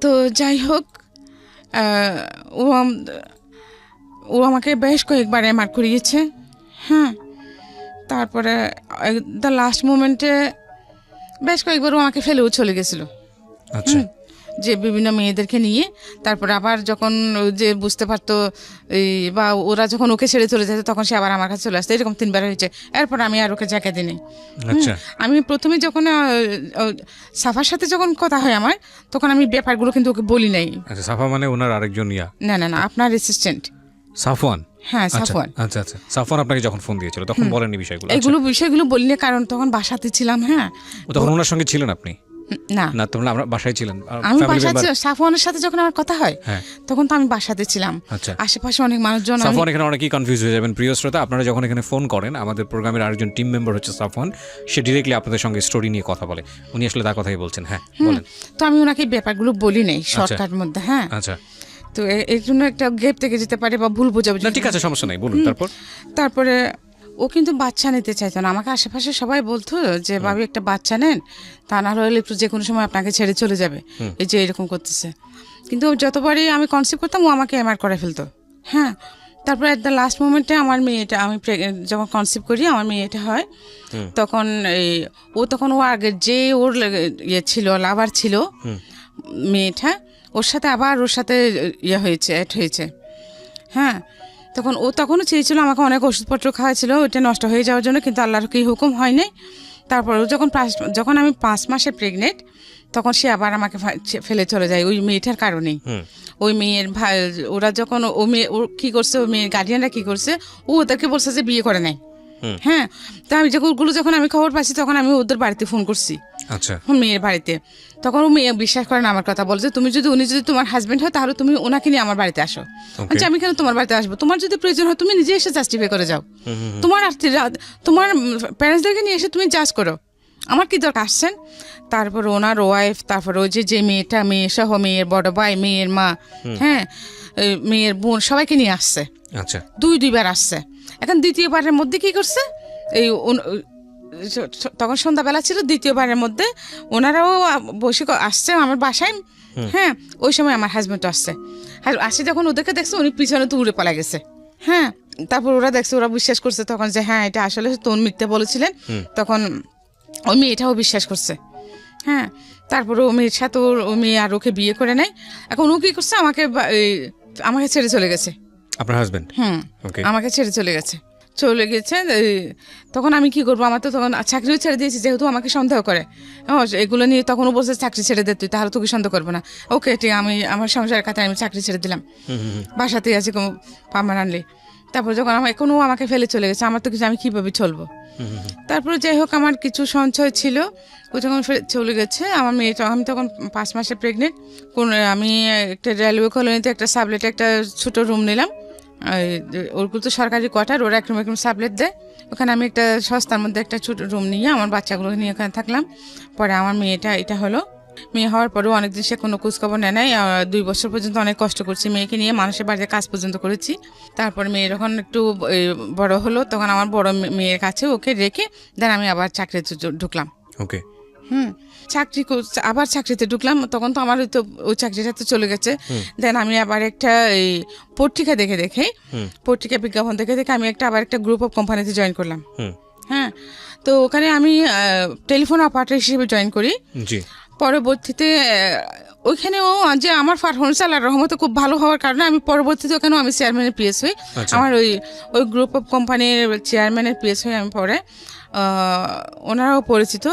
তো যাই হোক, ও আমাকে বেশ কয়েকবার এমআর করিয়েছে। হ্যাঁ, তারপরে দ্য লাস্ট মোমেন্টে বেশ কয়েকবার ও আমাকে ফেলেও চলে গেছিলো।
আচ্ছা,
যে বিভিন্ন মেয়েদেরকে নিয়ে, তারপরে আবার যখন যে বুঝতে পারতো বা ওরা যখন ওকে ছেড়ে চলে যেত তখন সে আবার আমার কাছে চলে আসতো। এরকম 3বার হয়েছে। এরপর আমি আর ওকে জায়গা দিই।
আচ্ছা।
আমি প্রথমে যখন সাফার সাথে যখন কথা হয় আমার, তখন আমি ব্যাপারগুলো কিন্তু ওকে বলি নাই।
আচ্ছা, সাফা মানে ওনার আরেকজন
না আপনার অ্যাসিস্ট্যান্ট
সাফওয়ান।
হ্যাঁ, সাফওয়ান।
আচ্ছা, সাফওয়ান আপনাকে যখন ফোন দিয়েছিল তখন বলেননি বিষয়গুলো?
বিষয়গুলো বলিনি, কারণ তখন বাসাতে ছিলাম। হ্যাঁ,
তখন ওনার সঙ্গে ছিলেন আপনি?
না,
তখন আমরা বাসায় ছিলেন?
আমি বাসাতে, সাফওয়ানের সাথে যখন আমার কথা হয় তখন তো আমি বাসাতে ছিলাম।
আচ্ছা,
আশেপাশে অনেক মানুষজন।
সাফওয়ান, এখানে অনেকেই কনফিউজ হয়ে যাবেন প্রিয় শ্রোতা। আপনারা যখন এখানে ফোন করেন, আমাদের প্রোগ্রামের আরেকজন টিম মেম্বার হচ্ছে সাফওয়ান, সে ডিরেক্টলি আপনাদের সঙ্গে স্টোরি নিয়ে কথা বলে। উনি আসলে তার কথাই বলছেন। হ্যাঁ, বলেন।
তো আমি ওনাকে ব্যাপারগুলো বলি নাই শর্টকাট মধ্যে। হ্যাঁ,
আচ্ছা।
তো এর জন্য একটা গ্যাপ থেকে যেতে পারে বা ভুল বোঝাবুঝি।
ঠিক আছে, সমস্যা নাই, বলুন।
তারপরে ও কিন্তু বাচ্চা নিতে চাইতো না। আমাকে আশেপাশে সবাই বলতো যে ভাবি একটা বাচ্চা নেন, তা না হলে একটু যে কোনো সময় আপনাকে ছেড়ে চলে যাবে, এই যে এরকম করতেছে। কিন্তু যতবারই আমি কনসেপ্ট করতাম ও আমাকে এমআর করে ফেলতো। হ্যাঁ, তারপরে এট দ্য লাস্ট মোমেন্টে আমার মেয়েটা, আমি যখন কনসেপ্ট করি আমার মেয়েটা হয়, তখন ও আগের যে ওর ছিল, লাভার ছিল মেয়েটা, ওর সাথে হয়েছে, অ্যাড হয়েছে। হ্যাঁ, তখনও চেয়েছিল আমাকে, অনেক ওষুধপত্র খাওয়াছিল ওইটা নষ্ট হয়ে যাওয়ার জন্য, কিন্তু আল্লাহর কি হুকুম হয় নাই। তারপর যখন আমি 5 মাসে প্রেগনেন্ট, তখন সে আবার আমাকে ফেলে চলে যায় ওই মেয়েটার কারণেই। ওই মেয়ের ভাই, ওরা যখন ও কি করছে, ওই মেয়ের গার্ডিয়ানরা কি করছে, ও ওদেরকে বলছে যে বিয়ে করে নাই। হ্যাঁ, তো আমি যখন আমি খবর পাচ্ছি তখন আমি ওদের বাড়িতে ফোন করছি।
আচ্ছা,
মেয়ের বাড়িতে। তখন ও মেয়ে বিশ্বাস করে না আমার কথা, বলছে উনি যদি তোমার হাজবেন্ড হয় তাহলে তুমি ওনাকে নিয়ে আমার বাড়িতে আসো। আচ্ছা, আমি কেন তোমার বাড়িতে আসবো? তোমার যদি প্রয়োজন হয় তুমি নিজে এসে জাস্টিফাই করে যাও, তোমার প্যারেন্টসদেরকে নিয়ে এসে তুমি জাজ করো, আমার কি দরকার আসছেন। তারপর ওনার ওয়াইফ, তারপর ওই যে মেয়েটা, মেয়ে সহ মেয়ের বড় ভাই, মেয়ের মা, হ্যাঁ মেয়ের বোন, সবাইকে নিয়ে আসছে।
আচ্ছা,
দুইবার আসছে। এখন দ্বিতীয়বারের মধ্যে কি করছে, তখন সন্ধ্যাবেলা ছিল, দ্বিতীয়বারের মধ্যে ওনারাও বসে আসছে আমার বাসায়। হ্যাঁ, ওই সময় আমার হাজবেন্ড আসছে। আর আসে যখন ওদেরকে দেখছে, উনি পিছনে তো উড়ে পালা গেছে। হ্যাঁ, তারপর ওরা দেখছে, ওরা বিশ্বাস করছে তখন যে হ্যাঁ এটা আসলে তোর মিথ্যে বলেছিলেন। তখন ওই মেয়েটাও বিশ্বাস করছে। হ্যাঁ, তারপর ও মেয়ের সাথে ও মেয়ে আর ওকে বিয়ে করে নেয়। এখন ও কি করছে, আমাকে ছেড়ে চলে গেছে।
আপনার হাজবেন্ড?
আমাকে ছেড়ে চলে গেছে। তখন আমি কি করবো? আমার তো তখন চাকরিও ছেড়ে দিয়েছি, যেহেতু আমাকে সন্দেহ করে এগুলো নিয়ে। তখন ও বলছে চাকরি ছেড়ে দে তুই, তাহলে তোকে সন্দেহ করবো না। ওকে, ঠিক, আমি আমার সংসারের খাতে আমি চাকরি ছেড়ে দিলাম, বাসাতেই আছি পার্মানেন্টলি। তারপর যখন ও আমাকে ফেলে চলে গেছে, আমার তো কিছু, আমি কীভাবে চলবো? তারপরে যাই হোক, আমার কিছু সঞ্চয় ছিল, ও যখন চলে গেছে আমার মেয়েটা, আমি তখন 5 মাসে প্রেগনেন্ট। আমি একটা রেলওয়ে কলোনিতে একটা সাবলেটে একটা ছোটো রুম নিলাম। ওগুলো তো সরকারি কোয়ার্টার, ওরা একরকম সাবলেট দেয়। ওখানে আমি একটা সস্তার মধ্যে একটা ছোটো রুম নিয়ে আমার বাচ্চাগুলো নিয়ে ওখানে থাকলাম। পরে আমার মেয়েটা এটা হলো। মেয়ে হওয়ার পরেও অনেকদিন সে কোনো খোঁজখবর নেয় নাই। 2 বছর পর্যন্ত অনেক কষ্ট করছি মেয়েকে নিয়ে, মানুষের বাড়িতে কাজ পর্যন্ত করেছি। তারপর মেয়ে যখন একটু বড় হলো, তখন আমার বড় মেয়ের কাছে ওকে রেখে দেন আমি আবার চাকরিতে ঢুকলাম।
ওকে,
আবার চাকরিতে ঢুকলাম। তখন তো আমার ওই চাকরিটা তো চলে গেছে। দেন আমি আবার একটা পত্রিকা দেখে পত্রিকা বিজ্ঞাপন দেখে আমি আবার একটা গ্রুপ অফ কোম্পানিতে জয়েন করলাম। হ্যাঁ, তো ওখানে আমি টেলিফোন অপারেটর হিসেবে জয়েন করি। পরবর্তীতে ওইখানেও যে আমার পারফরমেন্স আল্লাহর রহমতে খুব ভালো হওয়ার কারণে আমি পরবর্তীতে ওখানেও আমি চেয়ারম্যানের পিএস হই। আমার ওই গ্রুপ অফ কোম্পানির চেয়ারম্যানের পিএস হই আমি পরে। ওনারাও পরিচিত,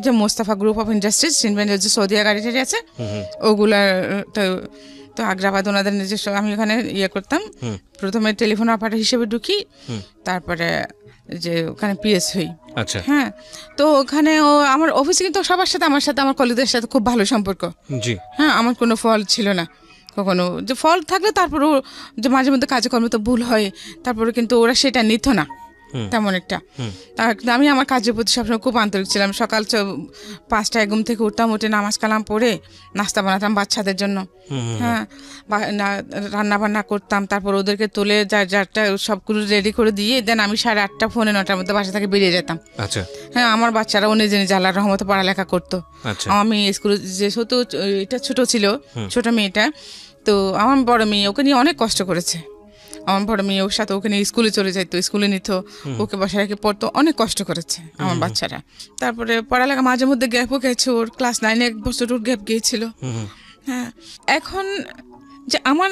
যে মোস্তাফা গ্রুপ অফ ইন্ডাস্ট্রিজ, সিনভেন্ডের যে সৌদিয়া গাড়ি টাড়ি আছে ওগুলার, তো আগ্রাবাদ ওনাদের নিজস্ব। আমি ওখানে করতাম, প্রথমে টেলিফোন অপারেটর হিসেবে ঢুকি, তারপরে যে ওখানে পিএস হই।
আচ্ছা,
হ্যাঁ, তো ওখানে আমার অফিসে কিন্তু সবার সাথে, আমার কলিগদের সাথে খুব ভালো সম্পর্ক।
জি,
হ্যাঁ, আমার কোনো ফল ছিল না। কখনো যে ফল থাকলে তারপরেও যে মাঝে মধ্যে কাজকর্মে তো ভুল হয়, তারপরে কিন্তু ওরা সেটা নিত না তেমন একটা। কিন্তু আমি আমার কাজের প্রতি সবসময় খুব আন্তরিক ছিলাম। সকাল 5টায় ঘুম থেকে উঠতাম, উঠে নামাজ কালাম পড়ে নাস্তা বানাতাম বাচ্চাদের জন্য, হ্যাঁ, রান্না বান্না করতাম, তারপর ওদেরকে তুলে যারটা সবগুলো রেডি করে দিয়ে দেন আমি 8:30 পৌনে 9টার মধ্যে বাসা থেকে বেরিয়ে যেতাম।
আচ্ছা,
হ্যাঁ, আমার বাচ্চারাও নিজে নিজে আল্লাহর রহমতে পড়ালেখা করতো।
আচ্ছা,
আমি স্কুলে যেহেতু এটা ছোট ছিল, ছোট মেয়েটা, তো আমার বড় মেয়ে ওকে নিয়ে অনেক কষ্ট করেছে। আমার বড় মেয়ে ওর সাথে ওকে নিয়ে স্কুলে চলে যাইতো, স্কুলে নিত, ওকে বাসায় রেখে পড়তো, অনেক কষ্ট করেছে আমার বাচ্চারা। তারপরে পড়ালেখা মাঝে মধ্যে গ্যাপও গেছে, ওর ক্লাস 9-এ 1 বছর ওর গ্যাপ গিয়েছিল। হ্যাঁ, এখন যে আমার